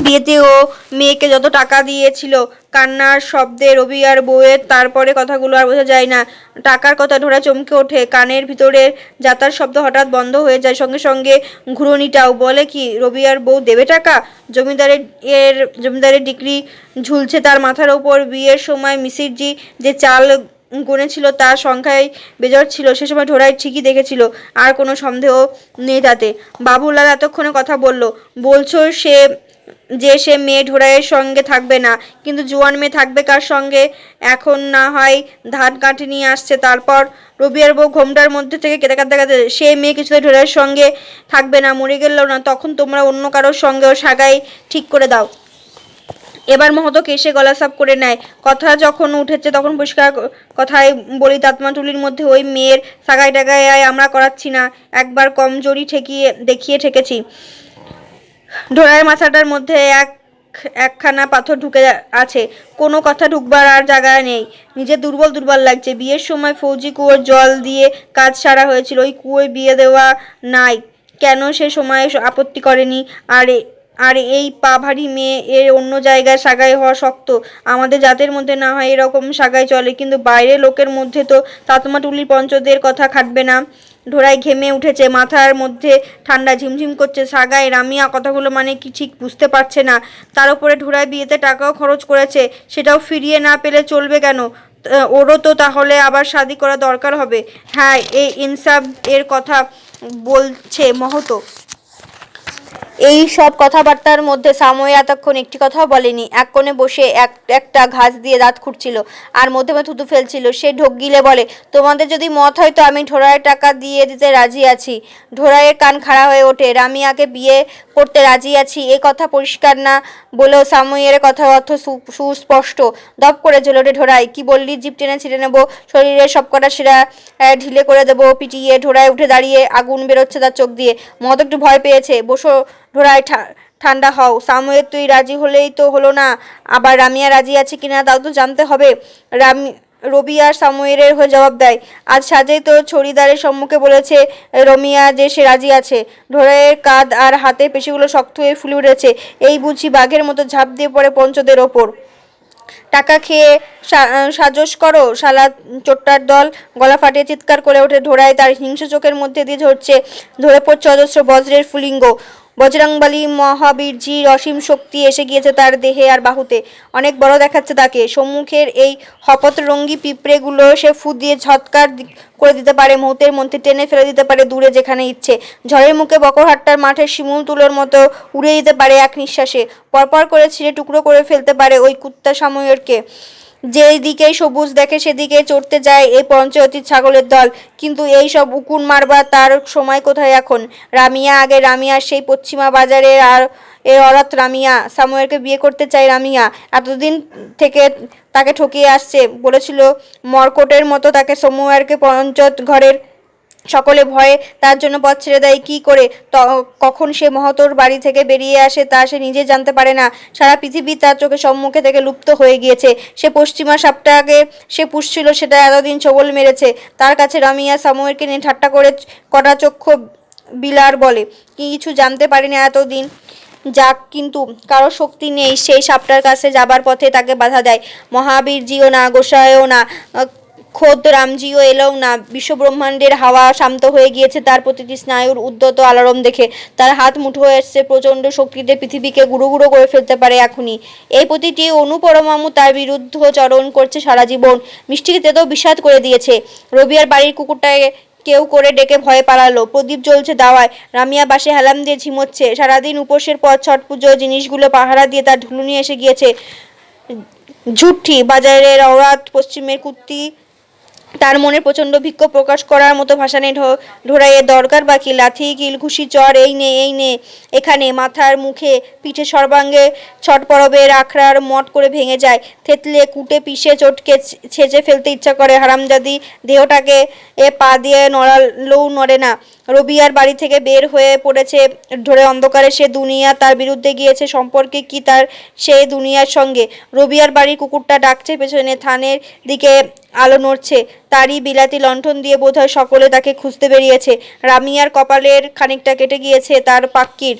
বিয়েতে ও মেয়েকে যত টাকা দিয়েছিল। কান্নার শব্দে রবিয়ার বউয়ের তারপরে কথাগুলো আর বোঝা যায় না। টাকার কথা ঢোড়া চমকে ওঠে। কানের ভিতরের যাতার শব্দ হঠাৎ বন্ধ হয়ে যায়, সঙ্গে সঙ্গে ঘুরনিটাও। বলে কি, রবিয়ার বউ দেবে টাকা? জমিদারের ডিগ্রি ঝুলছে তার মাথার ওপর। বিয়ের সময় মিসিরজি যে চাল গুনেছিল তার সংখ্যায় বেজর ছিল। সে সময় ঢোড়াই ঠিকই দেখেছিল, আর কোনো সন্দেহ নেই তাতে। বাবুলাল এতক্ষণে কথা বলছো সে মেয়ে ঢোড়াইয়ের সঙ্গে থাকবে না, কিন্তু জোয়ান মেয়ে থাকবে কার সঙ্গে? এখন না হয় ধান কাঠি নিয়ে আসছে। তারপর রবিয়ার বউ ঘোমটার মধ্যে থেকে কেঁদে সে মেয়ে কিছুতে ঢোড়াইয়ের সঙ্গে থাকবে না, মরে গেলেও না। তখন তোমরা অন্য কারোর সঙ্গেও সাগাই ঠিক করে দাও। এবার মহতো কেসে গলা সাফ করে নেয়। কথা যখন উঠেছে তখন পরিষ্কার কথায় বলি, তাতমাটুলির মধ্যে ওই মেয়ের সাগাই টাগাই আমরা করাচ্ছি না। একবার কমজোরি দেখিয়ে ঠেকেছি। ঢোড়ার মাথাটার মধ্যে একখানা পাথর ঢুকে আছে। কোনো কথা ঢুকবার আর জায়গা নেই। নিজের দুর্বল লাগছে। বিয়ের সময় ফৌজি কুয়োর জল দিয়ে কাজ সারা হয়েছিল। ওই কুয়োয় বিয়ে দেওয়া নাই কেন সে সময় আপত্তি করেনি। আর এই পা ভারী মেয়ে, এর অন্য জায়গায় সাগাই হওয়া শক্ত। আমাদের জাতের মধ্যে না হয় এরকম সাগাই চলে, কিন্তু বাইরের লোকের মধ্যে তো তাতমাটুলির পঞ্চদের কথা খাটবে না। ঢোড়াই ঘেমে উঠেছে, মাথার মধ্যে ঠান্ডা ঝিমঝিম করছে। সাগাই রামিয়া কথাগুলো মানে কি ঠিক বুঝতে পারছে না। তার উপরে ঢোড়াই বিয়েতে টাকাও খরচ করেছে, সেটাও ফিরিয়ে না পেলে চলবে কেন? ওরও তো তাহলে আবার শাদি করা দরকার হবে। হ্যাঁ, এই ইনসাফ এর কথা বলছে মহতো। এই সব কথাবার্তার মধ্যে সাময়ী এতক্ষণ একটি কথাও বলেনি। এক কোণে বসে একটা ঘাস দিয়ে দাঁত খুঁটছিল, আর মধ্যে থুতু ফেলছিল। সে ঢোক গিলে বলে, তোমাদের যদি মত হয় তো আমি ঢোড়াইয়ের টাকা দিয়ে দিতে রাজি আছি। ঢোড়াইয়ের কান খাড়া হয়ে ওঠে। রামিয়াকে বিয়ে করতে রাজি আছি, এ কথা পরিষ্কার না বলেও সাময়ীর কথার অর্থ সুস্পষ্ট। দপ করে জ্বলে ওঠে ঢোড়াই। কি বললি? জিভ টেনে ছিঁড়ে নেবো, শরীরের সবকটা শিরা ঢিলে করে দেবো পিটিয়ে। ঢোড়াই উঠে দাঁড়িয়ে, আগুন বেরোচ্ছে তার চোখ দিয়ে। মত একটু ভয় পেয়েছে। বসো ঢোড়াই, ঠান্ডা হও। সাময়ীর তুই রাজি হলেই তো হলো না, আবার রামিয়া রাজি আছে কিনা তাও তো জানতে হবে। রবিয়া সাময়ীর হয়ে জবাব দেয়, আজ সাজেই তো ছড়িদারের সম্মুখে বলেছে রমিয়া যে সে রাজি আছে। ঢোড়াইয়ের কাঁধ আর হাতের পেশিগুলো শক্ত হয়ে ফুলে উঠেছে। এই বুঝি বাঘের মতো ঝাঁপ দিয়ে পড়ে পঞ্চদের ওপর। টাকা খেয়ে সাজস করো শালা চোট্টার দল। গলা ফাটিয়ে চিৎকার করে ওঠে ঢোড়াই। তার হিংস্র চোখের মধ্যে দিয়ে ধরে পড়ছে অজস্র বজ্রের ফুলিঙ্গ। বজরংবলী মহাবীরজির অসীম শক্তি এসে গিয়েছে তার দেহে আর বাহুতে। অনেক বড় দেখাচ্ছে তাকে। সম্মুখের এই হপতরঙ্গী পিঁপড়েগুলো সে ফু দিয়ে ঝৎকার করে দিতে পারে, মুহূর্তের মধ্যে টেনে ফেলে দিতে পারে দূরে যেখানে ইচ্ছে। ঝড়ের মুখে বকরহাট্টার মাঠের শিমুল তুলোর মতো উড়িয়ে দিতে পারে এক নিঃশ্বাসে। পরপর করে ছিঁড়ে টুকরো করে ফেলতে পারে ওই কুত্তা সাময়ীরকে। যেই দিকে সবুজ দেখে সেদিকে চড়তে যায় এই পঞ্চায়েতির ছাগলের দল। কিন্তু এই সব উকুন মারবার তার সময় কোথায় এখন? রামিয়া আগে, রামিয়ার সেই পশ্চিমা বাজারের আর এর অরাত রামিয়া। সাময়ীরকে বিয়ে করতে চাই রামিয়া। এতদিন থেকে তাকে ঠকিয়ে আসছে। বলেছিল মর্কটের মতো তাকে সাময়ীরকে পঞ্চায়েত ঘরের সকলে ভয়ে তার জন্য পথ ছেড়ে দেয়। কি করে কখন সে মহতোর বাড়ি থেকে বেরিয়ে আসে তা সে নিজে জানতে পারে না। সারা পৃথিবী তার চোখের সম্মুখে থেকে লুপ্ত হয়ে গিয়েছে। সে পশ্চিমা সাপটাকে সে পুষছিল, সেটা এতদিন ছোবল মেরেছে। তার কাছে রামিয়া সামুয়েলকে নিয়ে ঠাট্টা করে কটা চক্ষু বিলার বলে, কিছু জানতে পারিনি এতদিন। যাক, কিন্তু কারো শক্তি নেই সেই সাপটার কাছে যাবার পথে তাকে বাধা দেয়। মহাবীরজিও না, গোসাইও না, খোদ রামজিও এলেও না। বিশ্বব্রহ্মাণ্ডের হাওয়া শান্ত হয়ে গিয়েছে তার প্রতিটি স্নায়ুর উদ্যত আলোড়ন দেখে। তার হাত মুঠো এসছে প্রচণ্ড শক্তিতে পৃথিবীকে গুঁড়ো গুঁড়ো করে ফেলতে পারে এখনই। এই প্রতিটি অনুপরমাণু তার বিরুদ্ধ চরণ করছে সারা জীবন। মিষ্টিকে তেতেও বিষাদ করে দিয়েছে। রবিয়ার বাড়ির কুকুরটাকে কেউ করে ডেকে ভয়ে পালালো। প্রদীপ জ্বলছে দাওয়ায়। রামিয়া বাসে হেলাম দিয়ে ঝিমোচ্ছে। সারাদিন উপোসের পর ছট পুজো জিনিসগুলো পাহারা দিয়ে তার ঢুলুনি এসে গিয়েছে। ঝুঠি বাজারের অরাত পশ্চিমের কুর্তি তার মনে প্রচণ্ড ভিক্ষ প্রকাশ করার মতো ভাষা নেই। ঢোড়াইয়ের দরকার বাকি লাথি কিল ঘুষি চর এই নে এখানে মাথার মুখে পিঠে সর্বাঙ্গে ছট পরবের আখড়ার মট করে ভেঙে যায়। থেতলে কুটে পিষে চটকে ছেঁচে ফেলতে ইচ্ছা করে। হারামজাদি দেহটাকে পা দিয়ে নড়ালেও নড়ে না। রবিয়ার বাড়ি থেকে বের হয়ে পড়েছে ঢোরে অন্ধকারে। সে দুনিয়া তার বিরুদ্ধে গিয়েছে। সম্পর্কে কি তার সেই দুনিয়ার সঙ্গে? রবিয়ার বাড়ির কুকুরটা ডাকছে পেছনে, থানের দিকে আলো নড়ছে। তারই বিলাতি লণ্ঠন দিয়ে বোধহয় সকলে তাকে খুঁজতে বেরিয়েছে। রামিয়ার কপালের খানিকটা কেটে গিয়েছে। তার পাক্কির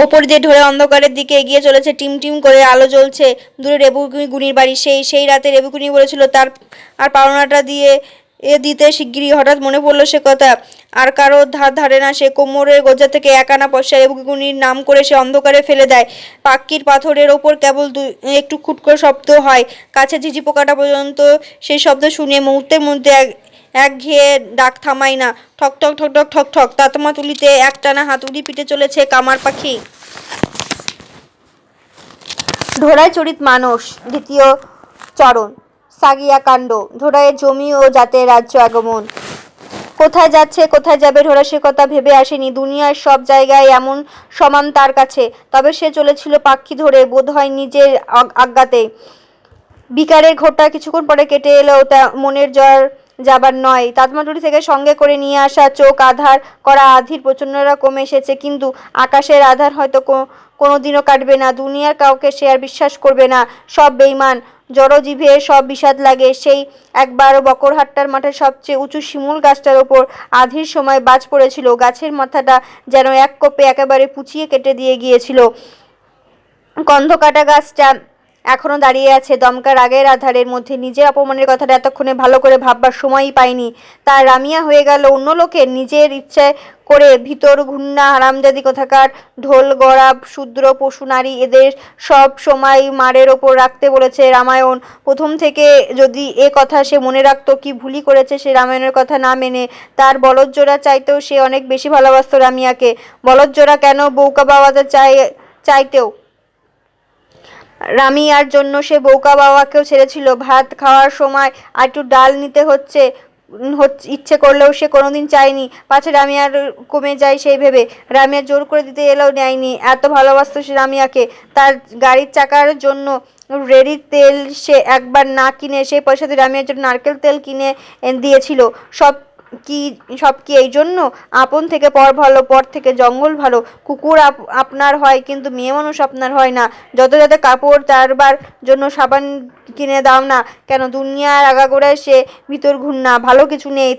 ওপর দিয়ে ঢোরে অন্ধকারের দিকে এগিয়ে চলেছে। টিম টিম করে আলো জ্বলছে। দূরে রেবুকুনির বাড়ি। সেই রাতে রেবুকুনি বলেছিল তার আর পাওনাটা দিতে শিগগিরই। হঠাৎ মনে পড়ল সে কথা। আর কারো ধারে না। সে কোমরের গোজা থেকে 1 আনা পয়সা রেবুকুনির নাম করে সে অন্ধকারে ফেলে দেয়। পাক্কির পাথরের ওপর কেবল একটু খুটকো শব্দ হয়। কাছে ঝিঝি পোকাটা পর্যন্ত সেই শব্দ শুনে মুহূর্তের মধ্যে একঘেয়ে ডাক থামায় না। ঠক ঠক ঠক ঠক ঠক ঠক। তাতমা তুলিতে একটানা হাতুড়ি পিটে চলেছে কামার পাখি। ঢোড়ায় চরিত মানস দ্বিতীয় চরণ। সাগিয়া কাণ্ড। ঢোড়াইয়ের জমি ও জাতের রাজ্য আগমন। কোথায় যাচ্ছে কোথায় যাবে ঢোড়া সে কথা ভেবে আসেনি। দুনিয়ার সব জায়গায় এমন সমান তার কাছে। তবে সে চলেছিল পাখি ধরে, বোধ হয় নিজের আজ্ঞাতে। বিকারের ঘোরটা কিছুক্ষণ পরে কেটে এলেও তা মনের জ্বর যাবার নয়। তাতমাটুলি থেকে সঙ্গে করে নিয়ে আসা চোখ আধার করা আধির প্রচন্ডরা কমে এসেছে, কিন্তু আকাশের আধার হয়তো কোনোদিনও কাটবে না। দুনিয়ার কাউকে সে আর বিশ্বাস করবে না। সব বেইমান। জড়জিভে সব বিষাদ লাগে। সেই একবার বকরহাট্টার মাঠের সবচেয়ে উঁচু শিমুল গাছটার ওপর আধির সময় বাজ পড়েছিল। গাছের মাথাটা যেন এক কোপে একেবারে পুচিয়ে কেটে দিয়ে গিয়েছিল। গন্ধকাটা গাছটা এখনো দাঁড়িয়ে আছে দমকা রাগের আধারের মধ্যে। নিজের অপমানের কথাটা এতক্ষণে ভালো করে ভাববার সময়ই পায়নি। তার রামিয়া হয়ে গেল অন্য লোকের। নিজের ইচ্ছে করে ভিতর ঘুন্না হারামজাদি কোথাকার। ঢোল গড়া শূদ্র পশু নারী এদের সব সময় মারের ওপর রাখতে বলেছে রামায়ণ। প্রথম থেকে যদি এ কথা সে মনে রাখত, কি ভুলই করেছে সে রামায়ণের কথা না মেনে। তার বলদজোড়া চাইতেও সে অনেক বেশি ভালোবাসত রামিয়াকে। বলদজোড়া কেন, বউকা বাবাতে চাইতেও। রামিয়ার জন্য সে বউকা বাবাকেও ছেড়েছিল। ভাত খাওয়ার সময় আর একটু ডাল নিতে ইচ্ছে করলেও সে কোনোদিন চায়নি পাছে রামিয়ার কমে যায় সেই ভেবে। রামিয়া জোর করে দিতে এলেও নেয়নি। এত ভালোবাসত সে রামিয়াকে। তার গাড়ির চাকার জন্য রেড়ির তেল সে একবার না কিনে সেই পয়সাতে রামিয়ার জন্য নারকেল তেল কিনে দিয়েছিল। সব কি এই জন্য? আপন থেকে পর ভালো, পর থেকে জঙ্গল ভালো। কুকুর আপনার হয়, কিন্তু মেয়ে মানুষ আপনার হয় না। যত যত কাপড় চারবার জন্য সাবান কিনে দাও না কেন, দুনিয়ার আগাগোড়ায় সে ভিতর ঘুন্না। ভালো কিছু নেই,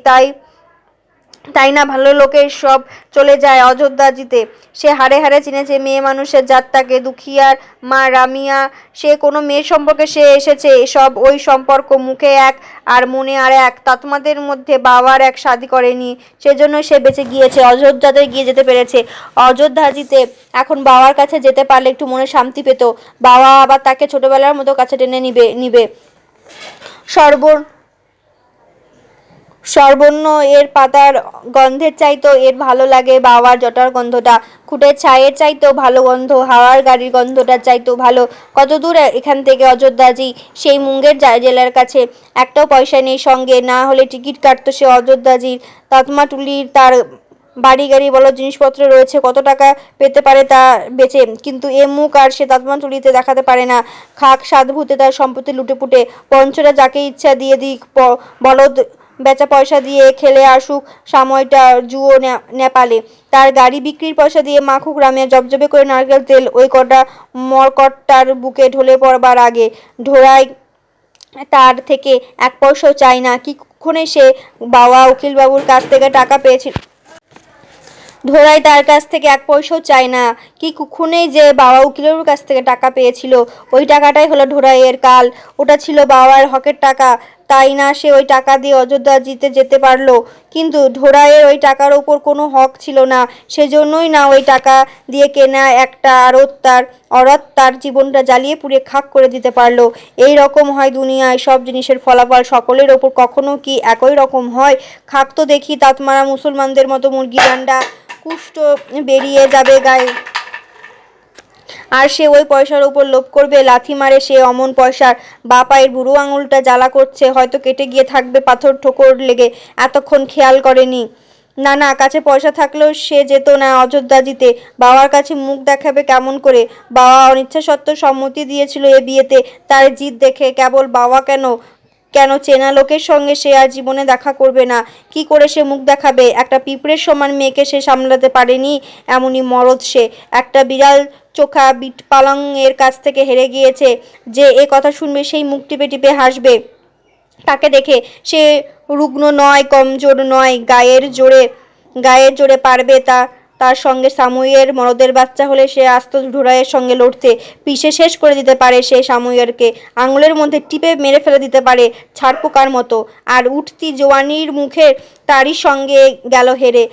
তাই না ভালো লোকের সব চলে যায় অযোধ্যাজিতে। সে হাড়ে হাড়ে চিনেছে মেয়ে মানুষের জাতটাকে। দুখিয়ার মা রামিয়া, সে কোনো মেয়ের সম্পর্কে সে এসেছে। সব ওই সম্পর্ক, মুখে এক আর মনে আর এক। তৎমাদের মধ্যে বাবার এক শাদি করেনি, সেজন্য সে বেঁচে গিয়েছে, অযোধ্যাতে গিয়ে যেতে পেরেছে। অযোধ্যাজিতে এখন বাবার কাছে যেতে পারলে একটু মনে শান্তি পেত। বাবা আবার তাকে ছোটবেলার মতো কাছে টেনে নিবে। সর্বর্ণ এর পাতার গন্ধের চাইতেও এর ভালো লাগে বাবার জটার গন্ধটা। খুঁটের ছাইয়ের চাইতেও ভালো গন্ধ, হাওয়ার গাড়ির গন্ধটার চাইতেও ভালো। কত দূর এখান থেকে অযোধ্যাজি? সেই মুঙ্গের জেলার কাছে। একটাও পয়সা নেই সঙ্গে, না হলে টিকিট কাটতো সে অযোধ্যাজির। তৎমাটুলির তার বাড়ি গাড়ি বলো জিনিসপত্র রয়েছে, কত টাকা পেতে পারে তা বেচে, কিন্তু এ মুখ আর সে তৎমাটুলিতে দেখাতে পারে না। খাক সাধভূতে তার সম্পত্তি লুটেপুটে। পঞ্চরা যাকে ইচ্ছা দিয়ে দিক। বলদ বেচা পয়সা দিয়ে খেলে আসুক সময়টা জুয়ো নেপালে। তার গাড়ি বিক্রির পয়সা দিয়ে মাখুক গ্রামে জবজবে করে নারকেল তেল। ওই কটা মরকটটার বুকে ঢলে পড়বার আগে ঢোড়াই তার থেকে এক পয়সাও চায় না। কিছুক্ষণে সে বাবা উকিলবাবুর কাছ থেকে টাকা পেয়েছিল। ধোড়াই তার কাছ থেকে এক পয়সাও চায় না। কি কুক্ষণেই যে বাবা উকিলের কাছ থেকে টাকা পেয়েছিল, ওই টাকাটাই হলো ঢোড়াইয়ের কাল। ওটা ছিল বাবার হকের টাকা, তাই না সে ওই টাকা দিয়ে অযোধ্যা জিতে যেতে পারলো। কিন্তু ঢোড়াইয়ের ওই টাকার ওপর কোনো হক ছিল না, সেজন্যই না ওই টাকা দিয়ে কেনা একটা অরত তার জীবনটা জ্বালিয়ে পুড়িয়ে খাক করে দিতে পারলো। এই রকম হয় দুনিয়ায়, সব জিনিসের ফলাফল সকলের ওপর কখনো কি একই রকম হয়? খাক তো দেখি তাতমারা মুসলমানদের মতো মুরগি ডান্ডা কুষ্ঠ বেরিয়ে যাবে গায়ে, আর সে ওই পয়সার উপর লোভ করবে। লাথি মারে সে অমন পয়সার। বা পায়ের বুড়ো আঙুলটা জ্বালা করছে, হয়তো কেটে গিয়ে থাকবে পাথর ঠোকর লেগে। এতক্ষণ খেয়াল করেনি। না না, কাছে পয়সা থাকলেও সে যেত না অযোধ্যা জিতে। বাবার কাছে মুখ দেখাবে কেমন করে? বাবা অনিচ্ছা সত্ত্বেও সম্মতি দিয়েছিল এ বিয়েতে। তার জিদ দেখে কেবল বাবা কেন কেন চেনা লোকের সঙ্গে সে আর জীবনে দেখা করবে না। কি করে সে মুখ দেখাবে? একটা পিঁপড়ের সমান মেয়েকে সে সামলাতে পারেনি, এমনই মরদ সে। একটা বিড়াল চোখা বিট পালং এর কাছ থেকে হেরে গিয়েছে। যে এ কথা শুনবে সেই মুখ টিপে টিপে হাসবে। তাকে দেখে সে রুগ্ন নয়, কমজোর নয়, গায়ের জোরে পারবে তার সঙ্গে সামুইয়ের মরদের বাচ্চা হলে সে আস্ত ঢোড়াইয়ের সঙ্গে লড়তে। পিষে শেষ করে দিতে পারে সে সামুইয়েরকে, আঙুলের মধ্যে টিপে মেরে ফেলে দিতে পারে ছারপোকার মতো। আর উঠতি জোয়ানির মুখে তারই সঙ্গে গেল হেরে।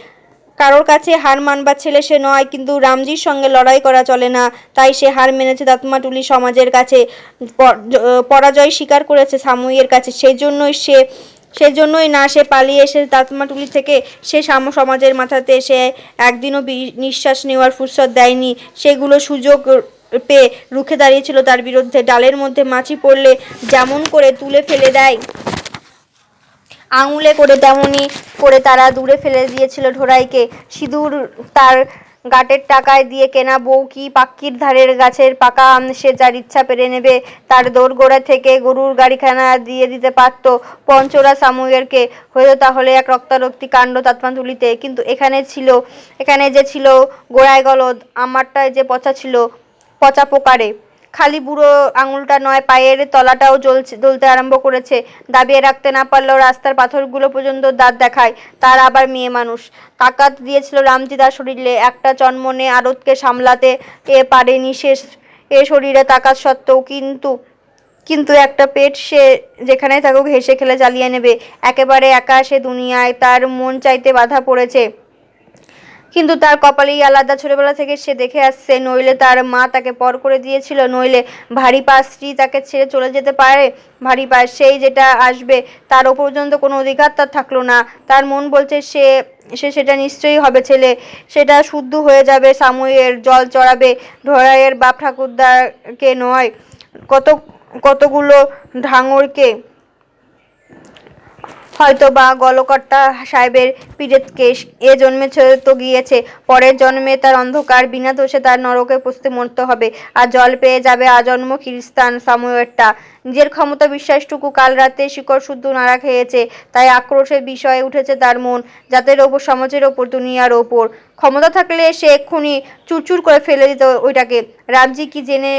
কারোর কাছে হার মানবার ছেলে সে নয়, কিন্তু রামজির সঙ্গে লড়াই করা চলে না, তাই সে হার মেনেছে দাতমাটুলি সমাজের কাছে, পরাজয় স্বীকার করেছে সামুইয়ের কাছে। সেজন্যই না সে পালিয়ে এসে দাতমাটুলি থেকে সে সমাজের মাথাতে সে একদিনও নিঃশ্বাস নেওয়ার ফুরসত দেয়নি। সেগুলো সুযোগ পেয়ে রুখে দাঁড়িয়েছিল তার বিরুদ্ধে। ডালের মধ্যে মাছি পড়লে যেমন করে তুলে ফেলে দেয় আঙুলে করে, তেমনি করে তারা দূরে ফেলে দিয়েছিল ঢোড়াইকে। সিঁদুর তার গাটের টাকায় দিয়ে কেনা বউ কি পাক্কির ধারের গাছের পাকা আম সে যার ইচ্ছা পেরে নেবে? তার দোরগোড়া থেকে গরুর গাড়িখানা দিয়ে দিতে পারত পঞ্চরা সামুয়েরকে। হয়তো তাহলে এক রক্তারক্তি কাণ্ড তাতমাতুলিতে। কিন্তু এখানে যে ছিল গোড়ায় গলদ, আমারটায় যে পচা ছিল, পচা পোকারে। খালি বুড়ো আঙুলটা নয়, পায়ের তলাটাও জ্বলতে আরম্ভ করেছে। দাবিয়ে রাখতে না পারলেও রাস্তার পাথরগুলো পর্যন্ত দাঁত দেখায়। তার আবার মেয়ে মানুষ। তাকাত দিয়েছিল রামজি তার শরীরে। একটা চনমনে আড়তকে সামলাতে পারেনি সে এ শরীরে তাকাত সত্ত্বেও। কিন্তু একটা পেট সে যেখানে থাকুক হেসে খেলে চালিয়ে নেবে। একেবারে একা সে দুনিয়ায়, তার মন চাইতে বাধা পড়েছে। কিন্তু তার কপালেই আলাদা। ছোটবেলা থেকে সে দেখে আসছে, নইলে তার মা তাকে পর করে দিয়েছিল, নইলে ভারী পা স্ত্রী তাকে ছেড়ে চলে যেতে পারে। ভারী পা সেই যেটা আসবে, তার ও পর্যন্ত কোনো অধিকার তার থাকলো না। তার মন বলছে সেটা নিশ্চয়ই হবে ছেলে। সেটা শুদ্ধ হয়ে যাবে সামুয়ের, জল চড়াবে ঢোড়াইয়ের বাপ ঠাকুরদাকে নয়, কতগুলো ঢাঙরকে। হয়তো বা গলকর্তা সাহেবের পীড়িতকে। এ জন্মে তো গিয়েছে, পরের জন্মে তার অন্ধকার বিনা দোষে তার নরকে পুষতে মরতে হবে। আর জল পেয়ে যাবে আজন্ম খ্রিস্টান সামুয়েরটা। নিজের ক্ষমতা বিশ্বাসটুকু কাল রাতে শিকড় শুদ্ধ নাড়া খেয়েছে, তাই আক্রোশের বিষয়ে উঠেছে তার মন, জাতের ওপর, সমাজের ওপর, দুনিয়ার ওপর। ক্ষমতা থাকলে সে এক্ষুনি চুরচুর করে ফেলে দিত ওইটাকে। রামজি কি জেনে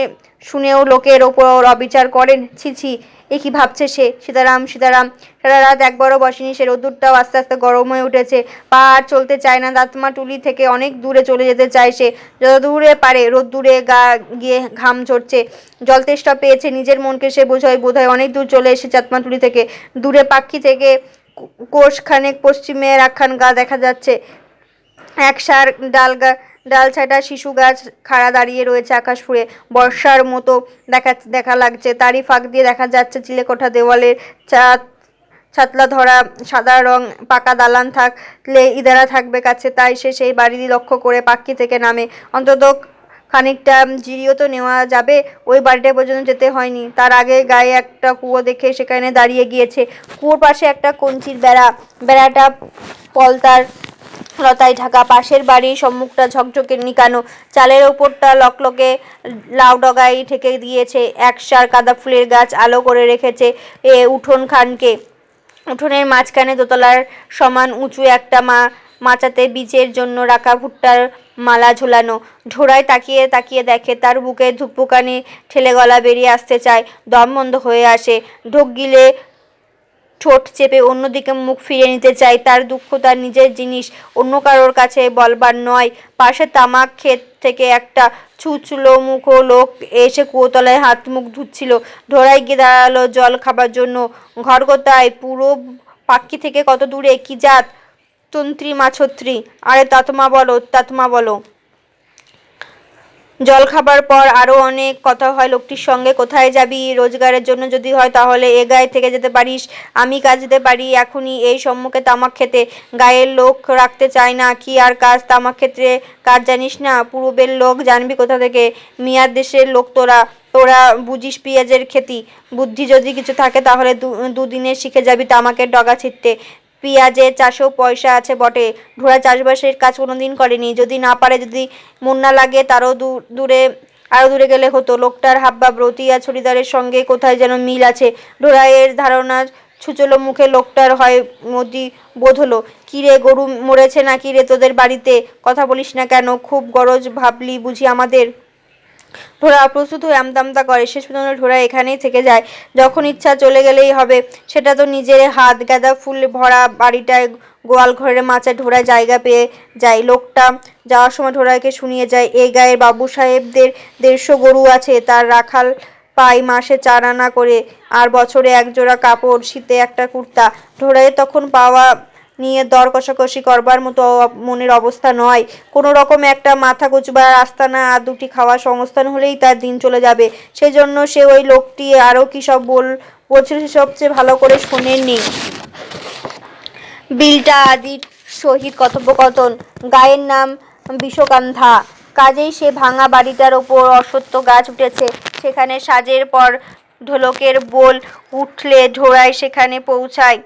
শুনেও লোকের ওপর অবিচার করেন? ছি ছি, এ কি ভাবছে সে? সীতারাম সীতারাম, সারা রাত একবারও বসেনি সে। রোদ্দুরটাও আস্তে আস্তে গরম হয়ে উঠেছে। পা আর চলতে চায় না। দাতমাটুলি থেকে অনেক দূরে চলে যেতে চায় সে, যত দূরে পারে। রোদ্দুরে গা গিয়ে ঘাম ঝরছে, জল তেষ্টা পেয়েছে। নিজের মনকে সে বোধহয় অনেক দূর চলে এসেছে দাতমাটুলি থেকে। দূরে পাখি থেকে কোষখানেক পশ্চিমে একখান গা দেখা যাচ্ছে। একসার ডাল ছাটা শিশু গাছ খাড়া দাঁড়িয়ে রয়েছে আকাশ ফুঁড়ে, বর্ষার মতো দেখা লাগছে। তারই ফাঁক দিয়ে দেখা যাচ্ছে চিলেকোঠা দেওয়ালের ছাতলা ধরা সাদা রং। পাকা দালান থাকলে ইদারা থাকবে কাছে, তাই সে সেই বাড়ি লক্ষ্য করে পাখি থেকে নামে। অন্তত খানিকটা জিরিও তো নেওয়া যাবে। ওই বাড়িটা পর্যন্ত যেতে হয়নি। তার আগে গায়ে একটা কুয়ো দেখে সেখানে দাঁড়িয়ে গিয়েছে। কুয়োর পাশে একটা কঞ্চির বেড়াটা পলতার লতায় ঢাকা। পাশের বাড়ির সম্মুখটা ঝকঝকে নিকানো, চালের ওপরটা লকলকে লাউ ডগায় ঠেকে দিয়েছে। একসার গাঁদা ফুলের গাছ আলো করে রেখেছে উঠোন খানকে। উঠোনের মাঝখানে দোতলার সমান উঁচু একটা মাচাতে বীজের জন্য রাখা ভুট্টার মালা ঝুলানো। ঢোড়ায় তাকিয়ে তাকিয়ে দেখে তার বুকে ধুকপুকানি ঠেলে গলা বেরিয়ে আসতে চায়, দম বন্ধ হয়ে আসে, ঢোক গিলে ঠোঁট চেপে অন্যদিকে মুখ ফিরিয়ে নিতে চায়। তার দুঃখ তার নিজের জিনিস, অন্য কারোর কাছে বলবার নয়। পাশে তামাক ক্ষেত থেকে একটা ছুঁচলো মুখো লোক এসে কুয়োতলায় হাত মুখ ধুচ্ছিল। ঢোড়ায় গিয়ে দাঁড়ালো জল খাবার জন্য। ঘর কোথায়? পুরো পাক্কি থেকে কত দূরে? কি জাত? তন্ত্রী মাছত্রী? আরে তাতমা বলো, তাতমা বলো। জল খাবার পর আরো অনেক কথা হয় লোকটির সঙ্গে। কোথায় যাবি? রোজগারের জন্য যদি হয় তাহলে এ গায়ে থেকে যেতে পারিস, আমি কাজ দিতে পারি এখনই এই সম্মুখে তামাক খেতে। গায়ের লোক রাখতে চায় না। কি আর কাজ? তামাক ক্ষেত্রে কাজ জানিস না? পূর্বের লোক, জানবি কোথা থেকে? মিয়ার দেশের লোক তোরা, তোরা বুঝিস পেঁয়াজের খেতি। বুদ্ধি যদি কিছু থাকে তাহলে দুদিনে শিখে যাবি তামাকের ডগা ছিঁড়তে। পেঁয়াজের চাষেও পয়সা আছে বটে। ঘোড়া চাষবাসের কাজ কোনোদিন করেনি, যদি না পারে, যদি মন না লাগে তারও আরো দূরে গেলে হতো। লোকটার হাবভাব রতিয়া ছড়িদারের সঙ্গে কোথায় যেন মিল আছে। ঢোড়াইয়ের ধারণা ছুচলো মুখে লোকটার হয় মতি বোধ হলো। কিরে, গরু মরেছে নাকি রে তোদের বাড়িতে? কথা বলিস না কেন? খুব গরজ ভাবলি বুঝি আমাদের? ঢোড়া অপ্রস্তুত হয়ে আমতামতা করে। শেষ পর্যন্ত ঢোড়া এখানেই থেকে যায়। যখন ইচ্ছা চলে গেলেই হবে, সেটা তো নিজের হাত। গাঁদা ফুল ভরা বাড়িটায় গোয়াল ঘরের মাচায় ঢোড়া জায়গা পেয়ে যায়। লোকটা যাওয়ার সময় ঢোড়াকে শুনিয়ে যায়, এই গায়ের বাবু সাহেবদের 150 গরু আছে, তার রাখাল পায় মাসে 4 আনা করে, আর বছরে 1 জোড়া কাপড়, শীতে একটা কুর্তা। ঢোড়ায় তখন পাওয়া নিয়ে দর কষাকষি করবার মতো মনের অবস্থা নয়। কোনো রকম একটা মাথা গোছবার আস্তানা আর 2টি খাওয়ার সংস্থান হলেই তার দিন চলে যাবে। সেই জন্য সে ওই লোকটি আরও কি সব বলছিল সেসব চেয়ে ভালো করে শোনেননি। বিলটা আদির সহিত কথোপকথন। গায়ের নাম বিষকান্ধা, কাজেই সে ভাঙা বাড়িটার ওপর অশ্বত্থ গাছ উঠেছে। সেখানে সাজের পর ঢোলকের বোল উঠলে ঢোড়ায় সেখানে পৌঁছায়।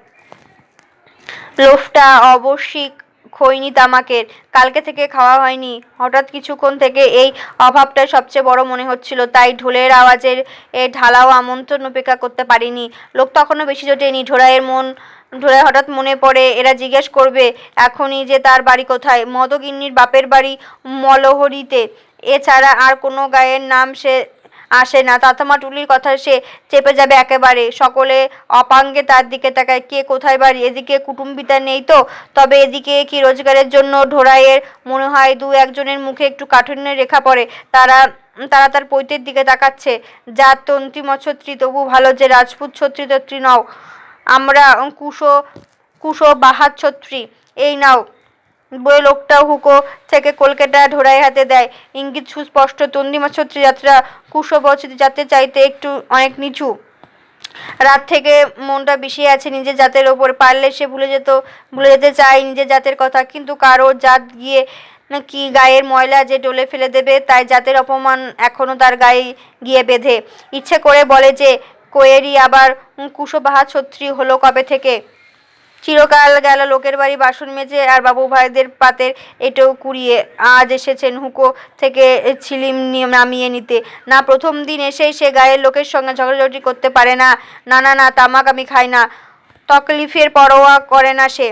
লোফটা অবশ্যই খৈনি তামাকের। কালকে থেকে খাওয়া হয়নি। হঠাৎ কিছুক্ষণ থেকে এই অভাবটাই সবচেয়ে বড় মনে হচ্ছিল। তাই ঢোলের আওয়াজের ঢালাও আমন্ত্রণ উপেক্ষা করতে পারিনি। লোক তখনও বেশি জোটেনি। ঢোড়ায় হঠাৎ মনে পড়ে, এরা জিজ্ঞেস করবে এখনই যে তার বাড়ি কোথায়। মদগিন্নির বাপের বাড়ি মলহরিতে। এছাড়া আর কোনো গায়ের নাম সে আসে না। তাতমা টুলির কথা সে চেপে যাবে একেবারে। সকলে অপাঙ্গে তার দিকে তাকায়। কে কোথায় বাড়ি? এদিকে কুটুম্বিতা নেই তো? তবে এদিকে কি রোজগারের জন্য? ঢোড়াইয়ের মনে হয় 2-1 জনের মুখে একটু কাঠিন্যের রেখা পড়ে। তারা তারা তার পৈতের দিকে তাকাচ্ছে। জাত তন্ত্রী মচ্ছত্রী, তবু ভালো যে রাজপুত ছত্রী তত্রী নও। আমরা কুশো বাহাত ছত্রী। এই নাও। বই লোকটা হুঁকো থেকে কলকেটা ঢোড়াই হাতে দেয়। ইঙ্গিত সুস্পষ্ট, তন্দ্রিমা ছত্রী যাত্রা কুশবছতি জাতের চাইতে একটু অনেক নিচু। রাত থেকে মনটা বিষিয়ে আছে নিজের জাতের ওপর। পারলে সে ভুলে যেতে চায় নিজের জাতের কথা, কিন্তু কারো জাত গিয়ে কি গায়ের ময়লা যে ডলে ফেলে দেবে, তাই জাতের অপমান এখনো তার গায়ে গিয়ে বেঁধে। ইচ্ছে করে বলে যে, কোয়েরি আবার কুশবাহা ছত্রী হলো কবে থেকে? চিরকাল গেল লোকের বাড়ি বাসন মেজে আর বাবু ভাইদের পাতের এঁটো কুড়িয়ে। আজ এসেছেন হুঁকো থেকে ছিলিম নামিয়ে নিতে। না, প্রথম দিন এসেই সে গায়ের লোকের সঙ্গে ঝগড়াঝাটি করতে পারে না। না না না, তামাক আমি খাই না। তকলিফের পরোয়া করে না সে।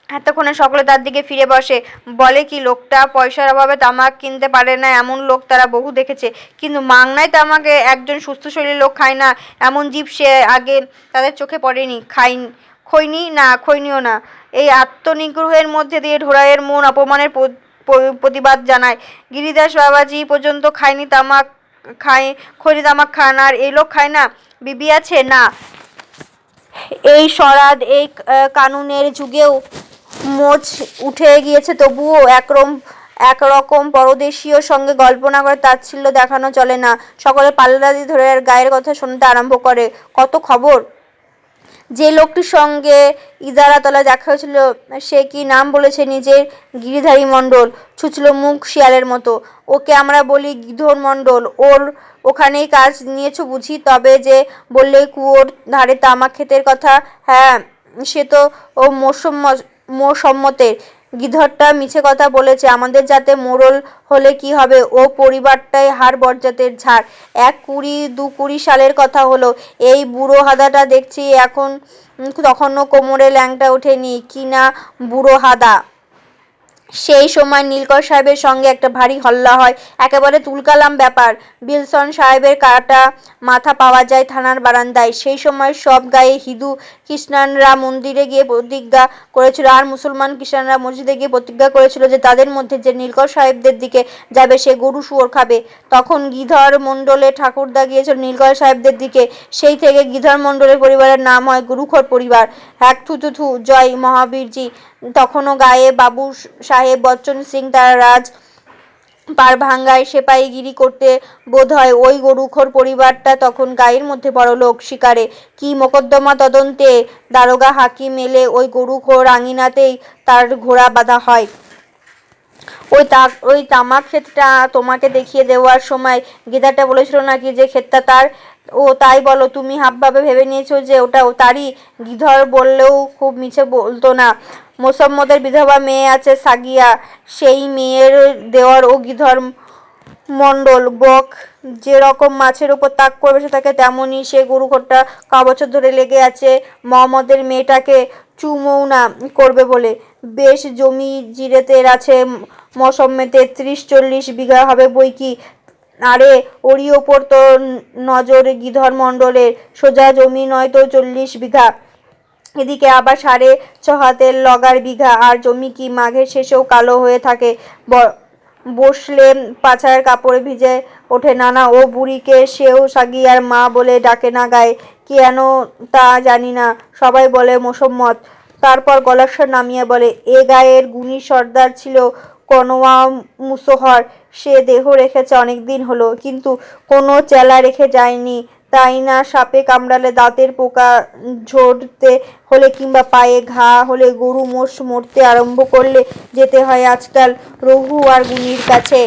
এতক্ষণে সকলে তার দিকে ফিরে বসে। বলে কি, লোকটা পয়সার অভাবে তামাক কিনতে পারে না এমন লোক তারা বহু দেখেছে, কিন্তু মাংনায় তামাকে একজন সুস্থ শরীরের লোক খায় না এমন জীব সে আগে তাদের চোখে পড়েনি। খৈনি না, খৈনিও না। এই আত্মনিগ্রহের মধ্যে দিয়ে ঢোড়াইয়ের মন অপমানের প্রতিবাদ জানায়। গিরিদাস বাবাজি পর্যন্ত খৈনি তামাক খান, আর এই লোক খায় না? বিবি আছে না? এই সরাদ, এই কানুনের যুগেও মোচ উঠে গিয়েছে, তবুও একরকম পরদেশীয় সঙ্গে গল্প না করে তাচ্ছিল্য দেখানো চলে না। সকলে পাল্লা দিয়ে ধরে গায়ের কথা শুনতে আরম্ভ করে। কত খবর? যে লোকটির সঙ্গে ইদারাতলা দেখা হয়েছিল সে কি নাম বলেছে নিজের? গিরিধারী মণ্ডল। ছুঁচলো মুখ শিয়ালের মতো। ওকে আমরা বলি গিধর মণ্ডল। ওর ওখানেই কাজ নিয়েছ বুঝি? তবে যে বললে কুয়োর ধারে তামাক ক্ষেতের কথা, হ্যাঁ, সে তো ও মোর সম্মতের। গিধরটা মিছে কথা বলেছে, আমাদের যাতে মোড়ল হলে কি হবে, ও পরিবারটাই হাড় বরজাতের ঝাড়। 1 20 2 20 সালের কথা হলো, এই বুড়ো হাদাটা দেখছি এখন তখনও কোমরে ল্যাংটা ওঠেনি কি না বুড়ো হাদা। সেই সময় নীলকর সাহেবের সঙ্গে একটা ভারী হল্লা হয়, একেবারে তুলকালাম ব্যাপার। বিলসন সাহেবের কাটা মাথা পাওয়া যায় থানার বারান্দায়। সেই সময় সব গায়ে হিন্দু খ্রিস্টানরা মন্দিরে গিয়ে প্রতিজ্ঞা করেছিল আর মুসলমান খ্রিস্টানরা মসজিদে গিয়ে প্রতিজ্ঞা করেছিল যে তাদের মধ্যে যে নীলকর সাহেবদের দিকে যাবে সে গরু শুয়োর খাবে। তখন গিধর মণ্ডলে ঠাকুরদা গিয়েছিল নীলকর সাহেবদের দিকে। সেই থেকে গিধর মণ্ডলের পরিবারের নাম হয় গুরুখর পরিবার। হ্যাক থু থু থু, জয় মহাবীরজি। তখনও গায়ে বাবু সাহেব বচ্চন সিং তারা রাজ পার ভাঙ্গায় সেপাইগিরি করতে বোধ হয়। ওই গরুখোর পরিবারটা তখন গায়ের মধ্যে বড় লোক শিকারে কি মোকদ্দমা তদন্তে দারোগা হাকিম এলে ওই গরুখোর আঙিনাতেই তার ঘোড়া বাঁধা হয়। ওই তামাক ক্ষেতটা তোমাকে দেখিয়ে দেওয়ার সময় গেদাটা বলেছিল নাকি যে ক্ষেতটা তার? ও তাই বলো, তুমি হাবভাবে ভেবে নিয়েছো যে ওটা তারই? গিধর বললেও খুব মিছে বলতো না। মোসাম্মদের বিধবা মেয়ে আছে সাগিয়া, সেই মেয়ের দেওয়ার ও গিধর মণ্ডল। বক যেরকম মাছের ওপর তাক করবে সে থাকে তেমনই সে গরুখোরটা বছর ধরে লেগে আছে মোহাম্মদের মেয়েটাকে চুমৌনা করবে বলে। বেশ জমি জিরেতের আছে মসম্মেতে, 30-40 বিঘা হবে বইকি। আরে ওরই ওপর তো নজর গিধর মণ্ডলের, সোজা জমি নয় তো 40 বিঘা। এদিকে আবার 6.5 হাতের লগার বিঘা। আর জমি কি মাঘের শেষেও কালো হয়ে থাকে, বসলে পাছার কাপড়ে ভিজে ওঠে। নানা, ও বুড়িকে সেও সাগিয়ার মা বলে ডাকে না গায়ে, কেন তা জানি না, সবাই বলে মোসাম্মত। তারপর গলার স্বর নামিয়ে বলে, এ গায়ের গুণী সর্দার ছিল কনোয়া মুসোহর, সে দেহ রেখেছে অনেকদিন হলো, কিন্তু কোনো চেলা রেখে যায়নি। তাই না সাপে কামড়ালে, দাঁতের পোকা ঝরতে হলে কিংবা পায়ে ঘা হলে, গরু মোষ মরতে আরম্ভ করলে যেতে হয় আজকাল রঘু আর গুনির কাছে।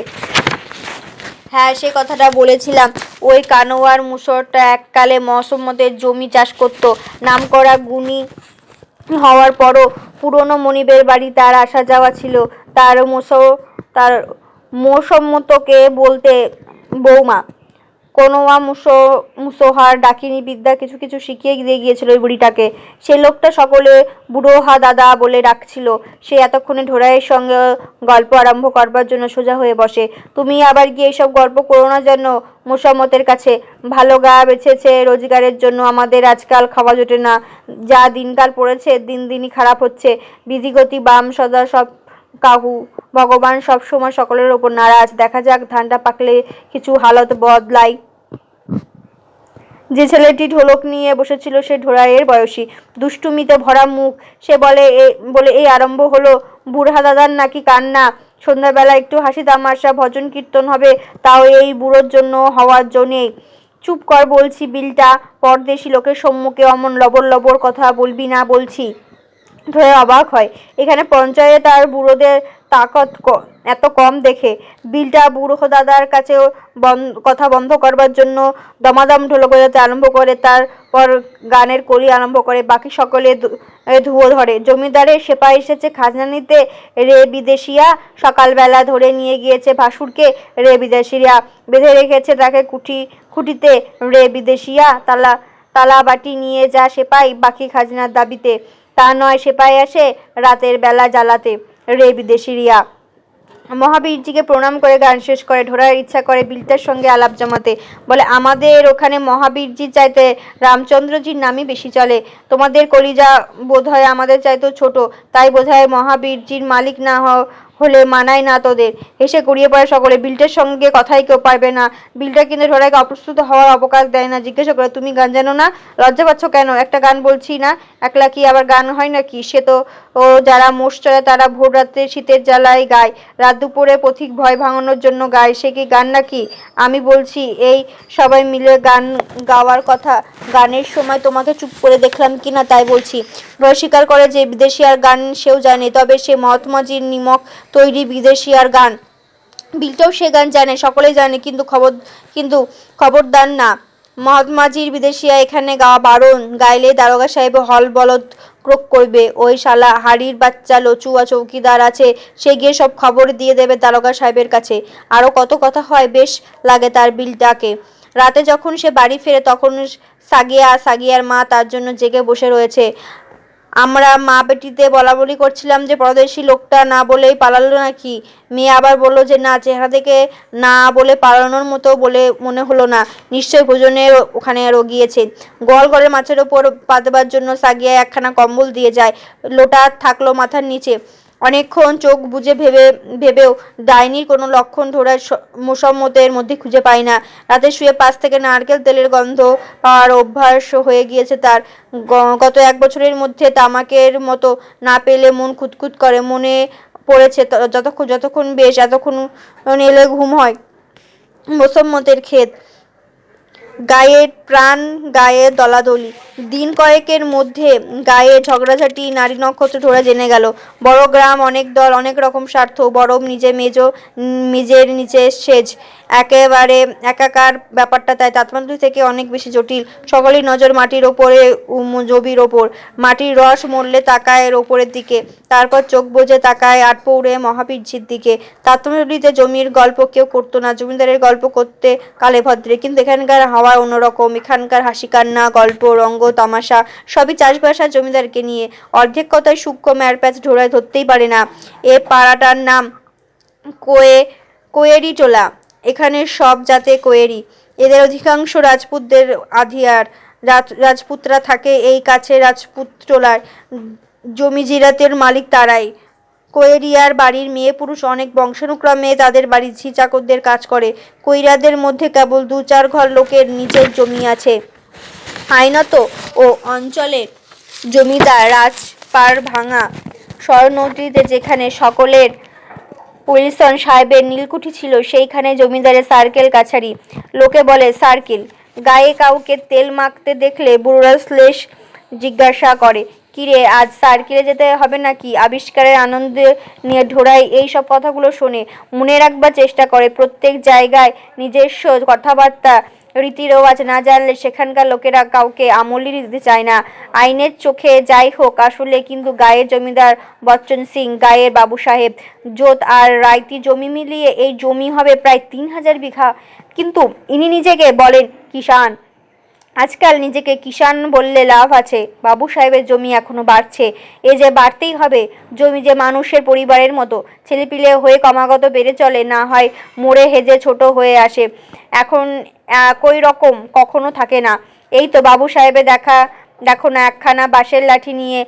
হ্যাঁ, সে কথাটা বলেছিলাম। ওই কানোয়ার মুসরটা এককালে মসম্মদের জমি চাষ করত। নামকরা গুণী হওয়ার পরও পুরনো মনিবের বাড়ি তার আসা যাওয়া ছিল। তার মোসম্মতকে বলতে বৌমা। কোনোয়া মুসোহার ডাকিনী বিদ্যা কিছু কিছু শিখিয়ে দিয়ে গিয়েছিল ওই বুড়িটাকে। সে লোকটা সকলে বুড়োহা দাদা বলে ডাকছিল। সে এতক্ষণে ঢোড়াইয়ের সঙ্গে গল্প আরম্ভ করবার জন্য সোজা হয়ে বসে। তুমি আবার গিয়ে এইসব গল্প করো না যেন মোসাম্মতের কাছে। ভালো গা বেছেছে রোজগারের জন্য, আমাদের আজকাল খাওয়া জোটে না। যা দিনকাল পড়েছে, দিন দিনই খারাপ হচ্ছে। বিধিগতি বাম সদা সব কাহু, ভগবান সব সময় সকলের ওপর নারাজ। দেখা যাক ধানটা পাকলে কিছু হালত বদলাই। যে ছেলেটি ঢোলক নিয়ে বসেছিল সে ঢোড়াইয়ের বয়সী, দুষ্টুমিতে ভরা মুখ। সে বলে এই আরম্ভ হলো বুড়া দাদার নাকি কান্না। সন্ধ্যাবেলা একটু হাসি তামাশা ভজন কীর্তন হবে, তাও এই বুড়োর জন্য হওয়ার জন্যেই। চুপ কর বলছি বিলটা, পরদেশি লোকের সম্মুখে অমন লবর লবর কথা বলবি না বলছি। ধরে অবাক হয়, এখানে পঞ্চায়েত আর বুড়োদের তাকত এত কম দেখে। বিলটা বুড়ো দাদার কাছেও কথা বন্ধ করবার জন্য দমাদম ঢোলক বাজাতে আরম্ভ করে, তারপর গানের কলি আরম্ভ করে। বাকি সকলে ধুয়ো ধরে। জমিদারের সেপাই এসেছে খাজনা নিতে রে বিদেশিয়া, সকালবেলা ধরে নিয়ে গিয়েছে ভাসুরকে রে বিদেশিয়া, বেঁধে রেখেছে তাকে খুঁটিতে রে বিদেশিয়া, তালা বাটি নিয়ে যা সেপাই বাকি খাজনার দাবিতে। তা নয়, সেপাই আসে রাতের বেলা জ্বালাতে রে বিদেশিয়া। মহাবীরজিকে প্রণাম করে গান শেষ করে। ঢোড়ার ইচ্ছা করে বিলটার সঙ্গে আলাপ জমাতে। বলে, আমাদের ওখানে মহাবীরজির চাইতে রামচন্দ্রজির নামই বেশি চলে। তোমাদের কলিজা বোধহয় আমাদের চাইতেও ছোট, তাই বোধহয় মহাবীরজির মালিক না হলে মানায় না তোদের। হেসে গড়িয়ে পড়ে সকলে। বিলটার সঙ্গে কথাই কেউ পারবে না। বিলটা কিন্তু ঢোড়াইকে অপ্রস্তুত হওয়ার অবকাশ দেয় না। জিজ্ঞাসা করে, তুমি গান জানো না? লজ্জা পাচ্ছ কেন? একটা গান বলছি না, একলা কি আবার গান হয় নাকি? সে তো যারা মোষ চড়ে তারা ভোর রাত্রে শীতের জ্বালায় গায়, রাত দুপুরে পথিক ভয় ভাঙানোর জন্য গায়, সে কি গান নাকি? আমি বলছি এই সবাই মিলে গান গাওয়ার কথা। গানের সময় তোমাকে চুপ করে দেখলাম কিনা তাই বলছি। ভয় স্বীকার করে যে বিদেশি আর গান সেও জানে, তবে সে মহাত্মাজির নিমক তৈরি বিদেশি আর গান। বিলটাও সে গান জানে, সকলেই জানে, কিন্তু খবরদার না। মহাত্মাজির বিদেশিয়া এখানে গাওয়া বারণ, গাইলে দারোগা সাহেব হল বলদ ক্রোক করবে। ওই শালা হাড়ির বাচ্চা লচুয়া চৌকিদার আছে, সে গিয়ে সব খবর দিয়ে দেবে দারোগা সাহেবের কাছে। আরও কত কথা হয়, বেশ লাগে তার বিলটাকে। রাতে যখন সে বাড়ি ফেরে তখন সাগিয়ার মা তার জন্য জেগে বসে রয়েছে। আমরা মা বেটিতে বলাবলি করছিলাম যে পরদেশি লোকটা না বলেই পালালো নাকি। মেয়ে আবার বলল যে না, চেহারা দেখে না বলে পালানোর মতো বলে মনে হলো না, নিশ্চয়ই ভোজনের ওখানে রগিয়েছে। গোয়াল ঘরের মাছের ওপর পাতবার জন্য সাগিয়া একখানা কম্বল দিয়ে যায়। লোটা থাকলো মাথার নিচে। অনেকক্ষণ চোখ বুজে ভেবেও ডাইনির কোনো লক্ষণ ধরার মুসম্মতের মধ্যে খুঁজে পায় না। রাতে শুয়ে পাশ থেকে নারকেল তেলের গন্ধ পাওয়ার অভ্যাস হয়ে গিয়েছে তার। গত 1 বছরের মধ্যে তামাকের মতো না পেলে মন খুঁতখুত করে। মনে পড়েছে যতক্ষণ বেশ, এতক্ষণ এলে ঘুম হয়। মোসম্মতের ক্ষেত, গায়ের প্রাণ, গায়ে দলাদলি। দিন কয়েকের মধ্যে গায়ে ঝগড়াঝাটি, নারী নক্ষত্র ঢোড়া জেনে গেল। বড় গ্রাম, অনেক দল, অনেক রকম স্বার্থ, বরফ নিজের নিচে সেজ, একেবারে একাকার ব্যাপারটা তাই তাতমাতুলি থেকে অনেক বেশি জটিল। সকলের নজর মাটির ওপরে, জমির ওপর। মাটির রস মরলে তাকায় ওপরের দিকে, তারপর চোখ বুজে তাকায় আটপৌড়ে মহাবীর্যির দিকে। তাতমাতুলিতে জমির গল্প কেউ করতো না, জমিদারের গল্প করতে কালে ভদ্রে। কিন্তু এখানকার হাওয়া অন্যরকম। এখানকার হাসি কান্না, গল্প, রঙ্গ, তামাশা সবই চাষবাস আর জমিদারকে নিয়ে। অর্ধেক কথায় সূক্ষ্ম ম্যারপ্যাচ ঢোড়ায় ধরতেই পারে না। এ পাড়াটার নাম কোয়েরি টোলা। এখানে সব জাতে কোয়েরি। এদের অধিকাংশ রাজপুতদের আধিয়ার। রাজপুতরা থাকে এই কাছে রাজপুত টোলায়। জমি জিরাতের মালিক তারাই। কোয়েরিয়ার বাড়ির মেয়ে পুরুষ অনেক, বংশানুক্রমে তাদের বাড়ির ঝি চাকরদের কাজ করে। কৈরাদের মধ্যে কেবল 2-4 ঘর লোকের নিজের জমি আছে। আইনত ও অঞ্চলের জমিদার রাজপাড় ভাঙা শরণটিতে যেখানে সকলের উইলসন সাহেবের নীলকুঠি ছিল, সেইখানে জমিদারের সার্কেল কাছারি। লোকে বলে সার্কেল। গায়ে কাউকে তেল মাখতে দেখলে বুড়োরা শ্লেষ জিজ্ঞাসা করে, কিরে আজ সার্কেলে যেতে হবে নাকি? আবিষ্কারের আনন্দ নিয়ে ঢোড়াই এই সব কথাগুলো শোনে, মনে রাখবার চেষ্টা করে। প্রত্যেক জায়গায় নিজস্ব কথাবার্তা, রীতি রেওয়াজ না জানলে সেখানকার লোকেরা কাউকে আমলই দিতে চায় না। আইনের চোখে যাই হোক, আসলে কিন্তু গায়ের জমিদার বচ্চন সিং, গায়ের বাবু সাহেব, জোত আর রাইতি জমি মিলিয়ে এই জমি হবে প্রায় 3000 বিঘা। কিন্তু ইনি নিজেকে বলেন কিষাণ। আজকাল নিজেকে কিষাণ বললে লাভ আছে। বাবু সাহেবের জমি এখনো বাড়ছে, এ যে বাড়তেই হবে। জমি যে মানুষের পরিবারের মতো, ছেলেপিলে হয়ে ক্রমাগত বেড়ে চলে, না হয় মরে হেজে ছোট হয়ে আসে। এখন একই রকম কখনো থাকে না। এই তো বাবু সাহেবের দেখো না, একখানা বাঁশের লাঠি নিয়ে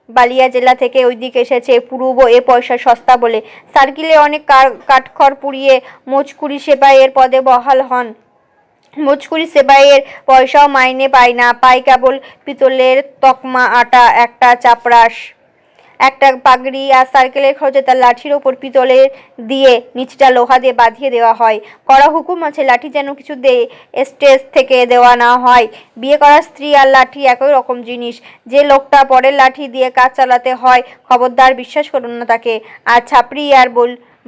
বালিয়া জেলা থেকে ওইদিকে এসেছে। পূর্ব এ পয়সা সস্তা বলে সার্কিলে অনেক কাঠখড় পুড়িয়ে মজকুরি সেপাইয়ের পদে বহাল হন। মজকুরি সেপাইয়ের পয়সাও মাইনে পায় না, পায় কেবল পিতলের তকমা, আটা, একটা চাপরাশ, একটা পাগড়ি আর সার্কেলের খরচে তার লাঠির ওপর পিতলের দিয়ে নিচটা লোহা দিয়ে বাঁধিয়ে দেওয়া হয়। কড়া হুকুম আছে, লাঠি যেন কিছু স্টেজ থেকে দেওয়া না হয়। বিয়ে করা স্ত্রী আর লাঠি একই রকম জিনিস। যে লোকটা পরের লাঠি দিয়ে কাজ চালাতে হয়, খবরদার বিশ্বাস করুন না তাকে। আর ছাপড়ি আর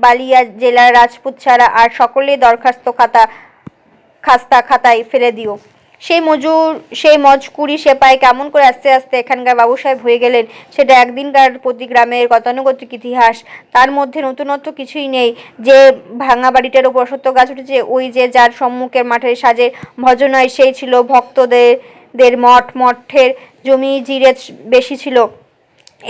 বালিয়া জেলার রাজপুত ছাড়া আর সকলেই দরখাস্ত খাস্তা খাতায় ফেলে দিও। সেই মজকুরি সেপাই কেমন করে আস্তে আস্তে এখানকার বাবু সাহেব হয়ে গেলেন, সেটা একদিনকার প্রতি গ্রামের গতানুগতিক ইতিহাস। তার মধ্যে নতুনত্ব কিছুই নেই। যে ভাঙা বাড়িটার উপর অশ্বত্থ গাছ উঠেছে, ওই যে যার সম্মুখের মাঠের সাজে ভজনায়, সেই ছিল ভক্তদের মঠের জমি জিরেত বেশি ছিল।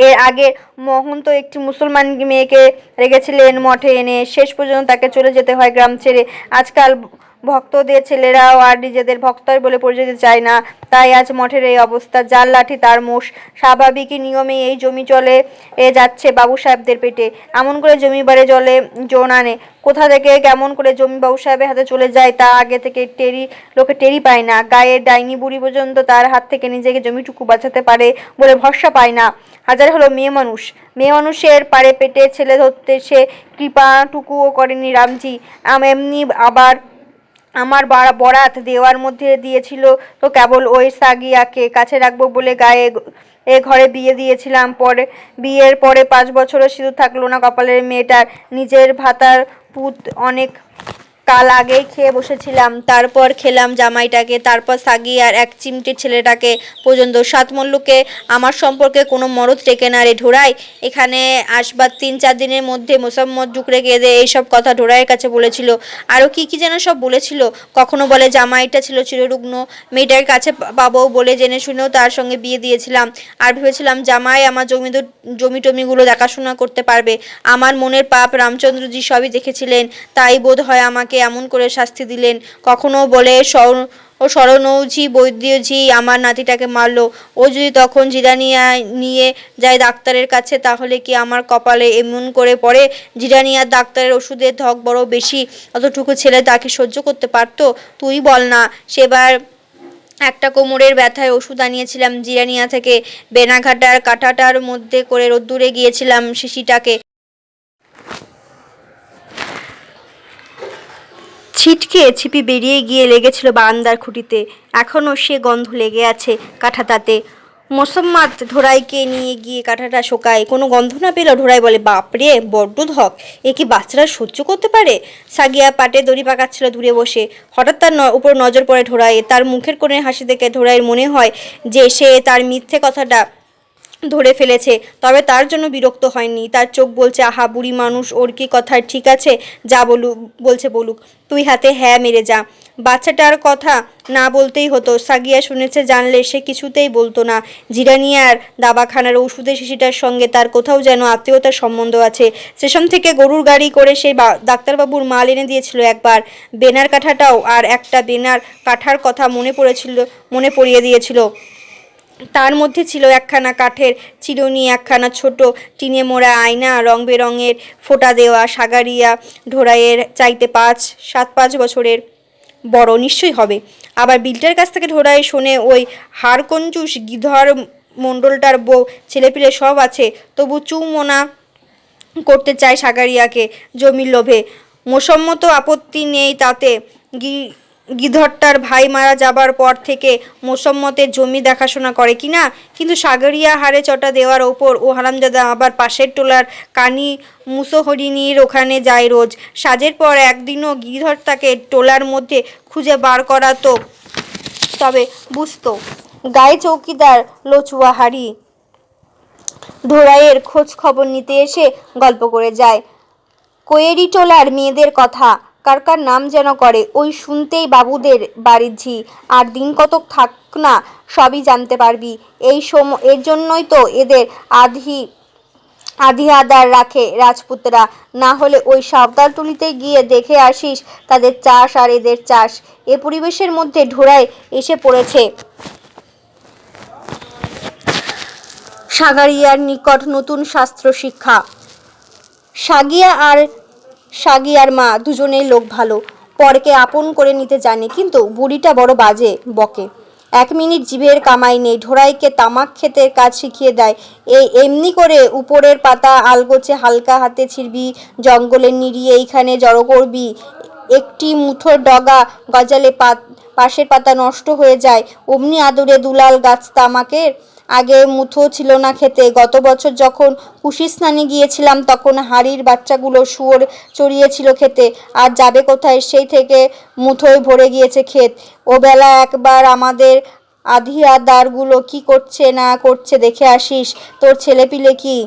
এর আগে মহন্ত একটি মুসলমান মেয়েকে রেখেছিলেন মঠে এনে, শেষ পর্যন্ত তাকে চলে যেতে হয় গ্রাম ছেড়ে। আজকাল ভক্তদের ছেলেরাও আর নিজেদের ভক্তই বলে পরিচয় দিতে চায় না, তাই আজ মঠের এই অবস্থা। যার লাঠি তার মোষ। স্বাভাবিক নিয়মে এই জমি চলে যাচ্ছে বাবু সাহেবদের পেটে। এমন করে জমিবারে জলে জোন আনে। কোথা থেকে কেমন করে জমি বাবু সাহেবের হাতে চলে যায় তা আগে থেকে লোকে টেরই পায় না। গায়ের ডাইনি বুড়ি পর্যন্ত তার হাত থেকে নিজেকে জমিটুকু বাঁচাতে পারে বলে ভরসা পায় না। হাজার হলো মেয়ে মানুষের পারে পেটে ছেলে ধরতে সে কৃপাটুকুও করেনি রামজি। এমনি আবার আমার বরাত দেওয়ার মধ্যে দিয়েছিল তো কেবল ওই সাগিয়াকে কাছে রাখবো বলে ঘরে বিয়ে দিয়েছিলাম। বিয়ের পরে 5 বছরও সিঁদুর থাকলো না কপালের মেয়েটার। নিজের ভাতার পুত অনেক কাল আগেই খেয়ে বসেছিলাম, তারপর খেলাম জামাইটাকে, তারপর সাগি আর এক চিমটির ছেলেটাকে পর্যন্ত। সাতমল্লুকে আমার সম্পর্কে কোনো মরদ টেকে না রে ঢোড়াই। এখানে আসবার 3-4 দিনের মধ্যে মোসাম্মত জুকরে কেঁদে এইসব কথা ঢোড়াইয়ের কাছে বলেছিল। আরও কি কি যেন সব বলেছিল। কখনো বলে জামাইটা ছিল চিররুগ্ন, মেয়েটার কাছে পাবো বলে জেনে শুনেও তার সঙ্গে বিয়ে দিয়েছিলাম। আর ভেবেছিলাম জামাই আমার জমি টমিগুলো দেখাশোনা করতে পারবে। আমার মনের পাপ রামচন্দ্রজি সবই দেখেছিলেন, তাই বোধ হয় আমাকে এমন করে শাস্তি দিলেন। কখনো বলে শরণৌজি বৈদ্যজি আমার নাতিটাকে মারলো। ও যদি তখন জিরানিয়া নিয়ে যায় ডাক্তারের কাছে, তাহলে কি আমার কপালে এমন করে পড়ে? জিরানিয়ার ডাক্তারের ওষুধের ধক বড় বেশি, অতটুকু ছেলে তাকে সহ্য করতে পারতো? তুই বল না। সেবার একটা কোমরের ব্যথায় ওষুধ আনিয়েছিলাম জিরানিয়া থেকে, বেনাঘাটার কাঁটাটার মধ্যে করে রোদ্দুরে গিয়েছিলাম শিশিটাকে। ছিটকে ছিপি বেরিয়ে গিয়ে লেগেছিল বারান্দার খুঁটিতে। এখনও সে গন্ধ লেগে আছে কাঁঠাটাতে। মোসাম্মত ঢোড়াইকে নিয়ে গিয়ে কাঁঠাটা শোকায়। কোনো গন্ধ না পেল। ঢোড়াই বলে, বাপরে বড্ড ধক, এ কি বাচ্চারা সহ্য করতে পারে? সাগিয়া পাটে দড়ি পাকাচ্ছিল দূরে বসে। হঠাৎ তার উপর নজর পড়ে ঢোড়াই। তার মুখের কোণে হাসি দেখে ঢোড়াইয়ের মনে হয় যে সে তার মিথ্যে কথাটা ধরে ফেলেছে, তবে তার জন্য বিরক্ত হয়নি। তার চোখ বলছে, আহা বুড়ি মানুষ, ওর কি কথা ঠিক আছে, যা বলছে বলুক, তুই হাতে হ্যাঁ মেরে যা। বাচ্চাটার কথা না বলতেই হতো। সাগিয়া শুনেছে জানলে সে কিছুতেই বলতো না। জিরানিয়ার দাবাখানার ওষুধের শিশিটার সঙ্গে তার কোথাও যেন আত্মীয়তার সম্বন্ধ আছে। স্টেশন থেকে গরুর গাড়ি করে সেই ডাক্তারবাবুর মাল এনে দিয়েছিল একবার। বেনার কাঁঠাটাও আর একটা বেনার কাঁঠার কথা মনে পড়িয়ে দিয়েছিল। তার মধ্যে ছিল একখানা কাঠের চিরুনি, একখানা ছোট টিনে মোড়া আয়না, রং বেরঙের ফোঁটা দেওয়া। সাগারিয়া ঢোড়াইয়ের চাইতে 5 বছরের বড় নিশ্চয়ই হবে। আবার বিলটার কাছ থেকে ঢোড়াই শোনে ওই হাড়কঞ্জুস গিধর মণ্ডলটার বউ ছেলেপিলে সব আছে, তবু চুমোনা করতে চায় সাগারিয়াকে জমির লোভে। মোসাম্মত আপত্তি নেই তাতে। গিধরটার ভাই মারা যাবার পর থেকে মোসাম্মতের জমি দেখাশোনা করে কিনা, কিন্তু সাগরিয়া হাড়ে চটা দেওয়ার ওপর ও হারামজাদা আবার পাশের টোলার কানি মুসোহরিণীর ওখানে যায় রোজ। সাজের পর একদিনও গিধর তাকে টোলার মধ্যে খুঁজে বার করাতো, তবে বুঝতো। গায়ে চৌকিদার লচুয়া হাড়ি ঢোড়াইয়ের খোঁজ খবর নিতে এসে গল্প করে যায় কোয়েরি টোলার মেয়েদের কথা। কার কার নাম যেন করে, ওই শুনতেই বাবুদের বাড়ির ঝি। আর দিন কতক থাক না, সবই জানতে পারবি। এর জন্যই তো এদের আধি আদার রাখে রাজপুতরা। না হলে ওই সাঁওতালটুলিতে গিয়ে দেখে আসিস তাদের চাষ আর এদের চাষ। এ পরিবেশের মধ্যে ঢোড়াই এসে পড়েছে সাগারিয়ার নিকট নতুন শাস্ত্র শিক্ষা। সাগিয়ার মা দুজনেই লোক ভালো, পরকে আপন করে নিতে জানে, কিন্তু বুড়িটা বড় বাজে বকে। 1 মিনিট জিভের কামাই নেই। ঢোড়াইকে তামাক খেতে কাজ শিখিয়ে দেয়। এমনি করে উপরের পাতা আলগোছে হালকা হাতে ছিঁড়বি, জঙ্গলের নিড়িয়ে এইখানে জড়ো করবি। একটি মুঠোর ডগা গজালে পাশের পাতা নষ্ট হয়ে যায়, অমনি আদরে দুলাল গাছ তামাকের। আগে মুঠো ছিল না খেতে। গত বছর যখন কুশি স্নানে গিয়েছিলাম, তখন হাঁড়ির বাচ্চাগুলো শুয়োর চড়িয়েছিল খেতে। আর যাবে কোথায়, সেই থেকে মুঠোয় ভরে গিয়েছে ক্ষেত। ও বেলা একবার আমাদের আধিয়াদারগুলো কি করছে না করছে দেখে আসিস। তোর ছেলেপিলে কি?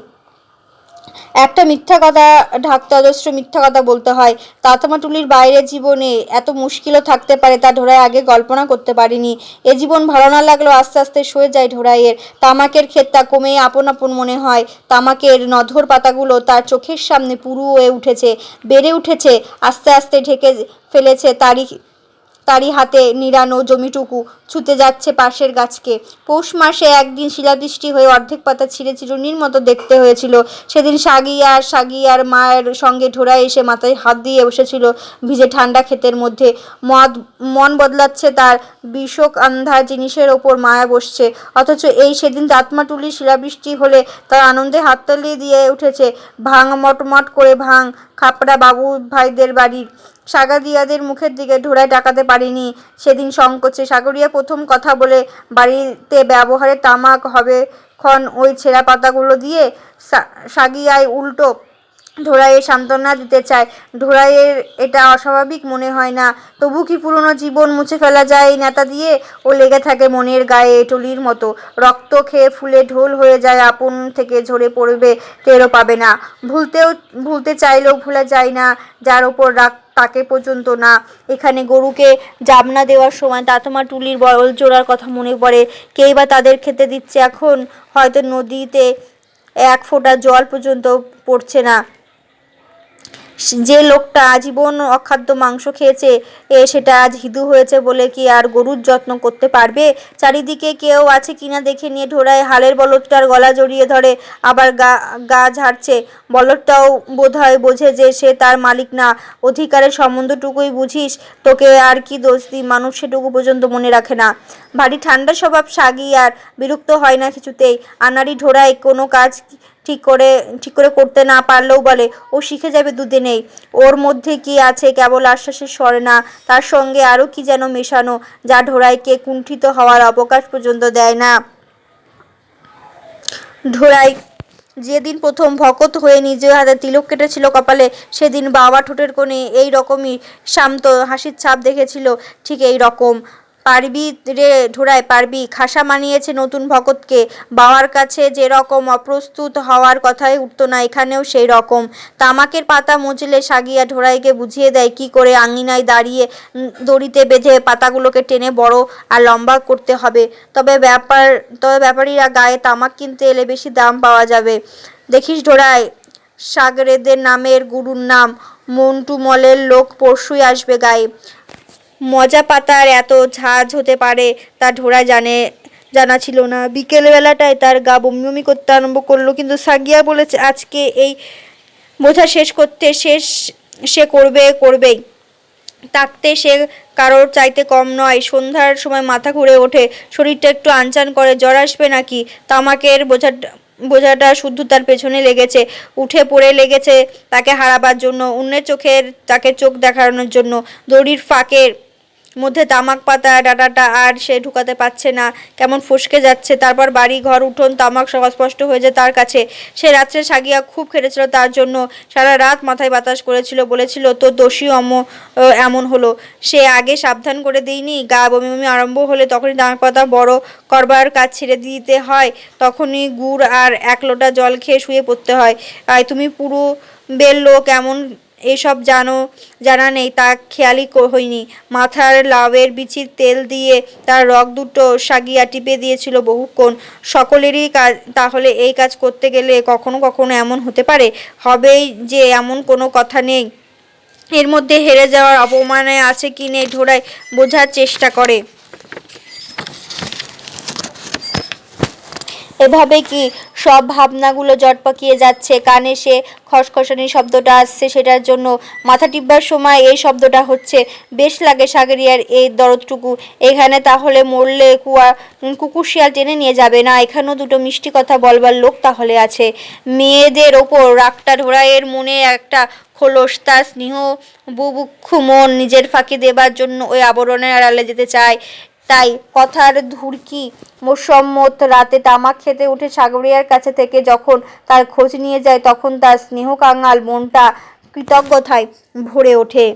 একটা মিথ্যা কথা ঢাকতে অজস্র মিথ্যা কথা বলতে হয়। তাতামাটুলির বাইরের জীবনে এত মুশকিলও থাকতে পারে তা ঢোড়াই আগে কল্পনা করতে পারিনি। এ জীবন ভালো না লাগলেও আস্তে আস্তে সয়ে যায় ঢোড়াইয়ের। তামাকের ক্ষেতটা কমে আপন আপন মনে হয়। তামাকের নধর পাতাগুলো তার চোখের সামনে পুরু হয়ে উঠেছে, বেড়ে উঠেছে, আস্তে আস্তে ঢেকে ফেলেছে তারই হাতে নিড়ানো জমিটুকু, ছুতে যাচ্ছে পাশের গাছকে। পৌষ মাসে একদিন শিলাবৃষ্টি হয়ে অর্ধেক পাতা ছিঁড়ে চিরুনির মতো দেখতে হয়েছিল। সেদিন সাগিয়ার মায়ের সঙ্গে ঢোড়াই এসে মাথায় হাত দিয়ে বসেছিল ভিজে ঠান্ডা ক্ষেতের মধ্যে। মন বদলাচ্ছে তার, বিষক আন্ধার জিনিসের ওপর মায়া বসছে। অথচ সেদিন দাঁতমাটুলি শিলাবৃষ্টি হলে তার আনন্দে হাততালি দিয়ে উঠেছে। ভাং মটমট করে ভাং, খাপড়া বাবু ভাইদের বাড়ির। সাগারিয়াদের মুখের দিকে ঢোড়াই তাকাতে পারেনি সেদিন সংকোচে। সাগরিয়া প্রথম কথা বলে, বাড়িতে ব্যবহারে তামাক হবে ক্ষণ ওই ছেঁড়া পাতাগুলো দিয়ে। সাগিয়ায় উল্টো ঢোড়াইয়ের সান্ত্বনা দিতে চায়। ঢোড়াইয়ের এটা অস্বাভাবিক মনে হয় না। তবু কি পুরনো জীবন মুছে ফেলা যায় এই নেতা দিয়ে? ও লেগে থাকে মনের গায়ে টলির মতো। রক্ত খেয়ে ফুলে ঢোল হয়ে যায়, আপন থেকে ঝরে পড়বে, টেরও পাবে না। ভুলতে চাইলেও ভোলা যায় না, যার ওপর রাগ তাকে পর্যন্ত না। এখানে গরুকে জাবনা দেওয়ার সময় তাতমা টুলির বয়ল জোড়ার কথা মনে পড়ে। কেই বা তাদের খেতে দিচ্ছে এখন? হয়তো নদীতে এক ফোঁটা জল পর্যন্ত পড়ছে না। যে লোকটা আজীবন অখাদ্য মাংস খেয়েছে, সেটা আজ হিঁদু হয়েছে বলে কি আর গরুর যত্ন করতে পারবে? চারিদিকে কেউ আছে কিনা দেখে নিয়ে ঢোড়ায় হালের বলদটার গলা জড়িয়ে ধরে, আবার গা ঝাড়ছে। বলদটাও বোধহয় বোঝে যে সে তার মালিক না। অধিকারের সম্বন্ধটুকুই বুঝিস, তোকে আর কি দোষ দিই, মানুষ সেটুকু পর্যন্ত মনে রাখে না। ভারী ঠান্ডা স্বভাব সাগি, আর বিরক্ত হয় না কিছুতেই। আনাড়ি ঢোড়ায় কোনো কাজ ঠিক করে করতে না পারলেও বলে ও শিখে যাবে দুদিনেই। ওর মধ্যে কি আছে কেবল আশ্বাসের স্বরে না, তার সঙ্গে আরও কি যেন মেশানো, যা ঢোড়াইকে কুণ্ঠিত হওয়ার অবকাশ পর্যন্ত দেয় না। ঢোড়াই যেদিন প্রথম ভকত হয়ে নিজের হাতে তিলক কেটেছিল কপালে, সেদিন বাবা ঠোঁটের কোণে এই রকমই শান্ত হাসির ছাপ দেখেছিল। ঠিক এই রকম। পারবি রে ঢোড়াই, পারবি। খাসা মানিয়েছে নতুন ভকতকে। বাবার কাছে যেরকম অপ্রস্তুত হওয়ার কথাই উঠত না, এখানেও সেই রকম। তামাকের পাতা মজলে সাগিয়া ঢোড়াইকে বুঝিয়ে দেয় কি করে আঙিনায় দাঁড়িয়ে দড়িতে বেঁধে পাতাগুলোকে টেনে বড় আর লম্বা করতে হবে। তবে ব্যাপারীরা গায়ে তামাক কিনতে এলে বেশি দাম পাওয়া যাবে। দেখিস ঢোড়াই, সাগরেদের নামের গুরুর নাম মন্টু মলের লোক পরশুই আসবে গায়ে। মজা পাতার এত ঝাঁজ হতে পারে তা ঢোড়াই জানা ছিল না। বিকেল বেলাটায় তার গা বমি বমি করতে আরম্ভ করলো, কিন্তু সাগিয়া বলেছে আজকে এই বোঝা শেষ সে করবেই। তাকতে সে কারোর চাইতে কম নয়। সন্ধ্যার সময় মাথা ঘুরে ওঠে, শরীরটা একটু আনচান করে। জ্বর আসবে নাকি? তামাকের বোঝাটা শুদ্ধ তার পেছনে লেগেছে, উঠে পড়ে লেগেছে তাকে হারাবার জন্য, অন্যের চোখের তাকে চোখ দেখানোর জন্য। দড়ির ফাঁকের মধ্যে তামাক পাতা ডাঁটাটা আর সে ঢুকাতে পারছে না, কেমন ফসকে যাচ্ছে। তারপর বাড়ি ঘর উঠোন তামাক সব স্পষ্ট হয়ে যায় তার কাছে। সে রাত্রে সাগিয়া খুব খেটেছিল তার জন্য, সারা রাত মাথায় বাতাস করেছিল, বলেছিল তোর দোষী এমন হলো। সে আগে সাবধান করে দিইনি? গা বমি বমি আরম্ভ হলে তখনই তামাক পাতা বড় করবার কাজ ছেড়ে দিতে হয়, তখনই গুড় আর 1 লোটা জল খেয়ে শুয়ে পড়তে হয়। আর তুমি পুরো বেল লোক, এমন এসব জানা নেই তা খেয়ালই হয়নি। মাথার লাউয়ের বিচির তেল দিয়ে তার রগ দুটো সাগিয়া টিপে দিয়েছিল বহুক্ষণ। সকলেরই কাজ তাহলে এই কাজ করতে গেলে কখনো কখনো এমন হতে পারে? হবেই যে, এমন কোনো কথা নেই। এর মধ্যে হেরে যাওয়ার অপমানে আছে কি নেই ঢোড়াই বোঝার চেষ্টা করে। এভাবে কি সব ভাবনাগুলো জট পাকিয়ে যাচ্ছে। কানে সে খসখসানি শব্দটা আসছে, সেটার জন্য মাথা টিপবার সময় এই শব্দটা হচ্ছে। বেশ লাগে সাগরিয়ার এই দরদটুকু। এখানে তাহলে মরলে কুকুর শিয়াল টেনে নিয়ে যাবে না? এখানেও দুটো মিষ্টি কথা বলবার লোক তাহলে আছে। মেয়েদের ওপর রাগটা ঢোড়াইয়ের মনে একটা খোলস। তার স্নেহ বুভুক্ষু মন নিজের ফাঁকি দেবার জন্য ওই আবরণের আড়ালে যেতে চায়। তাই কথার ধুরকি মোসাম্মত রাতে তামাক খেতে উঠে সাগরিয়ার কাছে থেকে যখন তার খোঁজ নিয়ে যায়, তখন তার স্নেহ কাঙাল মনটা কৃতজ্ঞতায় ভরে ওঠে।